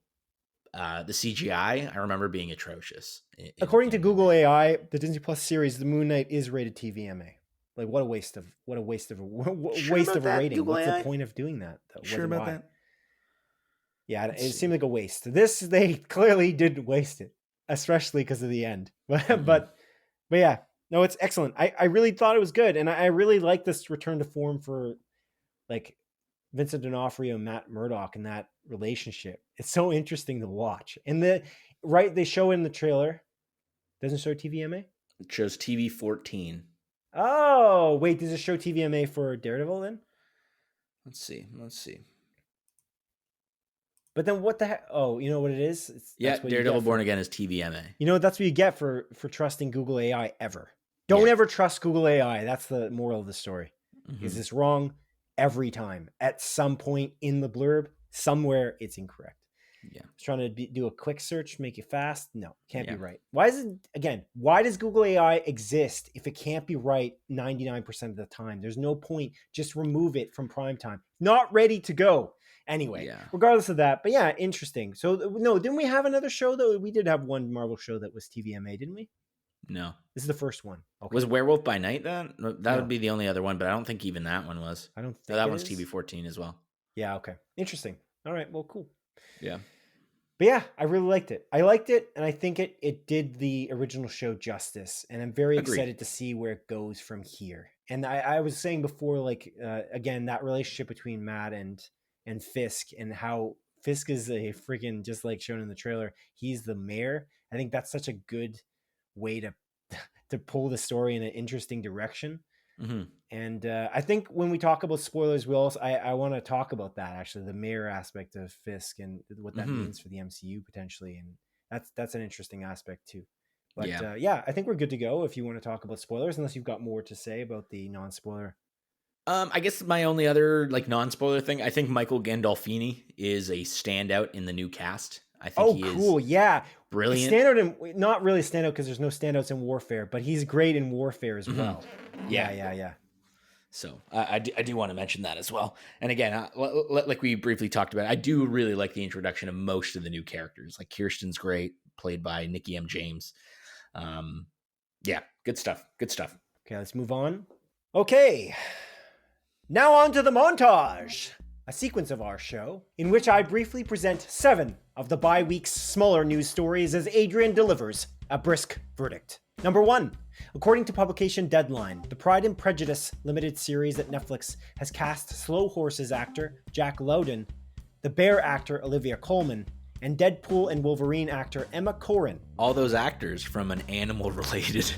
The CGI, I remember being atrocious. According to Google AI, the Disney Plus series, The Moon Knight, is rated TVMA. Like, what a waste of a rating. Google What's AI? the point of doing that? Sure about that? Yeah, it seemed like a waste. They clearly didn't waste it, especially because of the end. But yeah, no, it's excellent. I really thought it was good, and I really like this return to form for, like, Vincent D'Onofrio and Matt Murdock and that relationship. It's so interesting to watch. And they show in the trailer. Doesn't show TVMA? It shows TV 14. Oh, wait, does it show TVMA for Daredevil then? Let's see. But then what the heck? Oh, you know what it is? Daredevil Born Again is TVMA. You know, that's what you get for trusting Google AI ever. Don't ever trust Google AI. That's the moral of the story. Is this wrong? Every time. At some point in the blurb, somewhere it's incorrect. Yeah. I was trying to do a quick search, make it fast. No, can't be right. Why does Google AI exist if it can't be right 99% of the time? There's no point. Just remove it from prime time. Not ready to go. Anyway, regardless of that. But yeah, interesting. So, no, didn't we have another show, though? We did have one Marvel show that was TVMA, didn't we? No. This is the first one. Okay. Was Werewolf by Night then? That would be the only other one, but I don't think even that one was. I don't think that one's TV 14 as well. Yeah, okay. Interesting. All right, well, cool. Yeah. But yeah, I really liked it. I liked it, and I think it did the original show justice, and I'm very excited to see where it goes from here. And I was saying before, like, again, that relationship between Matt and Fisk, and how Fisk is a freaking, just like shown in the trailer, he's the mayor. I think that's such a good way to pull the story in an interesting direction. And I think when we talk about spoilers, I want to talk about that, actually, the mayor aspect of Fisk and what that means for the MCU potentially, and that's an interesting aspect too. But I think we're good to go if you want to talk about spoilers, unless you've got more to say about the non-spoiler. I guess my only other, like, non-spoiler thing, I think Michael Gandolfini is a standout in the new cast. I think he is cool. Yeah. Brilliant. Standout not really standout because there's no standouts in Warfare, but he's great in Warfare as well. Yeah. So I do want to mention that as well. And again, like we briefly talked about, I do really like the introduction of most of the new characters. Like, Kirsten's great, played by Nikki M. James. Good stuff. Okay, let's move on. Okay. Now on to the montage, a sequence of our show in which I briefly present 7 of the bi-week's smaller news stories as Adrian delivers a brisk verdict. Number 1. According to publication Deadline, the Pride and Prejudice limited series at Netflix has cast Slow Horses actor Jack Lowden, the Bear actor Olivia Colman, and Deadpool and Wolverine actor Emma Corrin. All those actors from an animal-related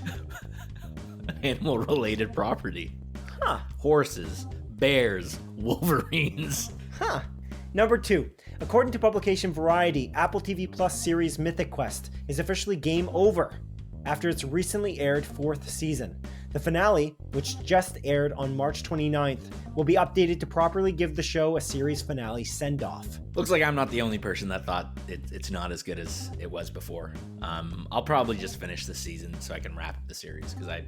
property. Huh. Horses, bears, Wolverines. Huh. Number 2. According to publication Variety, Apple TV Plus series Mythic Quest is officially game over after its recently aired 4th season. The finale, which just aired on March 29th, will be updated to properly give the show a series finale send-off. Looks like I'm not the only person that thought it's not as good as it was before. I'll probably just finish the season so I can wrap the series, because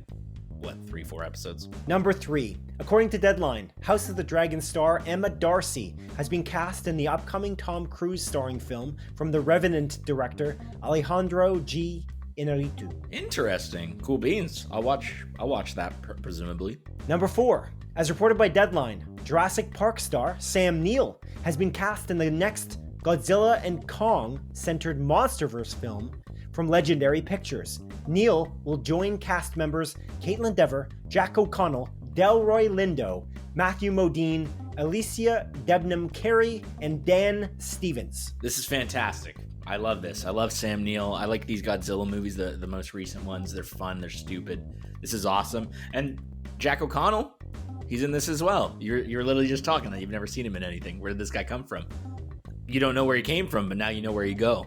3-4 episodes. Number 3. According to Deadline, House of the Dragon star Emma Darcy has been cast in the upcoming Tom Cruise starring film from the Revenant director Alejandro G. Inaritu. Interesting. Cool beans. I'll watch that presumably. Number 4. As reported by Deadline, Jurassic Park star Sam Neill has been cast in the next Godzilla and Kong-centered MonsterVerse film from Legendary Pictures. Neill will join cast members Caitlin Dever, Jack O'Connell, Delroy Lindo, Matthew Modine, Alicia Debnam Carey, and Dan Stevens. This is fantastic. I love this. I love Sam Neill. I like these Godzilla movies, the most recent ones. They're fun. They're stupid. This is awesome. And Jack O'Connell, he's in this as well. You're literally just talking that you've never seen him in anything. Where did this guy come from? You don't know where he came from, but now you know where you go.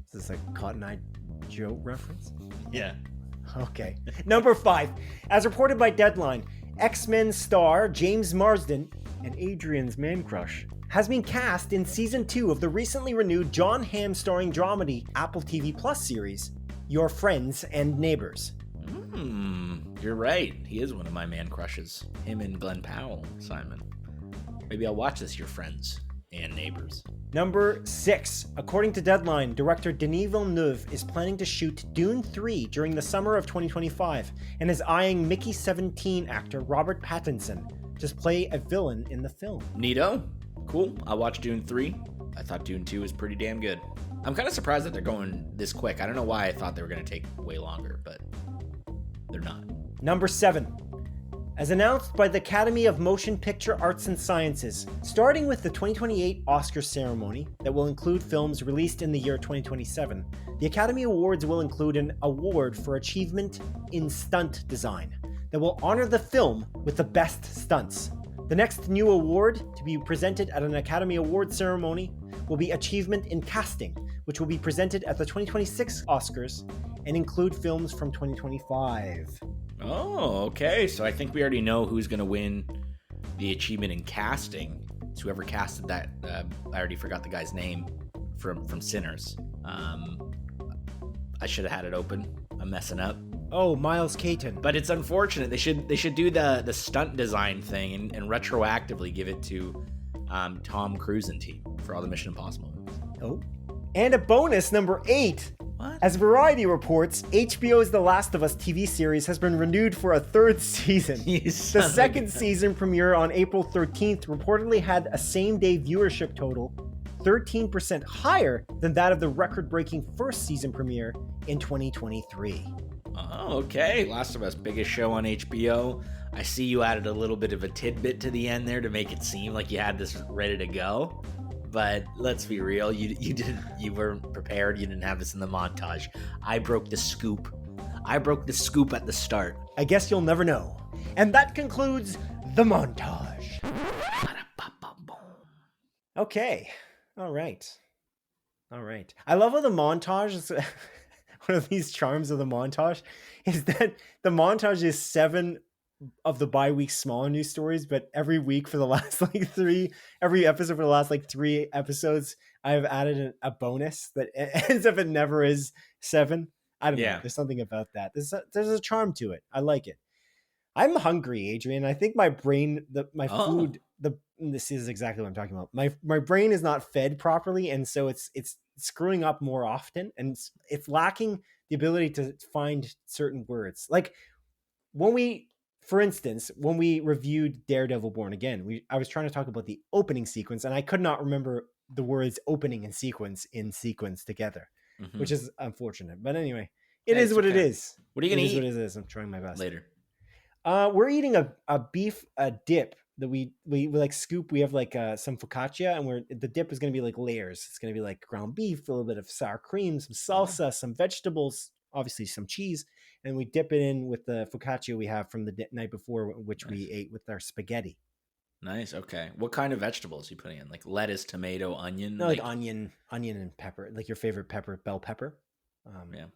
Is this a Cotton Eye Joe reference? Yeah. Okay. Number 5. As reported by Deadline, X-Men star James Marsden and Adrian's man crush has been cast in season 2 of the recently renewed John Hamm starring dramedy Apple TV Plus series, Your Friends and Neighbors. You're right. He is one of my man crushes. Him and Glenn Powell, Simon. Maybe I'll watch this, Your Friends and Neighbors. Number 6. According to Deadline, director Denis Villeneuve is planning to shoot Dune 3 during the summer of 2025 and is eyeing Mickey 17 actor Robert Pattinson to play a villain in the film. Neato. Cool. I watched Dune 3. I thought Dune 2 was pretty damn good. I'm kind of surprised that they're going this quick. I don't know why I thought they were going to take way longer, but they're not. Number 7. As announced by the Academy of Motion Picture Arts and Sciences, starting with the 2028 Oscar ceremony that will include films released in the year 2027, the Academy Awards will include an award for achievement in stunt design that will honor the film with the best stunts. The next new award to be presented at an Academy Awards ceremony will be Achievement in Casting, which will be presented at the 2026 Oscars and include films from 2025. Oh, okay. So I think we already know who's going to win the Achievement in Casting. It's whoever casted that. I already forgot the guy's name from Sinners. I should have had it open. I'm messing up. Oh, Miles Caton. But it's unfortunate. They should do the stunt design thing and retroactively give it to Tom Cruise and team for all the Mission Impossible movies. Oh. And a bonus, number 8. What? As Variety reports, HBO's The Last of Us TV series has been renewed for a 3rd season. The second season premiere on April 13th reportedly had a same-day viewership total 13% higher than that of the record-breaking first season premiere in 2023. Oh, okay. Last of Us, biggest show on HBO. I see you added a little bit of a tidbit to the end there to make it seem like you had this ready to go. But let's be real, you weren't prepared. You didn't have this in the montage. I broke the scoop. I broke the scoop at the start. I guess you'll never know. And that concludes the montage. Okay. All right. I love how the montage is one of these charms of the montage is that the montage is 7 of the bi-week smaller news stories, but every week for the last every episode for the last 3 episodes, I've added a bonus that ends up it never is 7. I don't know. There's something about that. There's a charm to it. I like it. I'm hungry, Adrian. I think my brain, food, this is exactly what I'm talking about. My brain is not fed properly, and so it's screwing up more often, and it's lacking the ability to find certain words. Like for instance, when we reviewed Daredevil Born Again, I was trying to talk about the opening sequence, and I could not remember the words opening and sequence together, which is unfortunate. But anyway, it is what it is. What are you going to eat? It is what it is. I'm trying my best. Later. We're eating a beef dip that we scoop. We have some focaccia, and the dip is going to be layers. It's going to be ground beef, a little bit of sour cream, some salsa, some vegetables, obviously some cheese, and we dip it in with the focaccia we have from the night before, which we ate with our spaghetti. Nice. Okay. What kind of vegetables are you putting in? Lettuce, tomato, onion? No, onion and pepper. Your favorite pepper, bell pepper. Yeah.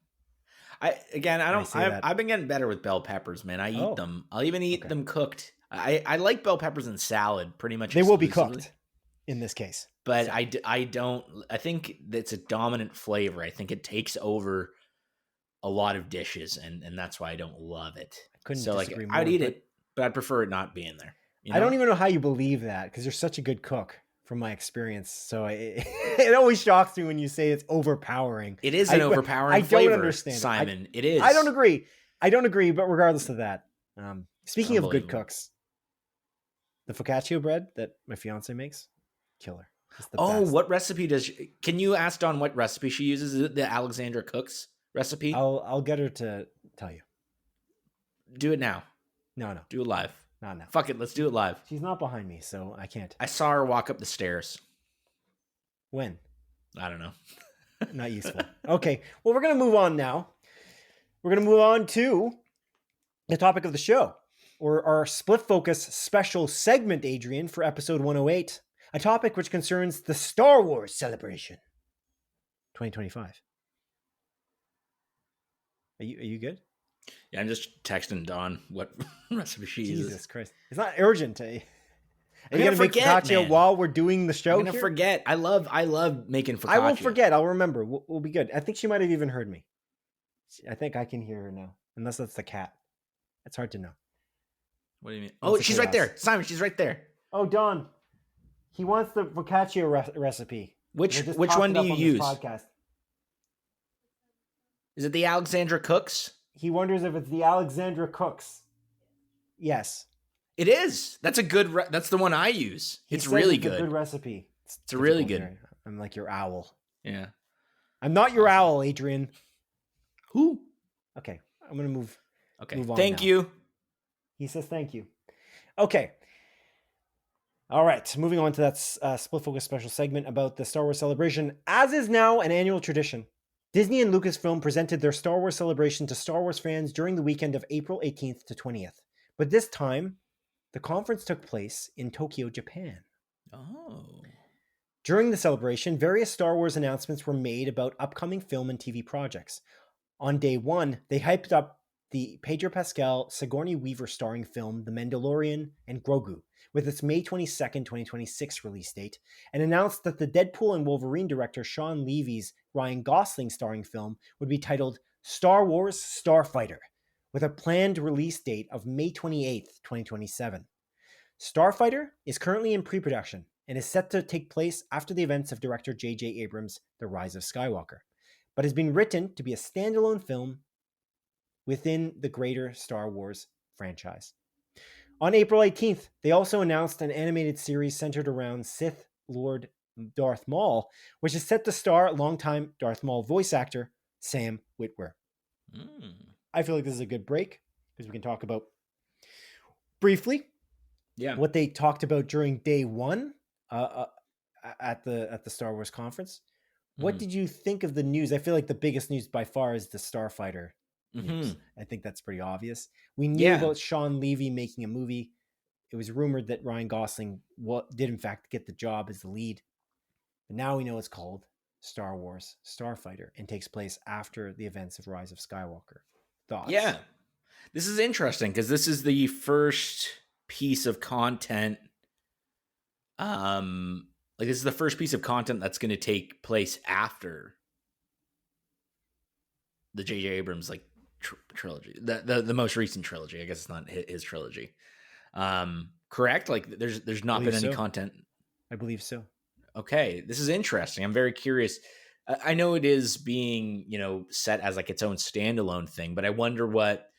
I've been getting better with bell peppers, man. I eat them. I'll even eat them cooked. I like bell peppers in salad pretty much. They will be cooked in this case. But so. I don't, I think it's a dominant flavor. I think it takes over a lot of dishes, and that's why I don't love it. I couldn't disagree more. I'd eat it, but I'd prefer it not being there. I don't even know how you believe that, because you're such a good cook from my experience. So It always shocks me when you say it's overpowering. It is an overpowering I flavor, don't understand Simon. It is. I don't agree. But regardless of that, speaking of good cooks, the focaccia bread that my fiance makes, killer. Best. What recipe can you ask Dawn what recipe she uses? Is it the Alexandra Cook's recipe? I'll get her to tell you. Do it now. No. Do it live. Not now. Fuck it. Let's do it live. She's not behind me, so I can't. I saw her walk up the stairs. When? I don't know. Not useful. Okay. Well, we're going to move on now. We're going to move on to the topic of the show, or our split focus special segment, Adrian, for episode 108, a topic which concerns the Star Wars celebration 2025. Are you good? Yeah, I'm just texting Dawn what recipe she uses. Jesus Christ. It's not urgent. Are you going to make focaccia while we're doing the show? I'm going to forget. I love making focaccia. I won't forget. I'll remember. We'll be good. I think she might have even heard me. I think I can hear her now. Unless that's the cat. It's hard to know. What do you mean? Oh, she's right there. Simon, she's right there. Oh, Don. He wants the focaccia recipe. Which one do you use? Is it the Alexandra Cook's? He wonders if it's the Alexandra Cook's. Yes. It is. That's a good that's the one I use. It's really good. It's a good recipe. It's a really good. I'm like your owl. Yeah. I'm not your owl, Adrian. Who? Okay. I'm going to move. Okay. Move on thank now. you. He says thank you. Okay. All right. Moving on to that split focus special segment about the Star Wars celebration. As is now an annual tradition, Disney and Lucasfilm presented their Star Wars celebration to Star Wars fans during the weekend of April 18th to 20th. But this time, the conference took place in Tokyo, Japan. Oh. During the celebration, various Star Wars announcements were made about upcoming film and TV projects. On day one, they hyped up the Pedro Pascal, Sigourney Weaver starring film The Mandalorian and Grogu, with its May 22nd, 2026 release date, and announced that the Deadpool and Wolverine director Sean Levy's Ryan Gosling starring film would be titled Star Wars Starfighter, with a planned release date of May 28th, 2027. Starfighter is currently in pre-production and is set to take place after the events of director J.J. Abrams' The Rise of Skywalker, but has been written to be a standalone film within the greater Star Wars franchise. On April 18th, they also announced an animated series centered around Sith Lord Darth Maul, which is set to star longtime Darth Maul voice actor Sam Witwer. I feel like this is a good break because we can talk about briefly what they talked about during day one at the Star Wars conference. What did you think of the news? I feel like the biggest news by far is the Starfighter news. I think that's pretty obvious. We knew about Sean Levy making a movie. It was rumored that Ryan Gosling did in fact get the job as the lead. But now we know it's called Star Wars Starfighter and takes place after the events of Rise of Skywalker. Thoughts? Yeah. This is interesting because this is the first piece of content. This is the first piece of content that's going to take place after the J.J. Abrams trilogy, the most recent trilogy. I guess it's not his trilogy. Correct? Like there's not been any content. I believe so. Okay, this is interesting. I'm very curious. I know it is being, set as like its own standalone thing, but I wonder what,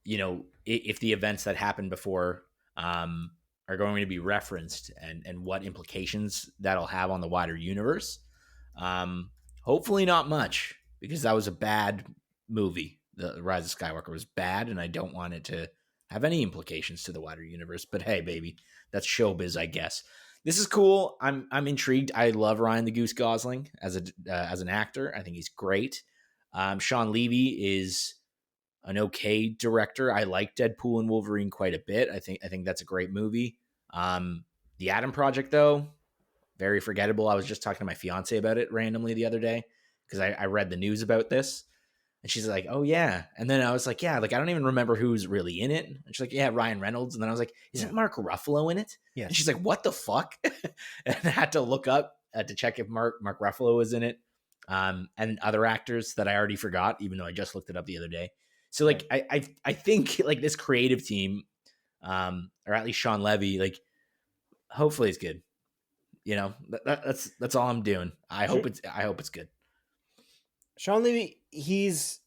if the events that happened before are going to be referenced and what implications that'll have on the wider universe. Hopefully not much, because that was a bad movie. The Rise of Skywalker was bad, and I don't want it to have any implications to the wider universe. But hey, baby, that's showbiz, I guess. This is cool. I'm intrigued. I love Ryan the Goose Gosling as an actor. I think he's great. Sean Levy is an okay director. I like Deadpool and Wolverine quite a bit. I think that's a great movie. The Adam Project, though, very forgettable. I was just talking to my fiance about it randomly the other day because I read the news about this. And she's like, oh, yeah. And then I was like, yeah, I don't even remember who's really in it. And she's like, yeah, Ryan Reynolds. And then I was like, isn't Mark Ruffalo in it? Yes. And she's like, what the fuck? And I had to look up to check if Mark Ruffalo was in it. And other actors that I already forgot, even though I just looked it up the other day. So I think like this creative team, or at least Sean Levy, hopefully it's good. That's all I'm doing. I hope it's good. Sean Levy, he's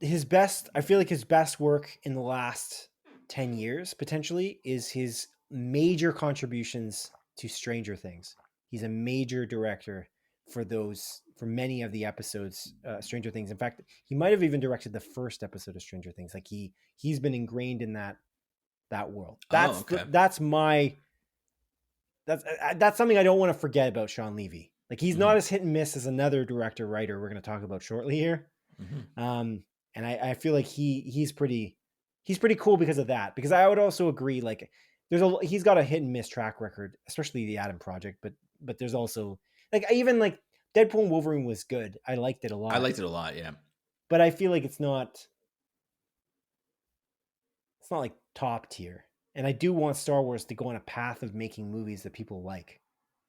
his best. I feel like his best work in the last 10 years potentially is his major contributions to Stranger Things. He's a major director for many of the episodes, Stranger Things. In fact, he might have even directed the first episode of Stranger Things. Like he's been ingrained in that world. That's that's something I don't want to forget about Sean Levy. Like he's not as hit and miss as another director writer we're going to talk about shortly here. And I feel like he's pretty cool because of that. Because I would also agree, like he's got a hit and miss track record, especially the Adam Project. But there's also like even like Deadpool and Wolverine was good. I liked it a lot. Yeah. But I feel like it's not like top tier. And I do want Star Wars to go on a path of making movies that people like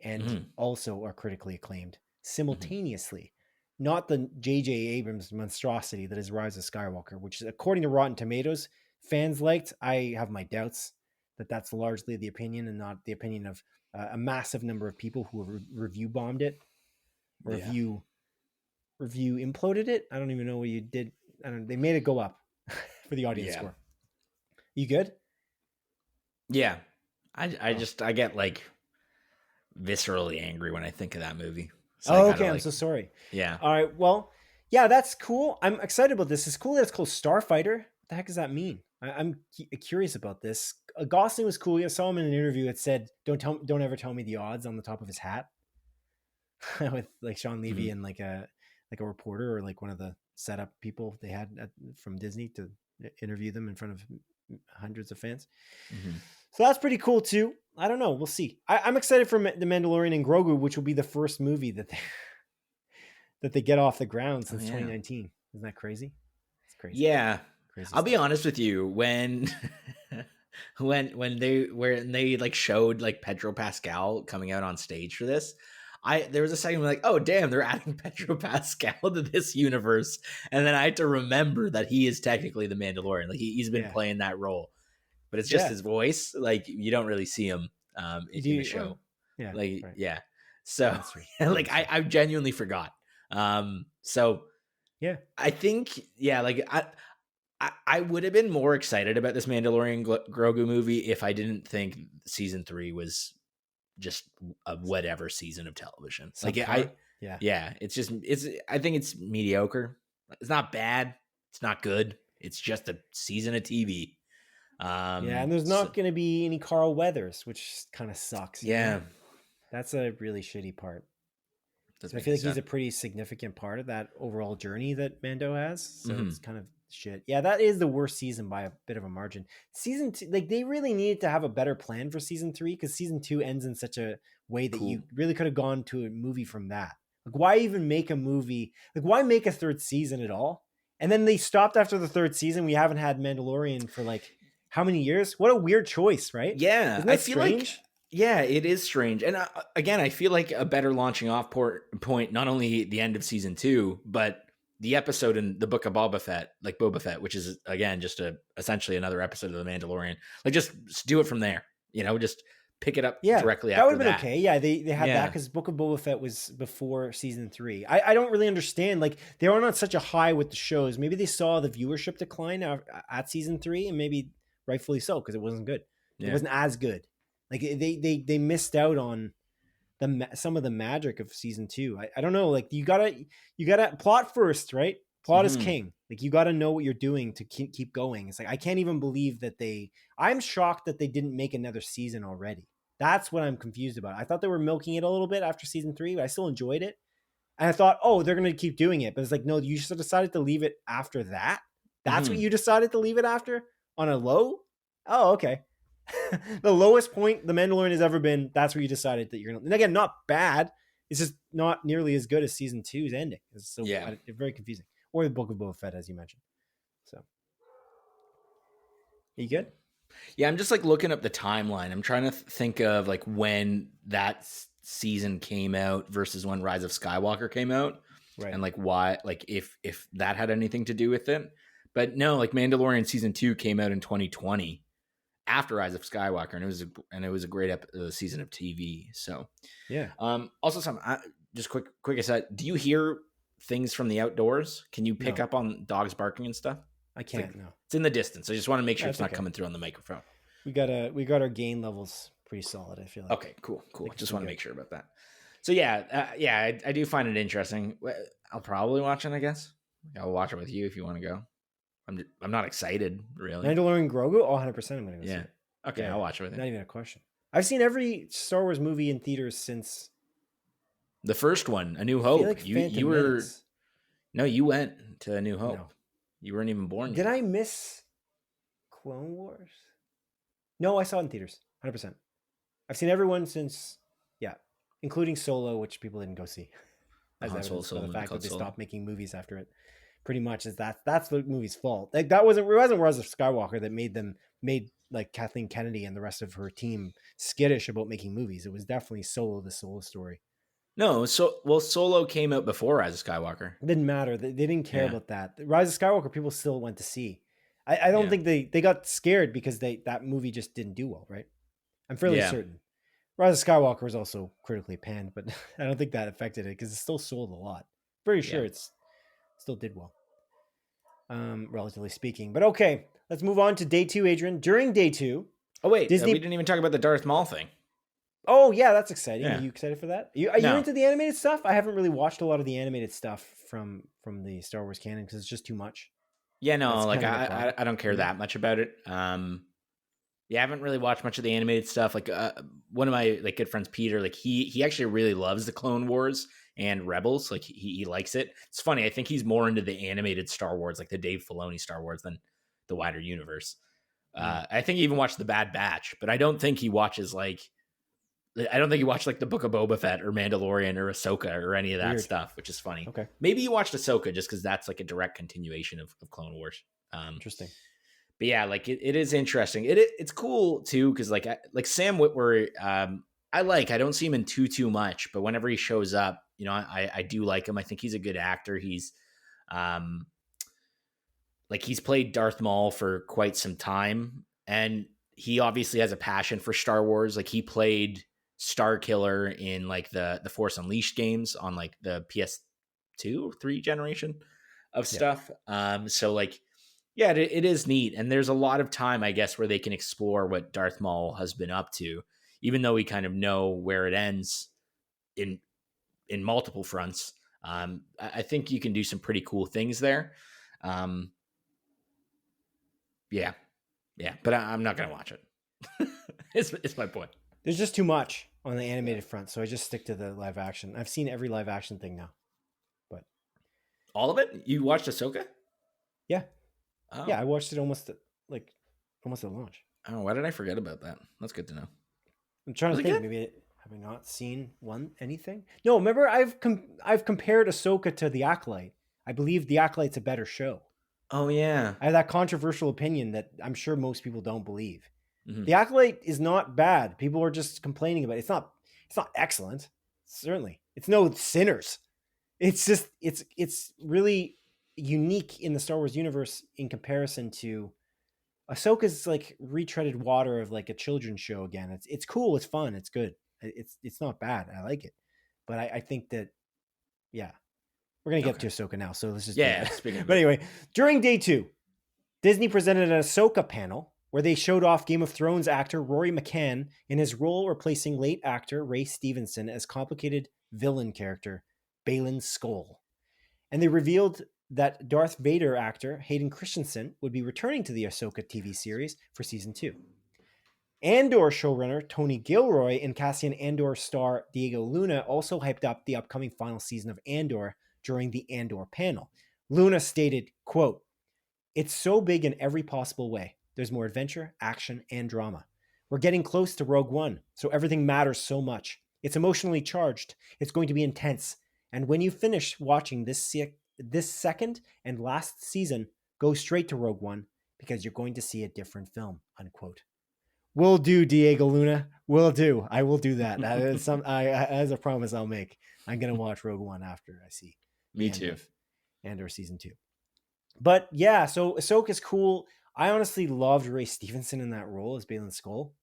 and also are critically acclaimed simultaneously. Not the J.J. Abrams monstrosity that is Rise of Skywalker, which is, according to Rotten Tomatoes, fans liked. I have my doubts that that's largely the opinion and not the opinion of a massive number of people who review bombed it. Review imploded it. I don't even know what you did. They made it go up for the audience score. You good? Yeah. I get like viscerally angry when I think of that movie. So okay. I'm so sorry. Yeah. All right. Well, yeah, that's cool. I'm excited about this. It's cool that it's called Starfighter. What the heck does that mean? I'm curious about this. Gosling was cool. I saw him in an interview. It said, "Don't ever tell me the odds" on the top of his hat, with like Sean Levy and like a reporter or like one of the setup people they had from Disney to interview them in front of hundreds of fans. So that's pretty cool too. I don't know. We'll see. I'm excited for The Mandalorian and Grogu, which will be the first movie that they get off the ground since 2019. Isn't that crazy? It's crazy. Yeah. Crazy I'll stuff. be honest with you. When they like showed like Pedro Pascal coming out on stage for this, there was a second like, oh damn, they're adding Pedro Pascal to this universe, and then I had to remember that he is technically the Mandalorian. Like he's been playing that role, but it's just his voice. Like you don't really see him in the show. So like I genuinely forgot. So yeah, I think like I would have been more excited about this Mandalorian Grogu movie if I didn't think season 3 was just a whatever season of television. Like I think it's mediocre. It's not bad. It's not good. It's just a season of TV. And there's not going to be any Carl Weathers, which kind of sucks. Yeah. That's a really shitty part. I feel like he's a pretty significant part of that overall journey that Mando has. So it's kind of shit. Yeah, that is the worst season by a bit of a margin. Season 2, like they really needed to have a better plan for season 3 because season 2 ends in such a way that you really could have gone to a movie from that. Like, why even make a movie? Like, why make a third season at all? And then they stopped after the third season. We haven't had Mandalorian for like how many years? What a weird choice, right? Yeah, Isn't that feel strange? Like, yeah, it is strange. And again, I feel like a better launching off point, not only the end of season 2, but the episode in the Book of Boba Fett, which is again just essentially another episode of The Mandalorian. Like, just do it from there. Just pick it up directly after that. That would have been okay. Yeah, they had that because Book of Boba Fett was before season 3. I don't really understand. Like, they were on such a high with the shows. Maybe they saw the viewership decline at season 3, and maybe rightfully so because it wasn't good. It wasn't as good. Like they missed out on some of the magic of season 2. I don't know. Like you gotta plot first, right? Plot is king. Like you gotta know what you're doing to keep going. It's like I can't even believe that I'm shocked that they didn't make another season already. That's what I'm confused about. I thought they were milking it a little bit after season 3, but I still enjoyed it. And I thought, oh, they're gonna keep doing it. But it's like, no, you just decided to leave it after that. That's what you decided to leave it after? On a low? Oh, okay. The lowest point The Mandalorian has ever been, that's where you decided that you're going to... And again, not bad. It's just not nearly as good as season 2's ending. It's so very confusing. Or the Book of Boba Fett, as you mentioned. So, are you good? Yeah, I'm just like looking up the timeline. I'm trying to think of like when that season came out versus when Rise of Skywalker came out. Right. And like why, like if that had anything to do with it. But no, like Mandalorian season 2 came out in 2020. after Rise of Skywalker, and it was a great season of TV. So Yeah. Also, just quick aside. Do you hear things from the outdoors? Can you pick No. up on dogs barking and stuff? I can't. No. It's in the distance. I just want to make sure it's not okay. coming through on the microphone. We got our gain levels pretty solid, I feel like. Okay, cool. Just want to make sure about that. So yeah, I do find it interesting. I'll probably watch it, I guess. I'll watch it with you if you want to go. I'm not excited, really. Mandalorian Grogu? Oh, 100% I'm going to go see it. Okay, yeah, I'll watch it with you. Not even a question. I've seen every Star Wars movie in theaters since the first one, A New Hope. Like you were Menace. No, you went to A New Hope. No. You weren't even born yet. Did I miss Clone Wars? No, I saw it in theaters. 100%. I've seen everyone since, including Solo, which people didn't go see. As evidence for the fact that they stopped making movies after it. Pretty much is that's the movie's fault. Like it wasn't Rise of Skywalker that made like Kathleen Kennedy and the rest of her team skittish about making movies. It was definitely the Solo story. No, Solo came out before Rise of Skywalker. It didn't matter. They didn't care about that. Rise of Skywalker people still went to see. I don't think they got scared because that movie just didn't do well, right? I'm fairly certain. Rise of Skywalker was also critically panned, but I don't think that affected it because it still sold a lot. Pretty sure it's still did well, relatively speaking. But okay, let's move on to day 2, Adrian. During day 2, Disney... we didn't even talk about the Darth Maul thing. Oh yeah, that's exciting. Yeah. Are you excited for that? Are you into the animated stuff? I haven't really watched a lot of the animated stuff from the Star Wars canon because it's just too much. Yeah, no, like I don't care that much about it. I haven't really watched much of the animated stuff. Like one of my good friends, Peter, like he actually really loves the Clone Wars and Rebels. Like he likes it. It's funny. I think he's more into the animated Star Wars, like the Dave Filoni Star Wars, than the wider universe. I think he even watched The Bad Batch, but I don't think he watches like the Book of Boba Fett or Mandalorian or Ahsoka or any of that stuff, which is funny. Okay. Maybe you watched Ahsoka just because that's like a direct continuation of Clone Wars. Interesting. But yeah, like it is interesting. It's cool too because like Sam Witwer, I don't see him in too much, but whenever he shows up, I do like him. I think he's a good actor. He's he's played Darth Maul for quite some time, and he obviously has a passion for Star Wars. Like he played Star Killer in like the Force Unleashed games on like the PS2 or 3 generation of stuff. So like, yeah, it is neat. And there's a lot of time, I guess, where they can explore what Darth Maul has been up to, even though we kind of know where it ends in multiple fronts. I think you can do some pretty cool things there. Yeah, but I'm not going to watch it. It's my point. There's just too much on the animated front, so I just stick to the live action. I've seen every live action thing now. But all of it? You watched Ahsoka? Yeah. Oh. Yeah, I watched it almost at launch. Oh, why did I forget about that? That's good to know. I'm trying to think. Maybe have I not seen anything? No, remember I've compared Ahsoka to The Acolyte. I believe The Acolyte's a better show. Oh yeah. I have that controversial opinion that I'm sure most people don't believe. Mm-hmm. The Acolyte is not bad. People are just complaining about it. It's not excellent. Certainly. It's no Sinners. It's just it's really unique in the Star Wars universe in comparison to Ahsoka's like retreaded water of like a children's show again. It's cool, it's fun, it's good. It's not bad. I like it. But I think that we're gonna get to Ahsoka now, so let's just But anyway, during day 2, Disney presented an Ahsoka panel where they showed off Game of Thrones actor Rory McCann in his role replacing late actor Ray Stevenson as complicated villain character Balin Skoll. And they revealed that Darth Vader actor Hayden Christensen would be returning to the Ahsoka TV series for season 2. Andor showrunner Tony Gilroy and Cassian Andor star Diego Luna also hyped up the upcoming final season of Andor during the Andor panel. Luna stated, quote, "It's so big in every possible way. There's more adventure, action, and drama. We're getting close to Rogue One, so everything matters so much. It's emotionally charged. It's going to be intense. And when you finish watching this second and last season, go straight to Rogue One because you're going to see a different film," unquote. Will do, Diego Luna. Will do. I will do that. That is as a promise I'll make. I'm going to watch Rogue One after I see. Me too. Andor season 2. But yeah, so Ahsoka's cool. I honestly loved Ray Stevenson in that role as Balin Skull.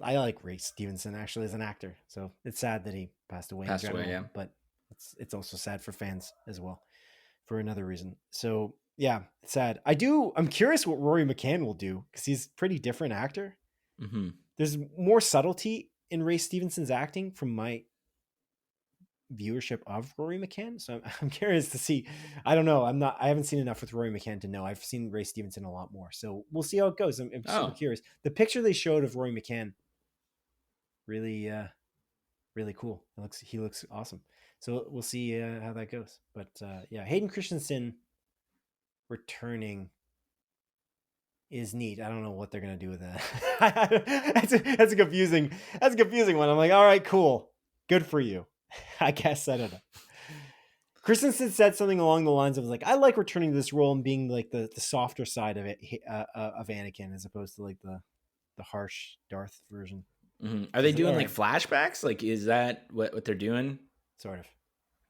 I like Ray Stevenson actually as an actor, so it's sad that he passed away in general. Yeah. But it's also sad for fans as well, for another reason. So yeah, it's sad. I'm curious what Rory McCann will do because he's a pretty different actor. Mm-hmm. There's more subtlety in Ray Stevenson's acting from my viewership of Rory McCann. So I'm curious to see. I don't know. I haven't seen enough with Rory McCann to know. I've seen Ray Stevenson a lot more. So we'll see how it goes. I'm super curious. The picture they showed of Rory McCann, really, really cool. He looks awesome. So we'll see how that goes. But yeah, Hayden Christensen returning is neat. I don't know what they're gonna do with that. that's a confusing one. I'm like, all right, cool, good for you. I guess I don't know. Christensen said something along the lines of like, I like returning to this role and being like the softer side of it of Anakin as opposed to like the harsh Darth version. Mm-hmm. Are they doing like flashbacks? Like, is that what they're doing? Sort of.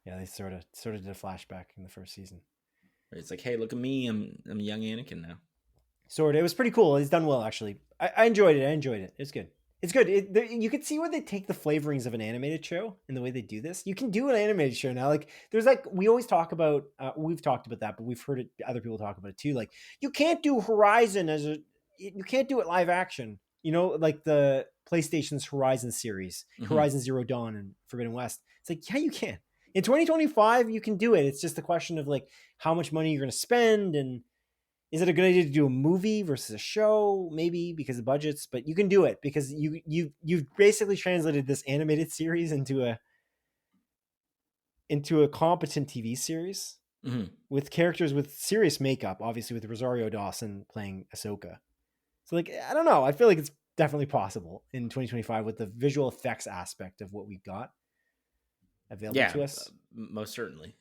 Yeah, they sort of did a flashback in the first season. It's like, hey, look at me, I'm a young Anakin now. Sort of. It was pretty cool. He's done well, actually. I enjoyed it. It's good. It's good. You can see where they take the flavorings of an animated show and the way they do this. You can do an animated show now. Like there's like, we always talk about, we've talked about that, but we've heard it, other people talk about it too. Like you can't do Horizon you can't do it live action, you know, like the PlayStation's Horizon series, Horizon Zero Dawn and Forbidden West. It's like, yeah, you can. In 2025, you can do it. It's just a question of like how much money you're going to spend, and is it a good idea to do a movie versus a show? Maybe because of budgets, but you can do it because you've basically translated this animated series into a competent TV series with characters with serious makeup, obviously with Rosario Dawson playing Ahsoka. So like, I don't know. I feel like it's definitely possible in 2025 with the visual effects aspect of what we got available to us. Most certainly.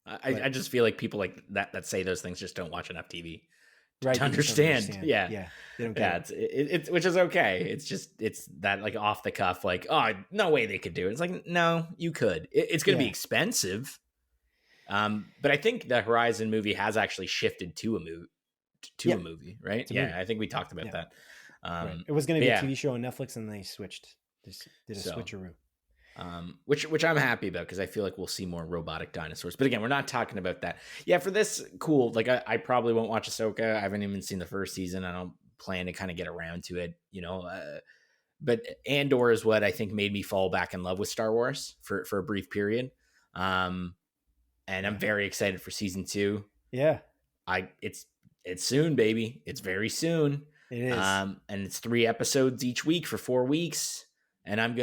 I just feel like people like that say those things just don't watch enough TV to understand. Yeah, they don't get it's which is okay. It's that like off the cuff, like, oh, no way they could do it. It's like, no, you could. It's going to be expensive. But I think the Horizon movie has actually shifted to a movie, right? Yeah, I think we talked about that. Right. It was going to be a TV show on Netflix, and they switched. Did a switcheroo. Which I'm happy about because I feel like we'll see more robotic dinosaurs. But again, we're not talking about that. Yeah, for this, cool. Like I probably won't watch Ahsoka. I haven't even seen the first season. I don't plan to kind of get around to it, you know. But Andor is what I think made me fall back in love with Star Wars for a brief period. And I'm very excited for season 2. Yeah, it's soon, baby. It's very soon. It is. And it's 3 episodes each week for 4 weeks. And I'm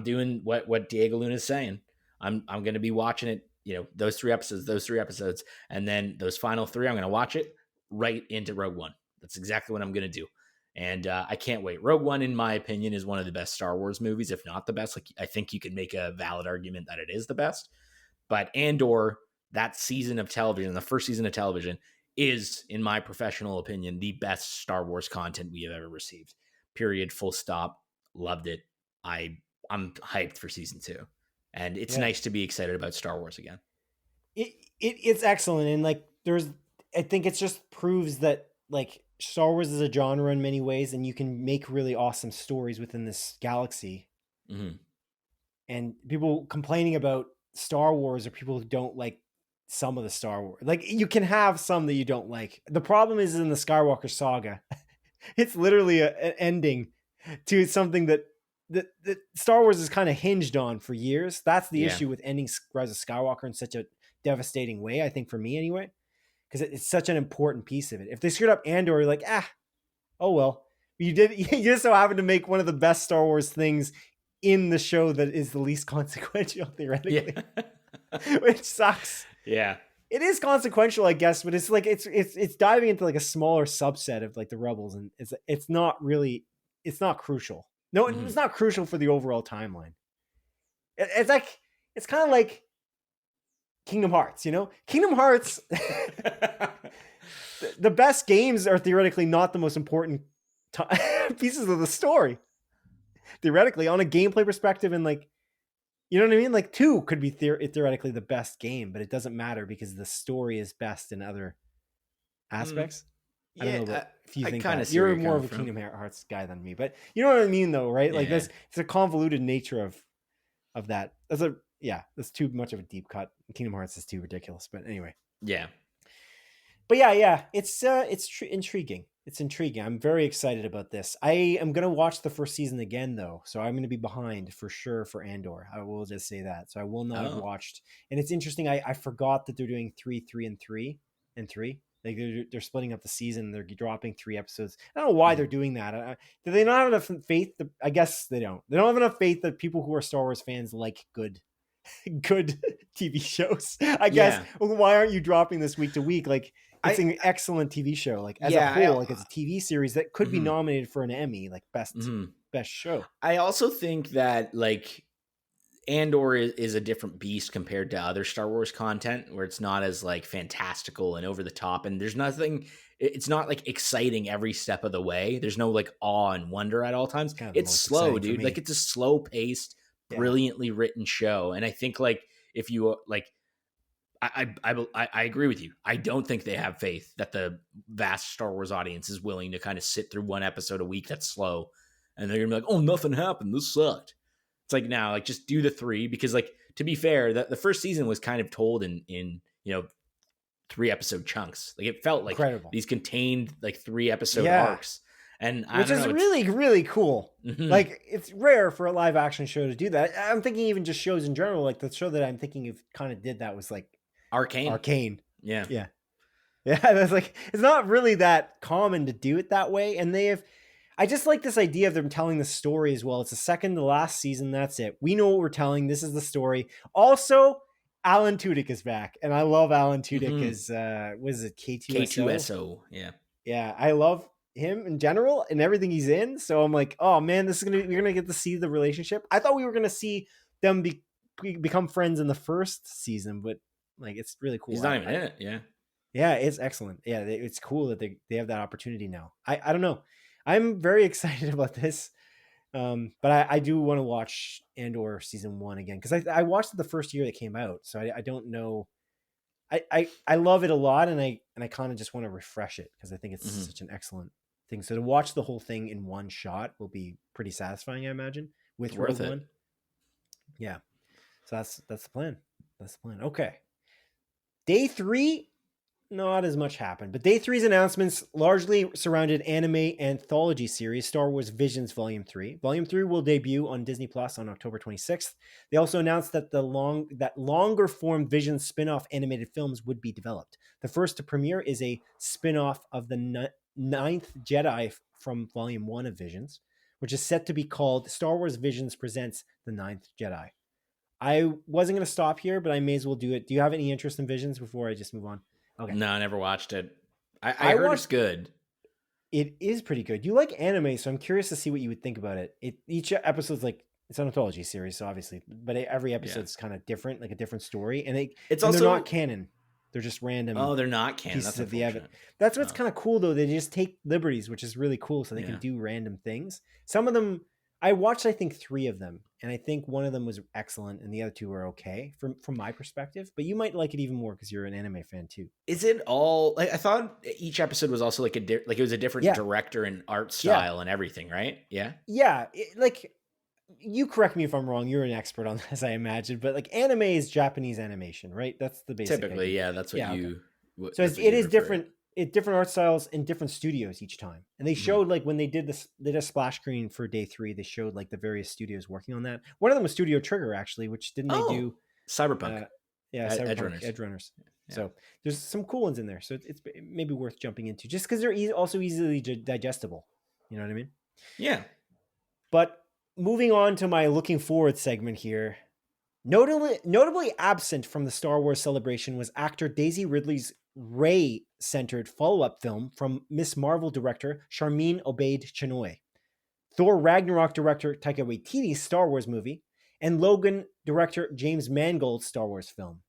doing what Diego Luna is saying. I'm gonna be watching it, you know, those three episodes, and then those final 3, I'm gonna watch it right into Rogue One. That's exactly what I'm gonna do. And I can't wait. Rogue One, in my opinion, is one of the best Star Wars movies, if not the best. Like I think you can make a valid argument that it is the best. But Andor, that season of television, the first season of television, is, in my professional opinion, the best Star Wars content we have ever received. Period. Full stop. Loved it. I'm hyped for season 2, and it's nice to be excited about Star Wars again. It's excellent, and like I think it just proves that like Star Wars is a genre in many ways, and you can make really awesome stories within this galaxy. And people complaining about Star Wars are people who don't like some of the Star Wars. Like you can have some that you don't like. The problem is in the Skywalker saga, it's literally an ending to something that Star Wars is kind of hinged on for years. That's the issue with ending Rise of Skywalker in such a devastating way, I think, for me anyway, because it's such an important piece of it. If they screwed up Andor, you're like, oh well. You just so happen to make one of the best Star Wars things in the show that is the least consequential, theoretically, which sucks. Yeah. It is consequential, I guess, but it's like it's diving into like a smaller subset of like the Rebels, and it's not crucial. No, it's not crucial for the overall timeline. It's kind of like Kingdom Hearts, you know? Kingdom Hearts, the best games are theoretically not the most important pieces of the story. Theoretically, on a gameplay perspective and like You know what I mean? Like 2 could be theoretically the best game, but it doesn't matter because the story is best in other Mm, aspects. I don't yeah, know about if you I think kind of that. see where You're you're more coming of a from. Kingdom Hearts guy than me, but you know what I mean though, right? Like Yeah, this, it's a convoluted nature of that. That's too much of a deep cut. Kingdom Hearts is too ridiculous, but anyway. yeah. But yeah, it's intriguing. It's intriguing. I'm very excited about this. I am gonna watch the first season again though, so I'm gonna be behind for sure for Andor. I will just say that. So I will not have Oh, watched. And it's interesting. I forgot that they're doing 3. Like they're splitting up the season. They're dropping 3 episodes. I don't know why they're doing that. Do they not have enough faith? I guess they don't. They don't have enough faith that people who are Star Wars fans like good TV shows. I guess yeah. why aren't you dropping this week to week? Like it's I an excellent TV show. Like as a yeah. whole, like it's a TV series that could be Mhm, nominated for an Emmy, like mhm. best show. I also think that like Andor is a different beast compared to other Star Wars content, where it's not as like fantastical and over the top, and there's nothing. It's not like exciting every step of the way. There's no like awe and wonder at all times. It's kind of the It's most slow, exciting for dude. Like me. it's a slow paced, Yeah, brilliantly written show, and I think like if you like I agree with you. I don't think they have faith that the vast Star Wars audience is willing to kind of sit through one episode a week that's slow, and they're gonna be like, "Oh, nothing happened. This sucked." It's like now, like just do the 3 because, like, to be fair, that the first season was kind of told in 3 episode chunks. Like it felt like incredible. these contained like 3 episode Yeah, arcs, and I which don't is know. It's really cool. mhm. Like it's rare for a live action show to do that. I'm thinking even just shows in general. Like the show that I'm thinking of kind of did that was like Arcane. Arcane. Yeah. Yeah, yeah. That's like it's not really that common to do it that way, and they have. I just like this idea of them telling the story as well. It's the second to last season. That's it. We know what we're telling. This is the story. Also, Alan Tudyk is back, and I love Alan Tudyk Hmm. as was it K2SO? K2SO. Yeah. Yeah, I love him in general and everything he's in. So I'm like, oh man, this is we're gonna get to see the relationship. I thought we were gonna see them become friends in the first season, but like it's really cool. He's not even in it. Yeah. Yeah, it's excellent. Yeah, it's cool that they have that opportunity now. I don't know. I'm very excited about this. But I do want to watch Andor season 1 again because I watched it the first year that came out, so I don't know. I love it a lot, and I kind of just want to refresh it because I think it's Hmm. such an excellent thing. So to watch the whole thing in one shot will be pretty satisfying, I imagine, with Worth Rogue it. One. Yeah, so that's the plan. That's the plan. Okay, day 3, not as much happened, but day 3's announcements largely surrounded anime anthology series Star Wars Visions Volume 3. Volume 3 will debut on Disney Plus on October 26th. They also announced that longer form Visions spin-off animated films would be developed. The first to premiere is a spin-off of the Ninth Jedi from Volume 1 of Visions, which is set to be called Star Wars Visions Presents the Ninth Jedi. I wasn't going to stop here, but I may as well do it. Do you have any interest in Visions before I just move on? Okay. No, I never watched it. I I heard it's watched good. it is pretty good. You like anime, so I'm curious to see what you would think about it. Each episode's like it's an anthology series, so obviously, but every Yeah. episode's kind of different, like a different story, It's and they're not also canon. They're just random oh, they're not canon. pieces That's of the evidence. unfortunate. That's what's Oh, kind of cool though. They just take liberties, which is really cool, so they can yeah. do random things. Some of them I watched, I think 3 of them, and I think one of them was excellent, and the other 2 were okay from my perspective. But you might like it even more because you're an anime fan too. Is it all like I thought each episode was also like like it was a different Yeah, director and art yeah, style and everything, right? Yeah. yeah. Like you correct me if I'm wrong. You're an expert on this, I imagine. But like anime is Japanese animation, right? That's the basic Typically, idea. yeah, that's what Yeah, okay. you So that's what it you'd is refer. different. It different art styles in different studios each time. And they Mhm. showed like when they did this, they did a splash screen for day 3. They showed like the various studios working on that. One of them was Studio Trigger actually, which didn't they Oh, do? Cyberpunk, Uh, yeah, Cyberpunk Edgerunners. Edge Runners. Yeah. So there's some cool ones in there. So it's maybe worth jumping into just because they're also easily digestible. You know what I mean? Yeah. But moving on to my looking forward segment here. Notably absent from the Star Wars celebration was actor Daisy Ridley's Rey-centered follow-up film from Miss Marvel director Sharmeen Obaid-Chinoy, Thor Ragnarok director Taika Waititi's Star Wars movie, and Logan director James Mangold's Star Wars film.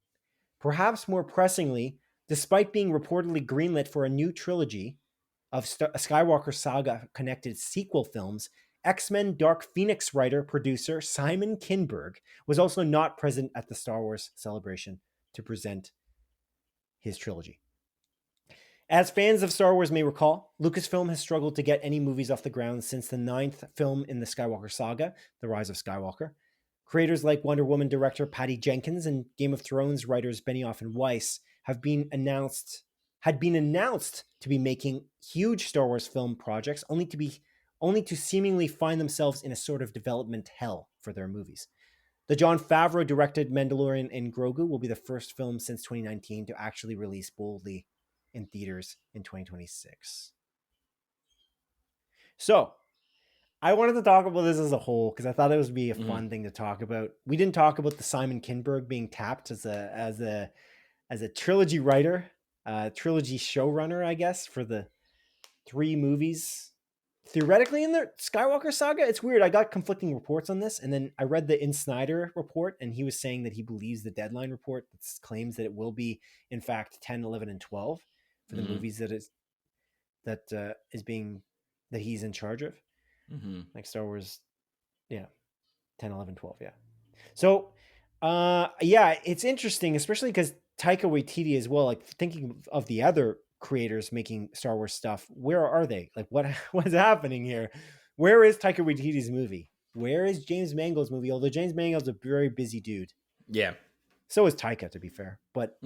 Perhaps more pressingly, despite being reportedly greenlit for a new trilogy of Skywalker saga-connected sequel films, X-Men Dark Phoenix writer producer Simon Kinberg was also not present at the Star Wars celebration to present his trilogy. As fans of Star Wars may recall, Lucasfilm has struggled to get any movies off the ground since the 9th film in the Skywalker saga, The Rise of Skywalker. Creators like Wonder Woman director Patty Jenkins and Game of Thrones writers Benioff and Weiss had been announced to be making huge Star Wars film projects, only to seemingly find themselves in a sort of development hell for their movies. The Jon Favreau directed Mandalorian and Grogu will be the first film since 2019 to actually release boldly in theaters in 2026. So, I wanted to talk about this as a whole because I thought it would be a fun thing to talk about. We didn't talk about the Simon Kinberg being tapped as a trilogy writer, trilogy showrunner, I guess, for the 3 movies. Theoretically, in the Skywalker saga, it's weird. I got conflicting reports on this, and then I read the In Snyder report, and he was saying that he believes the Deadline report that claims that it will be, in fact, 10, 11, and 12 for the movies that he's in charge of. Like Star Wars, 10, 11, 12, yeah. So, it's interesting, especially because Taika Waititi as well, like thinking of the other creators making Star Wars stuff, where are they? Like what's happening here? Where is Taika Waititi's movie? Where is James Mangold's movie? Although James Mangold's a very busy dude. Yeah. So is Taika, to be fair. But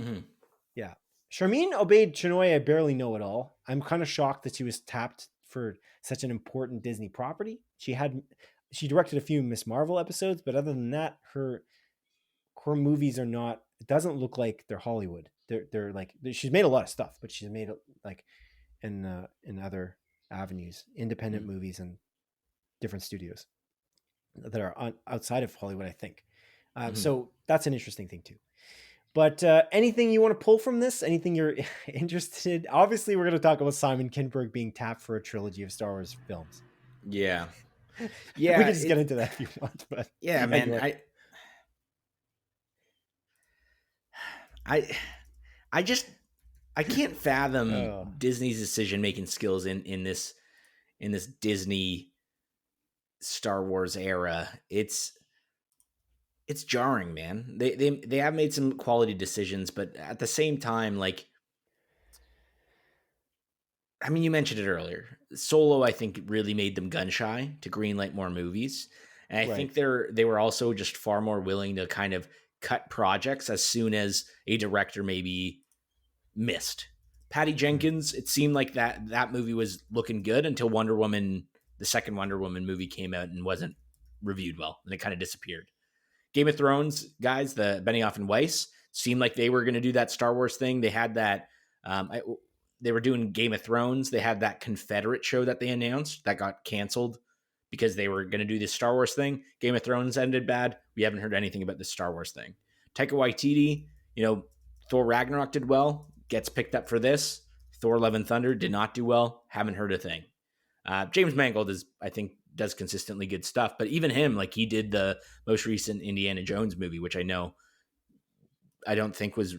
yeah. Charmin Obaid-Chinoy, I barely know at all. I'm kind of shocked that she was tapped for such an important Disney property. She directed a few Miss Marvel episodes, but other than that, her movies are not, it doesn't look like they're Hollywood. They're like, she's made a lot of stuff, but she's made like in other avenues, independent movies and different studios that are outside of Hollywood, I think. So that's an interesting thing too. But anything you want to pull from this? Anything you're interested in? Obviously, we're going to talk about Simon Kinberg being tapped for a trilogy of Star Wars films. Yeah. We can just get into that if you want. But yeah, man, I can't fathom Disney's decision-making skills in this Disney Star Wars era. It's jarring, man. They have made some quality decisions, but at the same time, like, I mean, you mentioned it earlier. Solo, I think, really made them gun shy to greenlight more movies, and I think they were also just far more willing to kind of cut projects as soon as a director maybe missed. Patty Jenkins, it seemed like that movie was looking good until Wonder Woman, the second Wonder Woman movie, came out and wasn't reviewed well, and it kind of disappeared. Game of Thrones guys, the Benioff and Weiss, seemed like they were going to do that Star Wars thing. They had that, they were doing Game of Thrones. They had that Confederate show that they announced that got canceled because they were going to do this Star Wars thing. Game of Thrones ended bad. We haven't heard anything about this Star Wars thing. Taika Waititi, Thor Ragnarok did well, gets picked up for this. Thor Love and Thunder did not do well. Haven't heard a thing. James Mangold does consistently good stuff, but even him, like, he did the most recent Indiana Jones movie, which I don't think was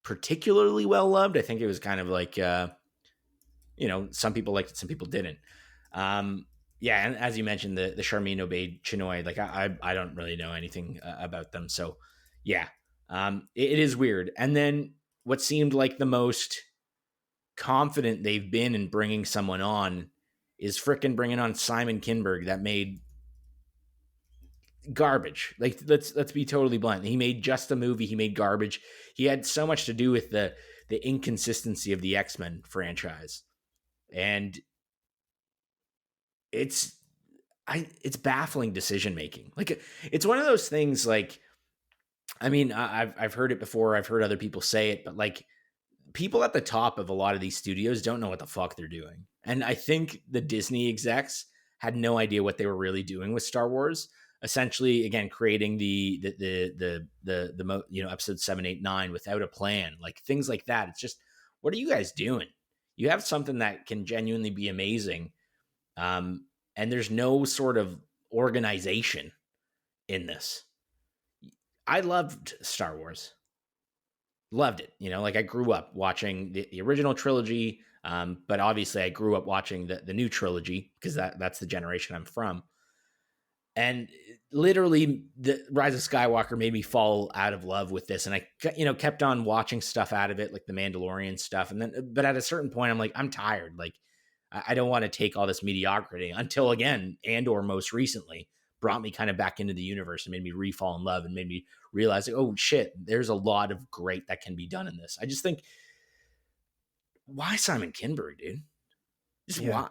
particularly well loved. I think it was kind of like, some people liked it, some people didn't. And as you mentioned, the Charmin Obaid-Chinoy, like, I don't really know anything about them. So yeah, it is weird. And then what seemed like the most confident they've been in bringing someone on is frickin' bringing on Simon Kinberg that made garbage. Like, let's be totally blunt. He made just a movie. He made garbage. He had so much to do with the inconsistency of the X-Men franchise. And it's baffling decision-making. Like, it's one of those things, like, I mean, I've heard it before. I've heard other people say it, but, like, people at the top of a lot of these studios don't know what the fuck they're doing. And I think the Disney execs had no idea what they were really doing with Star Wars. Essentially, again, creating the episode 7, 8, 9 without a plan, like things like that. It's just, what are you guys doing? You have something that can genuinely be amazing. And there's no sort of organization in this. I loved Star Wars. Loved it. Like, I grew up watching the original trilogy, but obviously I grew up watching the new trilogy because that's the generation I'm from. And literally the Rise of Skywalker made me fall out of love with this. And I, kept on watching stuff out of it, like the Mandalorian stuff. And then, but at a certain point, I'm like, I'm tired. Like, I don't want to take all this mediocrity until again, or most recently brought me kind of back into the universe and made me re-fall in love and made me realize, like, oh shit, there's a lot of great that can be done in this. I just think, why Simon Kinberg, dude? Just why?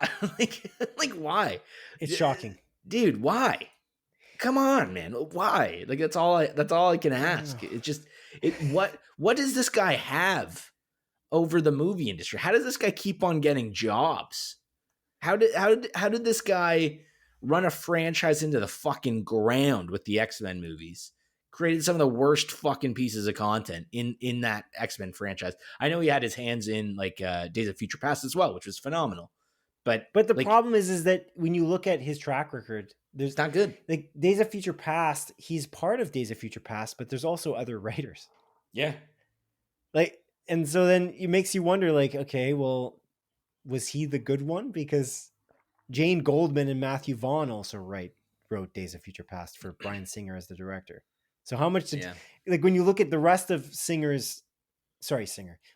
like why? It's shocking. Dude, why? Come on, man. Why? Like that's all I can ask. It just what does this guy have over the movie industry? How does this guy keep on getting jobs? How did this guy run a franchise into the fucking ground with the X-Men movies? Created some of the worst fucking pieces of content in that X-Men franchise. I know he had his hands in like Days of Future Past as well, which was phenomenal. But the problem is that when you look at his track record, it's not good. Like Days of Future Past, he's part of Days of Future Past, but there's also other writers. Yeah. Like, and so then it makes you wonder, like, okay, well, was he the good one? Because Jane Goldman and Matthew Vaughn also wrote Days of Future Past for Bryan Singer as the director. So how much did like when you look at the rest of when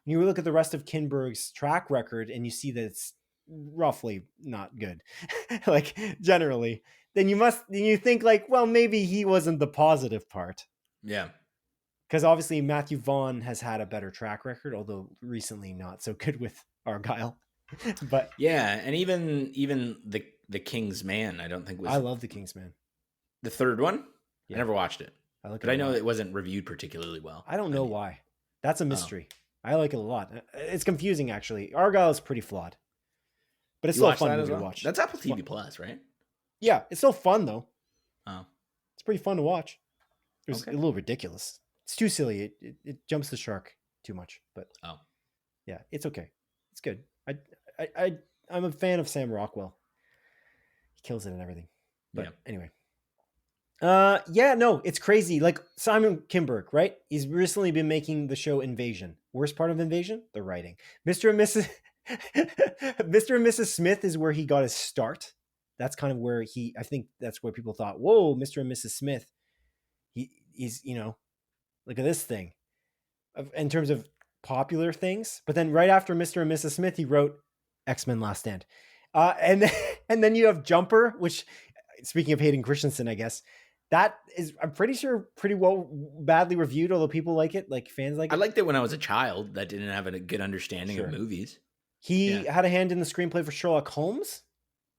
you look at the rest of Kinberg's track record and you see that it's roughly not good, like generally, then you think like, well, maybe he wasn't the positive part. Yeah. Because obviously Matthew Vaughn has had a better track record, although recently not so good with Argyle. But yeah, and even the King's Man, I don't think was. I love the King's Man. The third one? Yeah. I never watched it. I know it wasn't reviewed particularly well. I don't know why. That's a mystery. I like it a lot. It's confusing, actually. Argyle is pretty flawed. But it's still a fun movie to watch. That's Apple TV Plus, right? Yeah, it's still fun, though. Oh. It's pretty fun to watch. It was a little ridiculous. It's too silly. It jumps the shark too much. But yeah, it's okay. It's good. I'm a fan of Sam Rockwell. He kills it and everything. But anyway. No, it's crazy. Like Simon Kinberg, right? He's recently been making the show Invasion. Worst part of Invasion? The writing. Mr. and Mrs. Smith is where he got his start. That's kind of where I think that's where people thought, whoa, Mr. and Mrs. Smith. He's, look at this thing in terms of popular things. But then right after Mr. and Mrs. Smith, he wrote X-Men Last Stand. And then you have Jumper, which, speaking of Hayden Christensen, I guess, that is, I'm pretty sure, pretty badly reviewed, although people like it, like fans like it. I liked it when I was a child that didn't have a good understanding of movies. He had a hand in the screenplay for Sherlock Holmes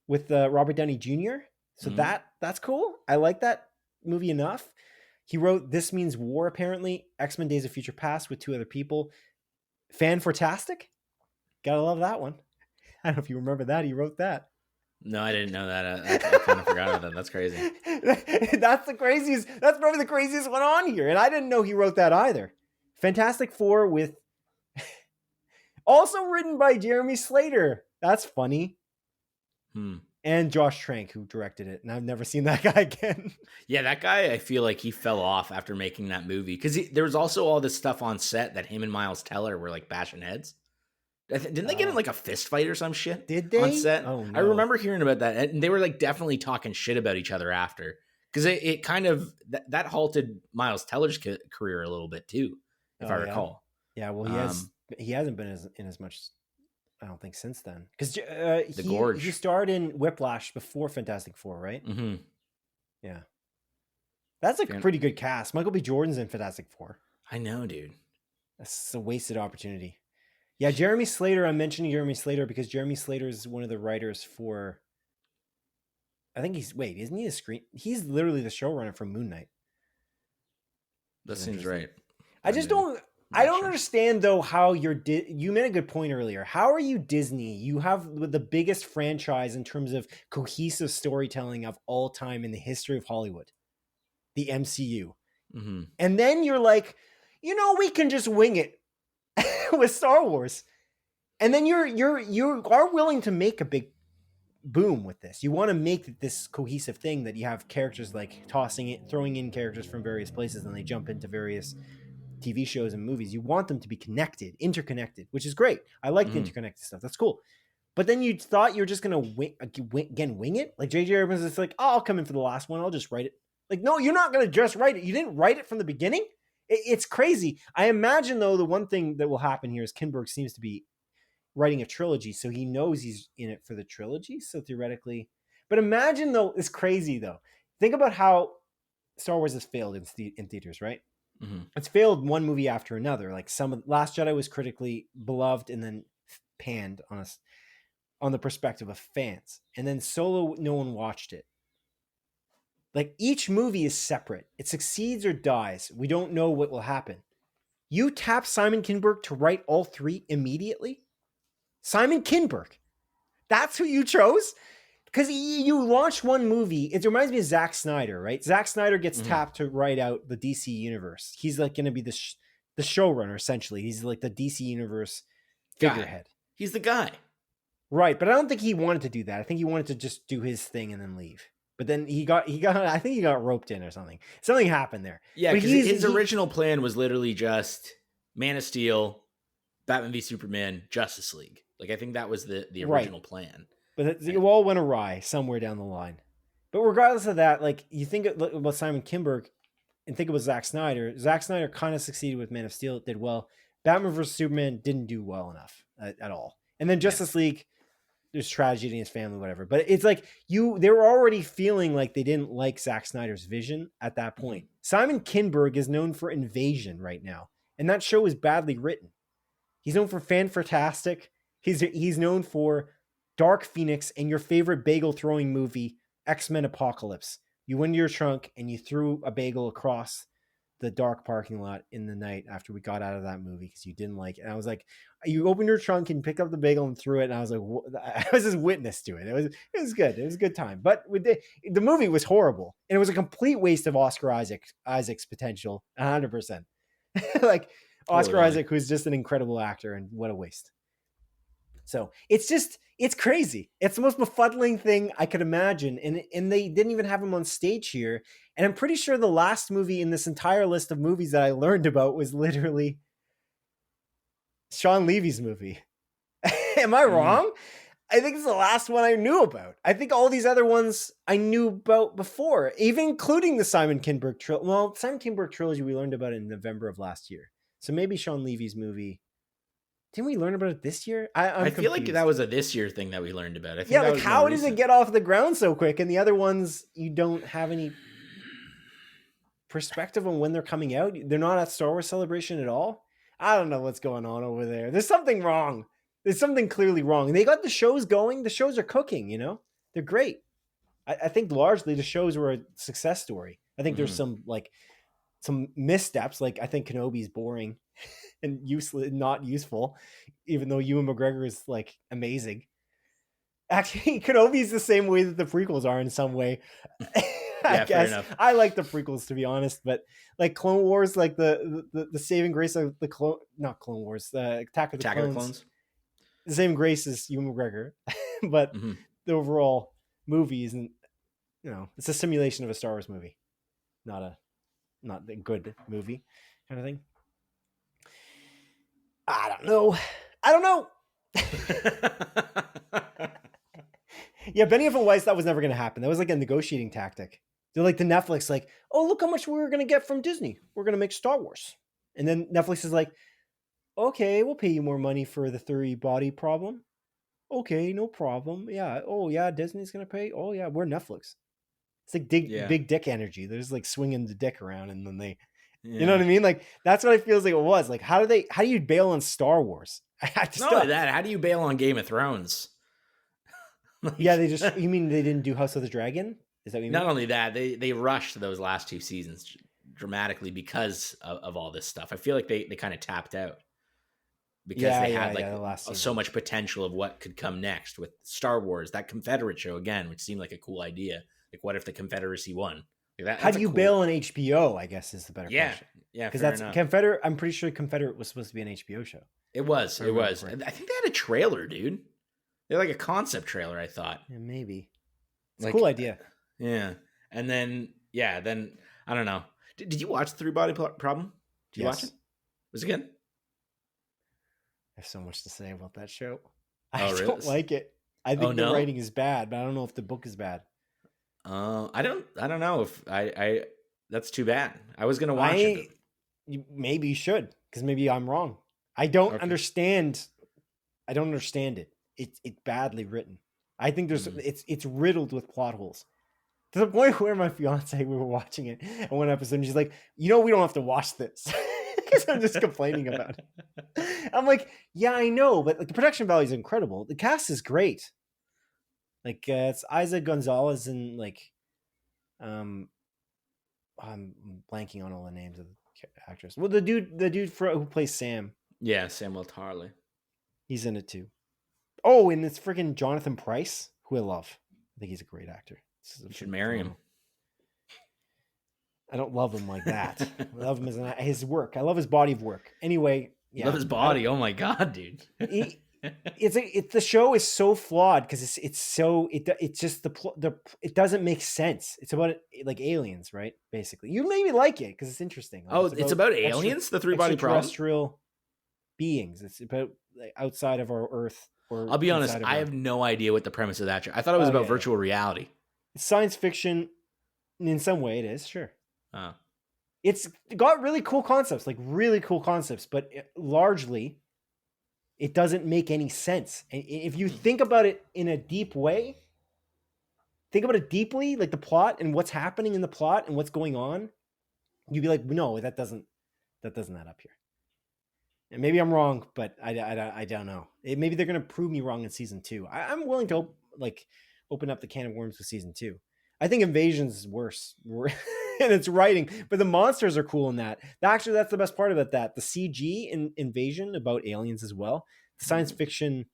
with Robert Downey Jr. So that's cool. I like that movie enough. He wrote This Means War, apparently, X-Men Days of Future Past with two other people. Fan-Fortastic. Gotta love that one. I don't know if you remember that. He wrote that. No, I didn't know that. I kind of forgot about that. That's crazy. That's the craziest. That's probably the craziest one on here. And I didn't know he wrote that either. Fantastic Four with... also written by Jeremy Slater. That's funny. And Josh Trank, who directed it. And I've never seen that guy again. Yeah, that guy, I feel like he fell off after making that movie. Because there was also all this stuff on set that him and Miles Teller were like bashing heads. Didn't they get in like a fist fight or some shit? Did they? On set? Oh, no. I remember hearing about that. And they were like definitely talking shit about each other after. Because it kind of, that halted Miles Teller's career a little bit too, if I recall. Yeah, well, he hasn't been in as much, I don't think, since then. Because he starred in Whiplash before Fantastic Four, right? Mm-hmm. Yeah. That's a pretty good cast. Michael B. Jordan's in Fantastic Four. I know, dude. That's a wasted opportunity. Yeah, Jeremy Slater. I'm mentioning Jeremy Slater because Jeremy Slater is one of the writers for... I think isn't he he's literally the showrunner for Moon Knight. That seems right. I don't understand, though, how you made a good point earlier. How are you Disney? You have the biggest franchise in terms of cohesive storytelling of all time in the history of Hollywood, the MCU. Mm-hmm. And then you're like, we can just wing it with Star Wars. And then you are willing to make a big boom with this. You want to make this cohesive thing that you have characters like throwing in characters from various places and they jump into various TV shows and movies. You want them to be interconnected, which is great. I like the interconnected stuff. That's cool. But then you thought you were just going to wing it? Like J.J. Abrams is like, oh, I'll come in for the last one. I'll just write it. Like, no, you're not going to just write it. You didn't write it from the beginning? It's crazy. I imagine, though, the one thing that will happen here is Kinberg seems to be writing a trilogy, so he knows he's in it for the trilogy. So theoretically, but imagine, though, it's crazy, though. Think about how Star Wars has failed in theaters, right? Mm-hmm. It's failed one movie after another. Like Last Jedi was critically beloved and then panned on the perspective of fans. And then Solo, no one watched it. Like each movie is separate. It succeeds or dies. We don't know what will happen. You tap Simon Kinberg to write all three immediately? Simon Kinberg. That's who you chose? Because you launched one movie. It reminds me of Zack Snyder, right? Zack Snyder gets tapped to write out the DC universe. He's like going to be the showrunner, essentially. He's like the DC universe figurehead. He's the guy. Right, but I don't think he wanted to do that. I think he wanted to just do his thing and then leave. But then he got I think he got roped in or something. Something happened there. Yeah, because his original plan was literally just Man of Steel, Batman v Superman, Justice League. Like, I think that was the original plan. But it all went awry somewhere down the line. But regardless of that, like, you think about Simon Kinberg and think about Zack Snyder. Zack Snyder kind of succeeded with Man of Steel. It did well. Batman vs. Superman didn't do well enough at all. And then Justice League, there's tragedy in his family, whatever. But it's like they were already feeling like they didn't like Zack Snyder's vision at that point. Simon Kinberg is known for Invasion right now. And that show is badly written. He's known for Fan-Tastic. He's known for Dark Phoenix and your favorite bagel throwing movie, X-Men Apocalypse. You went to your trunk and you threw a bagel across the dark parking lot in the night after we got out of that movie because you didn't like it. And I was like, you opened your trunk and picked up the bagel and threw it. And I was like, I was just witness to it. It was good. It was a good time. But the movie was horrible. And it was a complete waste of Oscar Isaac's potential. 100%. Like Oscar Isaac, who's just an incredible actor, and what a waste. So it's crazy. It's the most befuddling thing I could imagine. And they didn't even have him on stage here. And I'm pretty sure the last movie in this entire list of movies that I learned about was literally Sean Levy's movie. Am I wrong? I think it's the last one I knew about. I think all these other ones I knew about before, even including the Simon Kinberg trilogy. Well, Simon Kinberg trilogy we learned about it in November of last year. So maybe Sean Levy's movie. Didn't we learn about it this year? I feel like that was a this year thing that we learned about. I think like how does it get off the ground so quick? And the other ones, you don't have any perspective on when they're coming out. They're not at Star Wars Celebration at all. I don't know what's going on over there. There's something wrong. There's something clearly wrong. And they got the shows going. The shows are cooking, They're great. I think largely the shows were a success story. I think there's some missteps. Like I think Kenobi's boring and useless, not useful, even though Ewan McGregor is like amazing. Actually, Kenobi's the same way that the prequels are in some way. I guess. Fair enough. I like the prequels, to be honest, but like Clone Wars, like the saving grace of the not Clone Wars, the Attack of the Clones. The same grace as Ewan McGregor, but the overall movie isn't, it's a simulation of a Star Wars movie, not a good movie kind of thing. I don't know. Yeah, Benioff and Weiss, that was never going to happen. That was like a negotiating tactic. They're like the Netflix, like, oh, look how much we were going to get from Disney. We're going to make Star Wars. And then Netflix is like, okay, we'll pay you more money for the 3 body problem. Okay, no problem. Yeah. Oh, yeah, Disney's going to pay. Oh, yeah, we're Netflix. It's like big dick energy. They're just like swinging the dick around and then they, you know what I mean? Like, that's what it feels like it was. Like, how do you bail on Star Wars? Not only that, how do you bail on Game of Thrones? Yeah, you mean they didn't do House of the Dragon? Is that what you mean? Not only that, they rushed those last 2 seasons dramatically because of all this stuff. I feel like they kind of tapped out because they had so much potential of what could come next with Star Wars, that Confederate show again, which seemed like a cool idea. Like, what if the Confederacy won? Like how do you bail on HBO, I guess, is the better question. Yeah, because that's enough. Confederate. I'm pretty sure Confederate was supposed to be an HBO show. It was. I think they had a trailer, dude. They're like a concept trailer, I thought. Yeah, maybe. It's a cool idea. Yeah. And then I don't know. Did you watch the 3 Body Problem? Did you watch it? Was it good? I have so much to say about that show. I Oh, really? don't like it. I Oh think the no. writing is bad, but I don't know if the book is bad. I don't know if I that's too bad. I was gonna watch it, but Maybe you should, because maybe I'm wrong. I don't okay. understand. I don't understand it. It's badly written. I think Mm. it's riddled with plot holes. To the point where my fiance, we were watching it in one episode, and she's like, we don't have to watch this. Because I'm just complaining about it. I'm like, yeah, I know, but like the production value is incredible. The cast is great. Like it's Isa Gonzalez and like um I'm blanking on all the names of the actors. Well, who plays Sam, Yeah, Samuel Tarley. he's in it too. Oh, and it's freaking Jonathan Pryce, who I love. I think he's a great actor. You should marry him. I don't love him like that. I love him as his work. I love his body of work. Anyway, You love yeah, his body. Oh my god, dude. the show is so flawed because it's just it doesn't make sense. It's about like aliens, right? Basically, you maybe like it because it's interesting. Like, Oh, it's about aliens, the three-body problem? Extraterrestrial beings. It's about like, outside of our Earth. Or I'll be honest, I have no idea what the premise of that show. I thought it was about virtual reality. It's science fiction. In some way, it is, sure. Oh. It's got really cool concepts, but largely, it doesn't make any sense. And if you think about it in a deep way, think about it deeply, like the plot and what's happening in the plot and what's going on, you'd be like, no, that doesn't add up here. And maybe I'm wrong, but I don't know. Maybe they're going to prove me wrong in season 2. I'm willing to open up the can of worms with season 2. I think Invasion's is worse and it's writing, but the monsters are cool in that. Actually, that's the best part about that. The CG in Invasion about aliens as well. The science fiction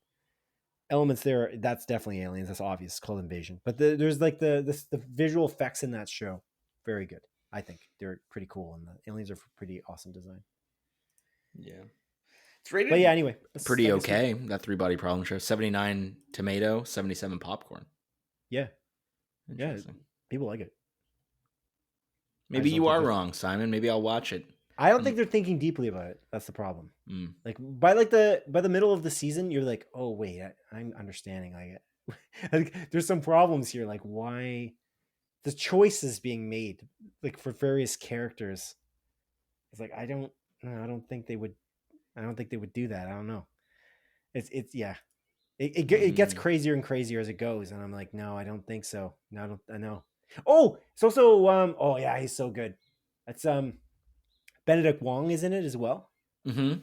elements there, that's definitely aliens. That's obvious. It's called Invasion. But there's like the visual effects in that show. Very good. I think they're pretty cool, and the aliens are pretty awesome design. Yeah. It's rated, but yeah, anyway, pretty okay. That three-body problem show, 79 tomato, 77 popcorn. Yeah, people like it. Maybe you are wrong, Simon. Maybe I'll watch it. I don't think they're thinking deeply about it. That's the problem. Like by the middle of the season, you're like, oh wait, I'm understanding. Like there's some problems here. Like why the choices being made, like for various characters. It's like I don't think they would do that. I don't know. It's yeah. It gets crazier and crazier as it goes, and I'm like, no, I don't think so. No, I know. Oh, it's also oh yeah, he's so good. That's Benedict Wong is in it as well. Mm-hmm.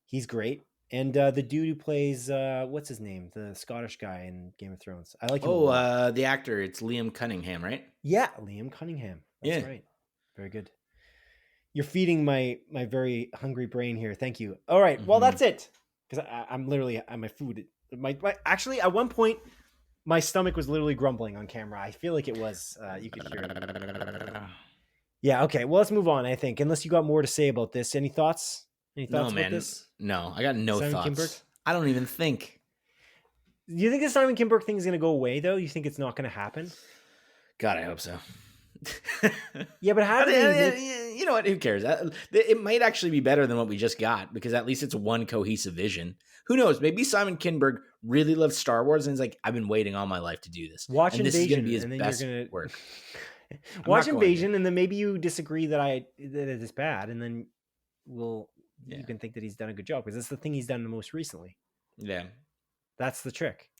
He's great, and the dude who plays what's his name, the Scottish guy in Game of Thrones. I like him. Oh, the actor, it's Liam Cunningham, right? Yeah, Liam Cunningham. That's right. Very good. You're feeding my very hungry brain here. Thank you. All right. Well, that's it. Because I'm literally at my food. Actually, at one point, my stomach was literally grumbling on camera. I feel like it was. You could hear it. Yeah. Okay. Well, let's move on. I think, unless you got more to say about this. Any thoughts? No, man. This? No, I got no Simon thoughts. Kinberg? I don't even think. Do you think the Simon Kinberg thing is going to go away, though? You think it's not going to happen? God, I hope so. Yeah, but how do you know what? Who cares? It might actually be better than what we just got, because at least it's one cohesive vision. Who knows? Maybe Simon Kinberg really loves Star Wars and is like, I've been waiting all my life to do this. Watch and Invasion, this is going to be his and then best you're gonna work. Watch Invasion, and then maybe you disagree that it is bad, and then you can think that he's done a good job, because that's the thing he's done the most recently. Yeah, that's the trick.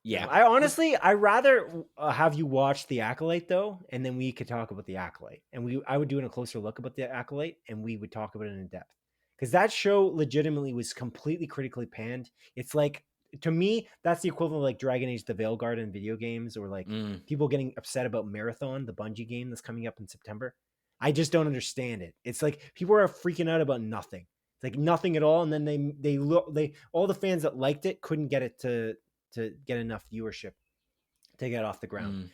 Yeah, I rather have you watch The Acolyte though, and then we could talk about The Acolyte, and I would do a closer look about The Acolyte, and we would talk about it in depth, because that show legitimately was completely critically panned. It's like, to me, that's the equivalent of like Dragon Age: The Veilguard in video games, or like people getting upset about Marathon, the Bungie game that's coming up in September. I just don't understand it. It's like people are freaking out about nothing. It's like nothing at all, and then they all the fans that liked it couldn't get it to get enough viewership to get off the ground.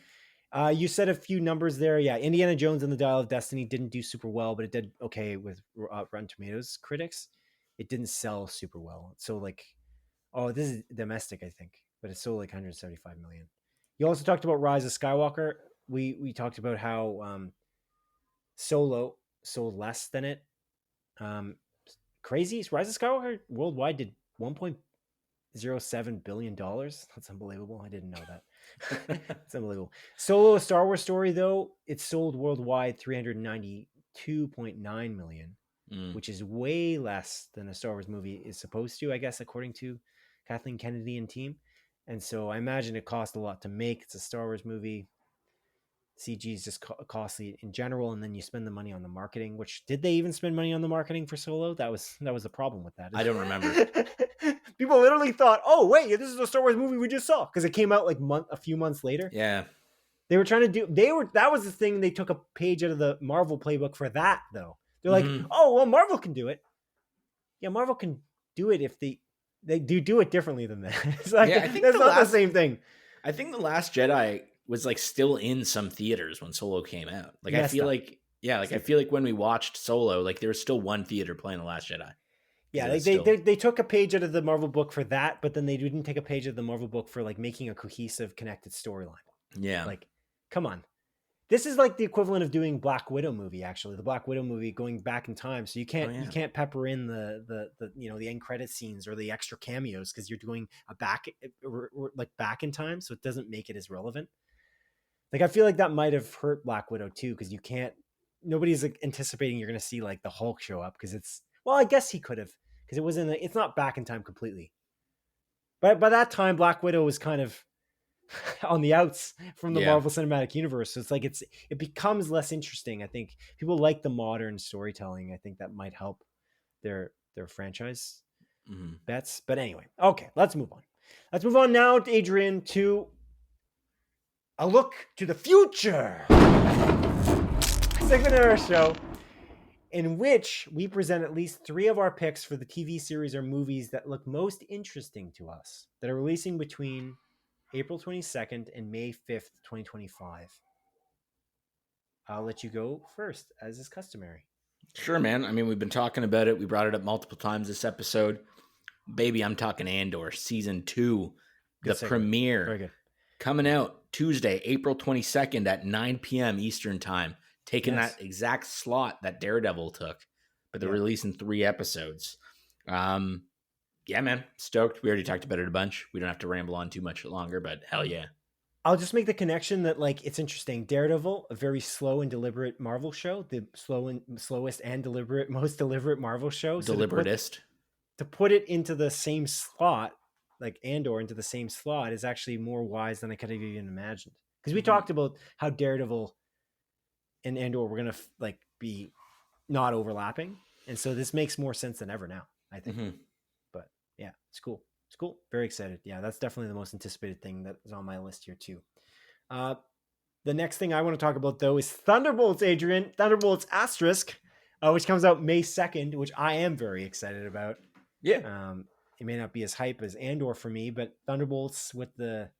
You said a few numbers there. Yeah, Indiana Jones and the Dial of Destiny didn't do super well, but it did okay with Rotten Tomatoes critics. It didn't sell super well. So like, oh, this is domestic, I think, but it sold like 175 million. You also talked about Rise of Skywalker. We talked about how Solo sold less than it. Crazy. Rise of Skywalker worldwide did 1.2 $1.07 billion. That's unbelievable. I didn't know that. It's unbelievable. Solo, a Star Wars story, though, it sold worldwide 392.9 million, which is way less than a Star Wars movie is supposed to, I guess, according to Kathleen Kennedy and team. And so I imagine it cost a lot to make. It's a Star Wars movie. CG is just costly in general, and then you spend the money on the marketing. Which, did they even spend money on the marketing for Solo? That was the problem with that. I don't remember. People literally thought, "Oh wait, this is a Star Wars movie we just saw," because it came out like a few months later. Yeah, they were trying to do. That was the thing. They took a page out of the Marvel playbook for that, though. They're like, "Oh well, Marvel can do it." Yeah, Marvel can do it if they do it differently than that. It's like, I think that's not the same thing. I think The Last Jedi was like still in some theaters when Solo came out. Like I feel like when we watched Solo, like there was still one theater playing The Last Jedi. Yeah, they took a page out of the Marvel book for that, but then they didn't take a page of the Marvel book for like making a cohesive, connected storyline. Yeah, like come on, this is like the equivalent of doing Black Widow movie. Actually, the Black Widow movie going back in time, so you can't pepper in the the end credit scenes or the extra cameos because you're doing a back in time, so it doesn't make it as relevant. Like I feel like that might have hurt Black Widow too, because nobody's like anticipating you're going to see like the Hulk show up because I guess he could have, because it's not back in time completely. But by that time, Black Widow was kind of on the outs from the Marvel Cinematic Universe. So it's like it becomes less interesting. I think people like the modern storytelling. I think that might help their franchise bets. But anyway, okay, let's move on. Let's move on now, Adrian, to a look to the future segment of our show, in which we present at least 3 of our picks for the TV series or movies that look most interesting to us, that are releasing between April 22nd and May 5th, 2025. I'll let you go first, as is customary. Sure, man. I mean, we've been talking about it. We brought it up multiple times this episode. Baby, I'm talking Andor Season 2, the premiere. Very good. Coming out Tuesday, April 22nd at 9 p.m. Eastern Time. Taking that exact slot that Daredevil took, but they're releasing 3 episodes. Yeah, man, stoked. We already talked about it a bunch. We don't have to ramble on too much longer, but hell yeah. I'll just make the connection that like it's interesting. Daredevil, a very slow and deliberate Marvel show, the slowest and most deliberate Marvel show. Deliberatist. To put it into the same slot, like Andor into the same slot, is actually more wise than I could have even imagined. Because we talked about how Daredevil and Andor were gonna like be not overlapping, and so this makes more sense than ever now, I think. But yeah, it's cool. It's cool. Very excited. Yeah, that's definitely the most anticipated thing that is on my list here too. The next thing I want to talk about though is Thunderbolts, Adrian. Thunderbolts Asterisk, which comes out May 2nd, which I am very excited about. Yeah. It may not be as hype as Andor for me, but Thunderbolts with the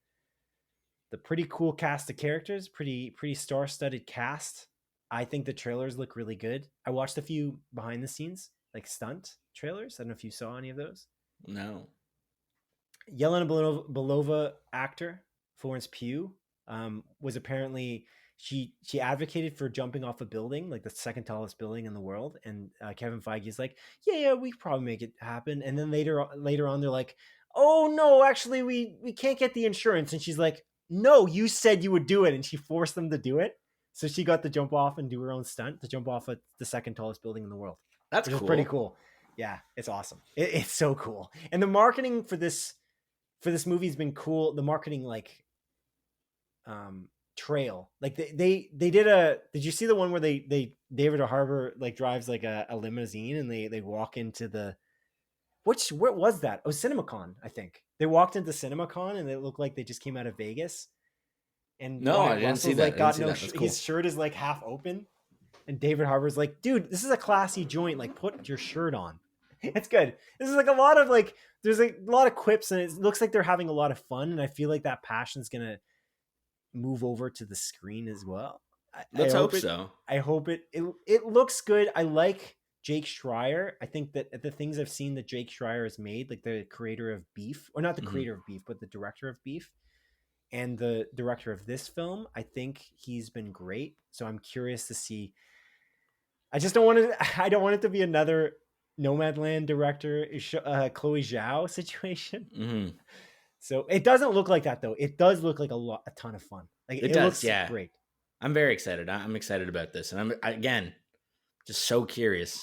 pretty cool cast of characters, pretty star-studded cast. I think the trailers look really good. I watched a few behind the scenes, like stunt trailers. I don't know if you saw any of those. No. Yelena Belova actor Florence Pugh was apparently she advocated for jumping off a building, like the second tallest building in the world, and Kevin Feige's like, yeah, we could probably make it happen. And then later on, they're like, oh no, actually we can't get the insurance. And she's like, no, you said you would do it, and she forced them to do it. So she got to jump off and do her own stunt to jump off at the second tallest building in the world. That's cool. Pretty cool. Yeah, it's awesome. It's so cool. And the marketing for this movie has been cool. The marketing like trail, like they did you see the one where they David Harbour like drives like a limousine and they walk into where was that? Oh, CinemaCon, I think. They walked into CinemaCon and it looked like they just came out of Vegas. And no, I didn't see that. Cool. His shirt is like half open, and David Harbour's like, dude, this is a classy joint. Like, put your shirt on. It's good. This is like a lot of like, there's a lot of quips, and it looks like they're having a lot of fun. And I feel like that passion's gonna move over to the screen as well. Let's hope so. I hope it looks good. I like Jake Schreier. I think that the things I've seen that Jake Schreier has made, like the creator of Beef, or not the creator of Beef, but the director of Beef, and the director of this film, I think he's been great. So I'm curious to see. I don't want it to be another Nomadland director Chloe Zhao situation. Mm-hmm. So it doesn't look like that though. It does look like a ton of fun. Like It it does, looks yeah. great. I'm very excited. I'm excited about this, and again just so curious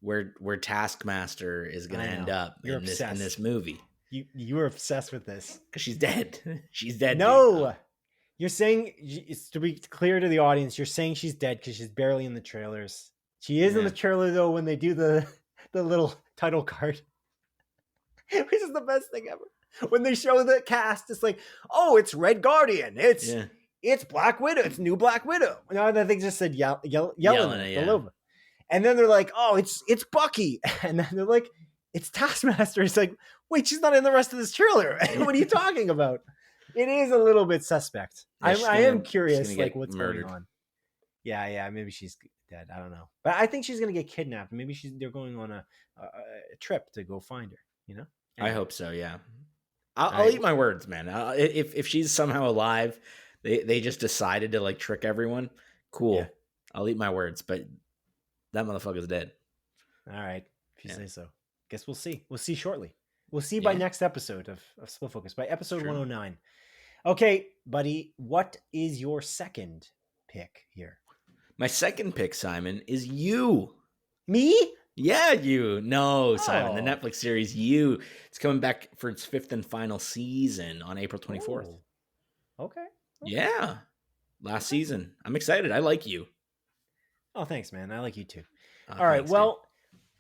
where Taskmaster is going to end up in this movie. You were obsessed with this because she's dead. She's dead. No, dude. You're saying, to be clear to the audience, you're saying she's dead because she's barely in the trailers. She is in the trailer though when they do the little title card, which is the best thing ever. When they show the cast, it's like, oh, it's Red Guardian. It's Black Widow. It's new Black Widow. No, they just said Yelena. And then they're like, oh, it's Bucky. And then they're like, it's Taskmaster. It's like, wait, she's not in the rest of this trailer. What are you talking about? It is a little bit suspect. I am curious, like, what's murdered. Going on. Yeah, maybe she's dead. I don't know. But I think she's going to get kidnapped. Maybe they're going on a trip to go find her, you know? Anyway. I hope so, yeah. I'll eat my words, man. If she's somehow alive, they just decided to, like, trick everyone, cool. Yeah. I'll eat my words, but that motherfucker's dead. All right, if you say so. Guess we'll see. We'll see shortly. We'll see by next episode of Split Focus, by episode 109. Okay, buddy, what is your second pick here? My second pick, Simon, is You. Me? Yeah, You. No, Simon, the Netflix series You. It's coming back for its 5th and final season on April 24th. Okay. Yeah. Last season. I'm excited. I like You. Oh, thanks, man. I like You too. All right, well,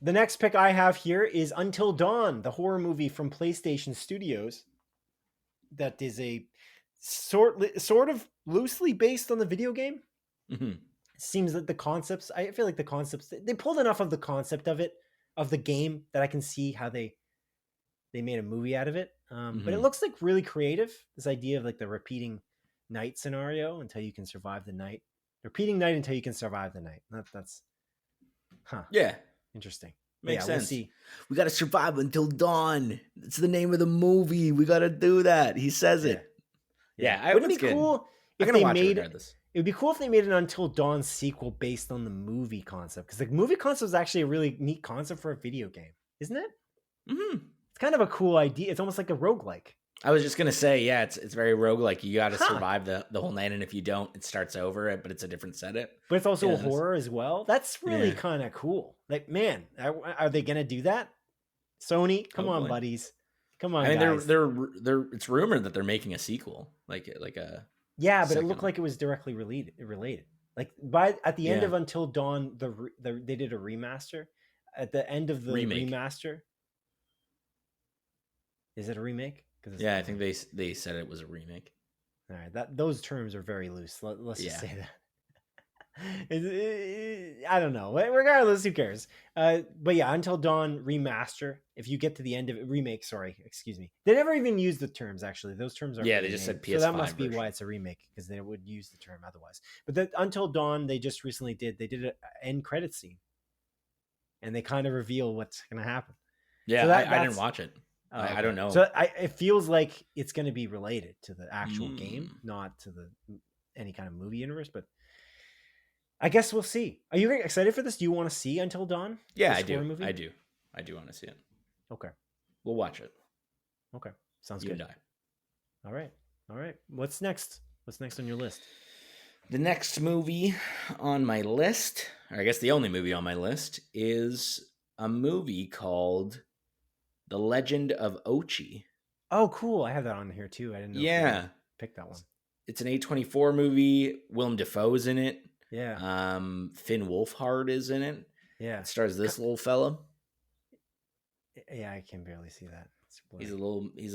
the next pick I have here is Until Dawn, the horror movie from PlayStation Studios. That is a sort of loosely based on the video game. Mm-hmm. It seems that the concepts, I feel like the concepts, they pulled enough of the concept of the game, that I can see how they made a movie out of it. But it looks like really creative. This idea of like the repeating night scenario until you can survive the night. Repeating night until you can survive the night. That's yeah, interesting. Makes sense. We'll see. We got to survive until dawn. It's the name of the movie. We got to do that. He says it. Yeah. Wouldn't it be cool if they made it? It would be cool if they made an Until Dawn sequel based on the movie concept, because the movie concept is actually a really neat concept for a video game, isn't it? Mm-hmm. It's kind of a cool idea. It's almost like a roguelike. I was just gonna say, yeah, it's very roguelike. You got to survive the whole night, and if you don't, it starts over. But it's a different setup. But it's also a horror as well. That's really kind of cool. Like, man, are they gonna do that? Sony, come on, buddies, come on. I mean, guys. they're. It's rumored that they're making a sequel, like a. Yeah, but it looked like it was directly related. Like at the end of Until Dawn, they did a remaster. At the end of the remaster, is it a remake? I think they said it was a remake. All right, those terms are very loose. Let's just say that. I don't know. Regardless, who cares? But yeah, Until Dawn remaster. If you get to the end of it, remake. Sorry, excuse me. They never even use the terms. Actually, those terms are they just said PS5. So that must be why it's a remake, because they would use the term otherwise. But the Until Dawn, they just recently did an end credit scene, and they kind of reveal what's going to happen. Yeah, so I didn't watch it. I don't know. So it feels like it's going to be related to the actual game, not to any kind of movie universe. But I guess we'll see. Are you excited for this? Do you want to see Until Dawn? Yeah, I do. I do want to see it. Okay. We'll watch it. Okay. Sounds good. You and I. All right. What's next? What's next on your list? The next movie on my list, or I guess the only movie on my list, is a movie called The Legend of Ochi. Oh, cool. I have that on here too. I didn't know. Yeah. Pick that one. It's an A24 movie. Willem Dafoe's in it. Yeah. Finn Wolfhard is in it. Yeah. It stars this little fella. Yeah, I can barely see that. He's a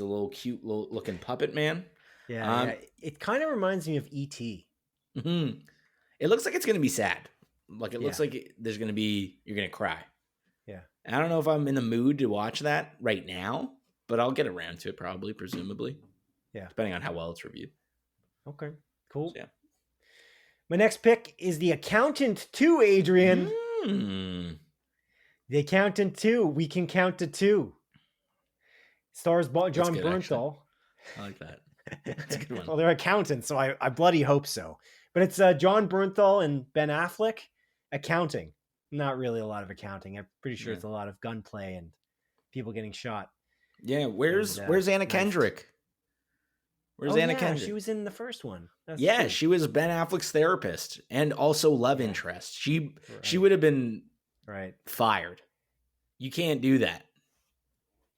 little cute looking puppet man. Yeah. It kind of reminds me of E.T. Mm-hmm. It looks like it's going to be sad. Like it looks like you're going to cry. Yeah. I don't know if I'm in the mood to watch that right now, but I'll get around to it presumably. Yeah. Depending on how well it's reviewed. Okay, cool. So, yeah. My next pick is The Accountant 2, Adrian. The Accountant 2. We can count to 2. Stars John Bernthal. I like that. That's a good one. Well, they're accountants, so I bloody hope so. But it's John Bernthal and Ben Affleck accounting. not really a lot of accounting. I'm pretty sure Yeah. it's a lot of gunplay and people getting shot. Yeah, where's And, where's Anna knifed. Kendrick? Where's Oh Anna yeah, Kendrick? she was in the first one. That's Yeah, true. she was Ben Affleck's therapist and also love Yeah. interest. She Right. would have been Right. fired. You can't do that.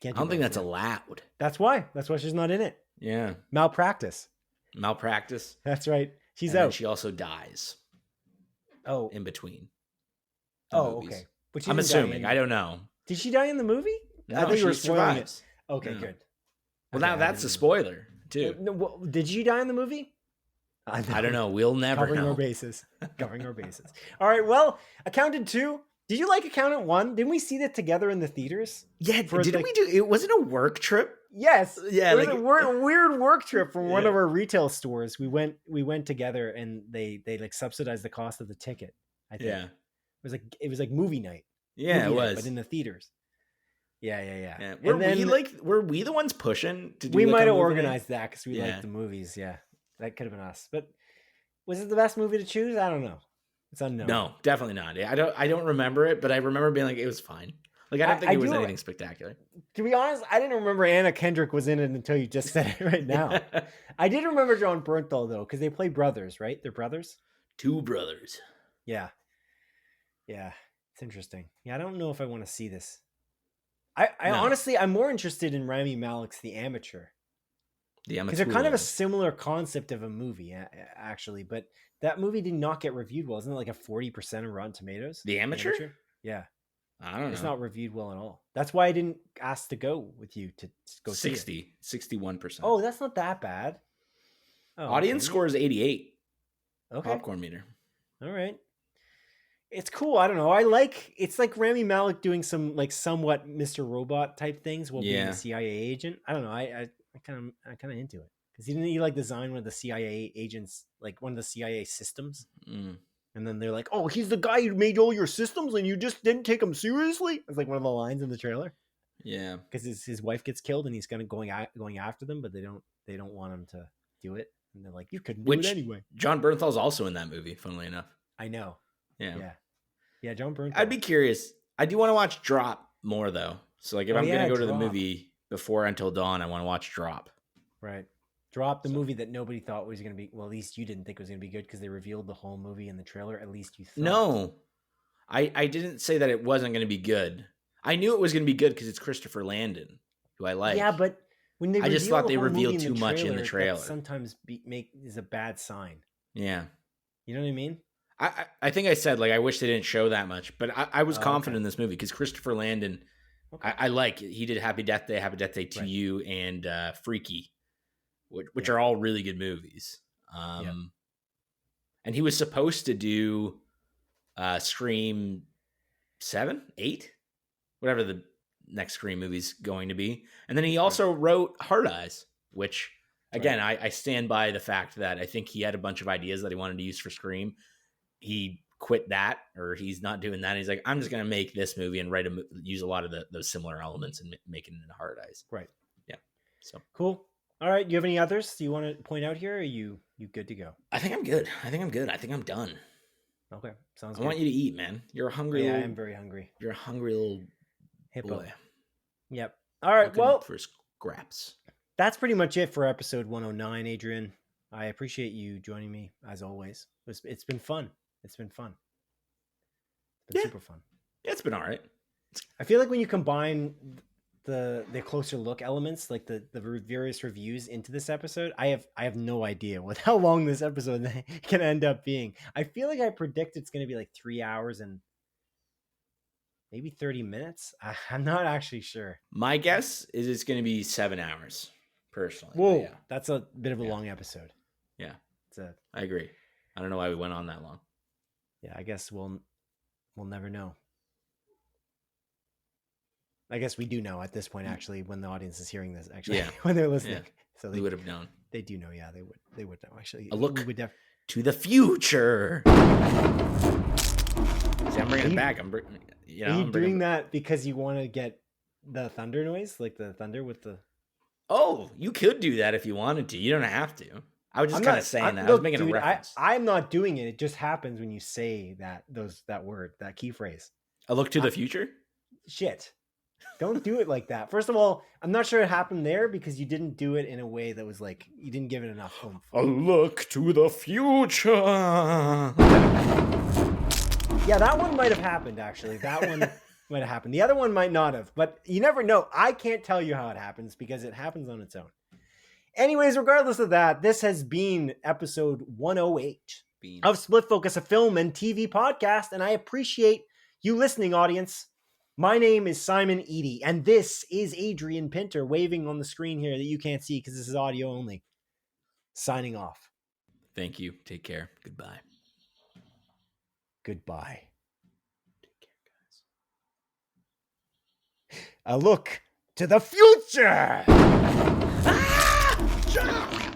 Can't I don't do think both, that's yeah. allowed. That's why. That's why she's not in it. Yeah, Malpractice. malpractice. That's right. She's And then out. she also dies Oh. in between. the Oh, movies. okay. But she I'm didn't die assuming. in- I don't know. Did she die in the movie? I No, thought you were she spoiling survives. it. Okay, Yeah. good. Well, Okay, now I that's a didn't know. spoiler too. No, did she die in the movie? I don't know. We'll never Covering know. our bases. Covering our bases. All right. Well, Accountant 2. Did you like Accountant 1? Didn't we see that together in the theaters? Yeah, For, didn't like- we do? It wasn't a work trip. Yes. Yeah, It was like- a weird work trip from one Yeah. of our retail stores. We went together and they like subsidized the cost of the ticket. I think. Yeah, It was like movie night. yeah, Movie it night, was. but in the theaters. Yeah. Yeah. And Were we the ones pushing to do? we like, a might have movie night? organized that because we Yeah. liked the movies. Yeah, that could have been us. But was it the best movie to choose? I don't know. It's unknown. No, definitely not. I don't remember it, but I remember being like, it was fine. Like I don't think I it was do- anything spectacular. To be honest, I didn't remember Anna Kendrick was in it until you just said it right now. I did remember John Bernthal though, because they play brothers, right? They're brothers. Two brothers. Yeah. It's interesting. Yeah, I don't know if I want to see this. I No. honestly, I'm more interested in Rami Malek's The Amateur. The Because they're kind of a similar concept of a movie, actually. But that movie did not get reviewed well. Isn't it like a 40% of Rotten Tomatoes? The Amateur? Yeah. I don't know. It's not reviewed well at all. That's why I didn't ask to go with you to go see it. 61%. Oh, that's not that bad. Oh, Audience okay. score is 88. Okay. Popcorn meter. All right. It's cool. I don't know. It's like Rami Malek doing some like somewhat Mr. Robot type things while being Yeah. a CIA agent. I don't know. I kind of into it because didn't he like design one of the CIA agents, like one of the CIA systems, Mm. and then they're like, "Oh, he's the guy who made all your systems, and you just didn't take him seriously." It's like one of the lines in the trailer Yeah. because his wife gets killed and he's going after them, but they don't want him to do it, and they're like, "You couldn't do Which- it anyway." John Bernthal's also in that movie, funnily enough. I know. Yeah. Yeah. John Bernthal. I'd be curious. I do want to watch Drop more though. So like if Oh, I'm yeah, gonna go to the Drop. movie before Until Dawn, I want to watch Drop. Right. Drop the So- movie that nobody thought was going to be, well, at least you didn't think was going to be good because they revealed the whole movie in the trailer. At least you thought. No. I didn't say that it wasn't gonna be good. I knew it was gonna be good because it's Christopher Landon, who I like. Yeah, but when they I just reveal thought the they whole revealed movie too much in the that trailer. sometimes is a bad sign. Yeah. You know what I mean? I think I said like I wish they didn't show that much, but I was Oh, confident okay. in this movie because Christopher Landon, Okay. I like. He did Happy Death Day, Happy Death Day 2, and Freaky, which are all really good movies. And he was supposed to do Scream 7, 8, whatever the next Scream movie's going to be, and then he also wrote Hard Eyes, which. Again, I stand by the fact that I think he had a bunch of ideas that he wanted to use for Scream. He quit that, or he's not doing that. He's like, I'm just going to make this movie and use a lot of those similar elements and make it into Hard Eyes. Right. Yeah. So Cool. All right. Do you have any others? Do you want to point out here? Or are you good to go? I think I'm good. I think I'm done. Okay. Sounds I good. want you to eat, man. You're a hungry. Yeah, I little, am very hungry. You're a hungry little Hippo. boy. Yep. All right. Looking Well, for scraps. that's pretty much it for episode 109, Adrian. I appreciate you joining me as always. It's been fun. It's been super fun. Yeah, it's been all right. I feel like when you combine the closer look elements, like the various reviews into this episode, I have no idea how long this episode can end up being. I feel like I predict it's going to be like 3 hours and maybe 30 minutes. I'm not actually sure. My guess is it's going to be 7 hours, personally. but Whoa, yeah, that's a bit of a Yeah. long episode. Yeah. It's a I agree. I don't know why we went on that long. yeah. I guess we'll never know. I guess we do know at this point, actually, when the audience is hearing this, actually, Yeah. when they're listening. Yeah. So We would have known. they do know. Yeah, they would know, actually. A look We would to the future. See, I'm bringing Are it you- back. Are you doing that because you want to get the thunder noise, like the thunder with the? Oh, you could do that if you wanted to. You don't have to. I was just I'm kind not of saying that. I look, was making dude, a reference. I'm not doing it. It just happens when you say that word, that key phrase. A look to the future? Shit. Don't do it like that. First of all, I'm not sure it happened there because you didn't do it in a way that was like, you didn't give it enough oomph. A look to the future. Yeah, that one might have happened, actually. That one might have happened. The other one might not have, but you never know. I can't tell you how it happens because it happens on its own. Anyways, regardless of that, this has been episode 108 of Split Focus, a film and TV podcast, and I appreciate you listening, audience. My name is Simon Eady, and this is Adrian Pinter waving on the screen here that you can't see because this is audio only. Signing off. Thank you. Take care. Goodbye. Goodbye. Take care, guys. A look to the future! Ah!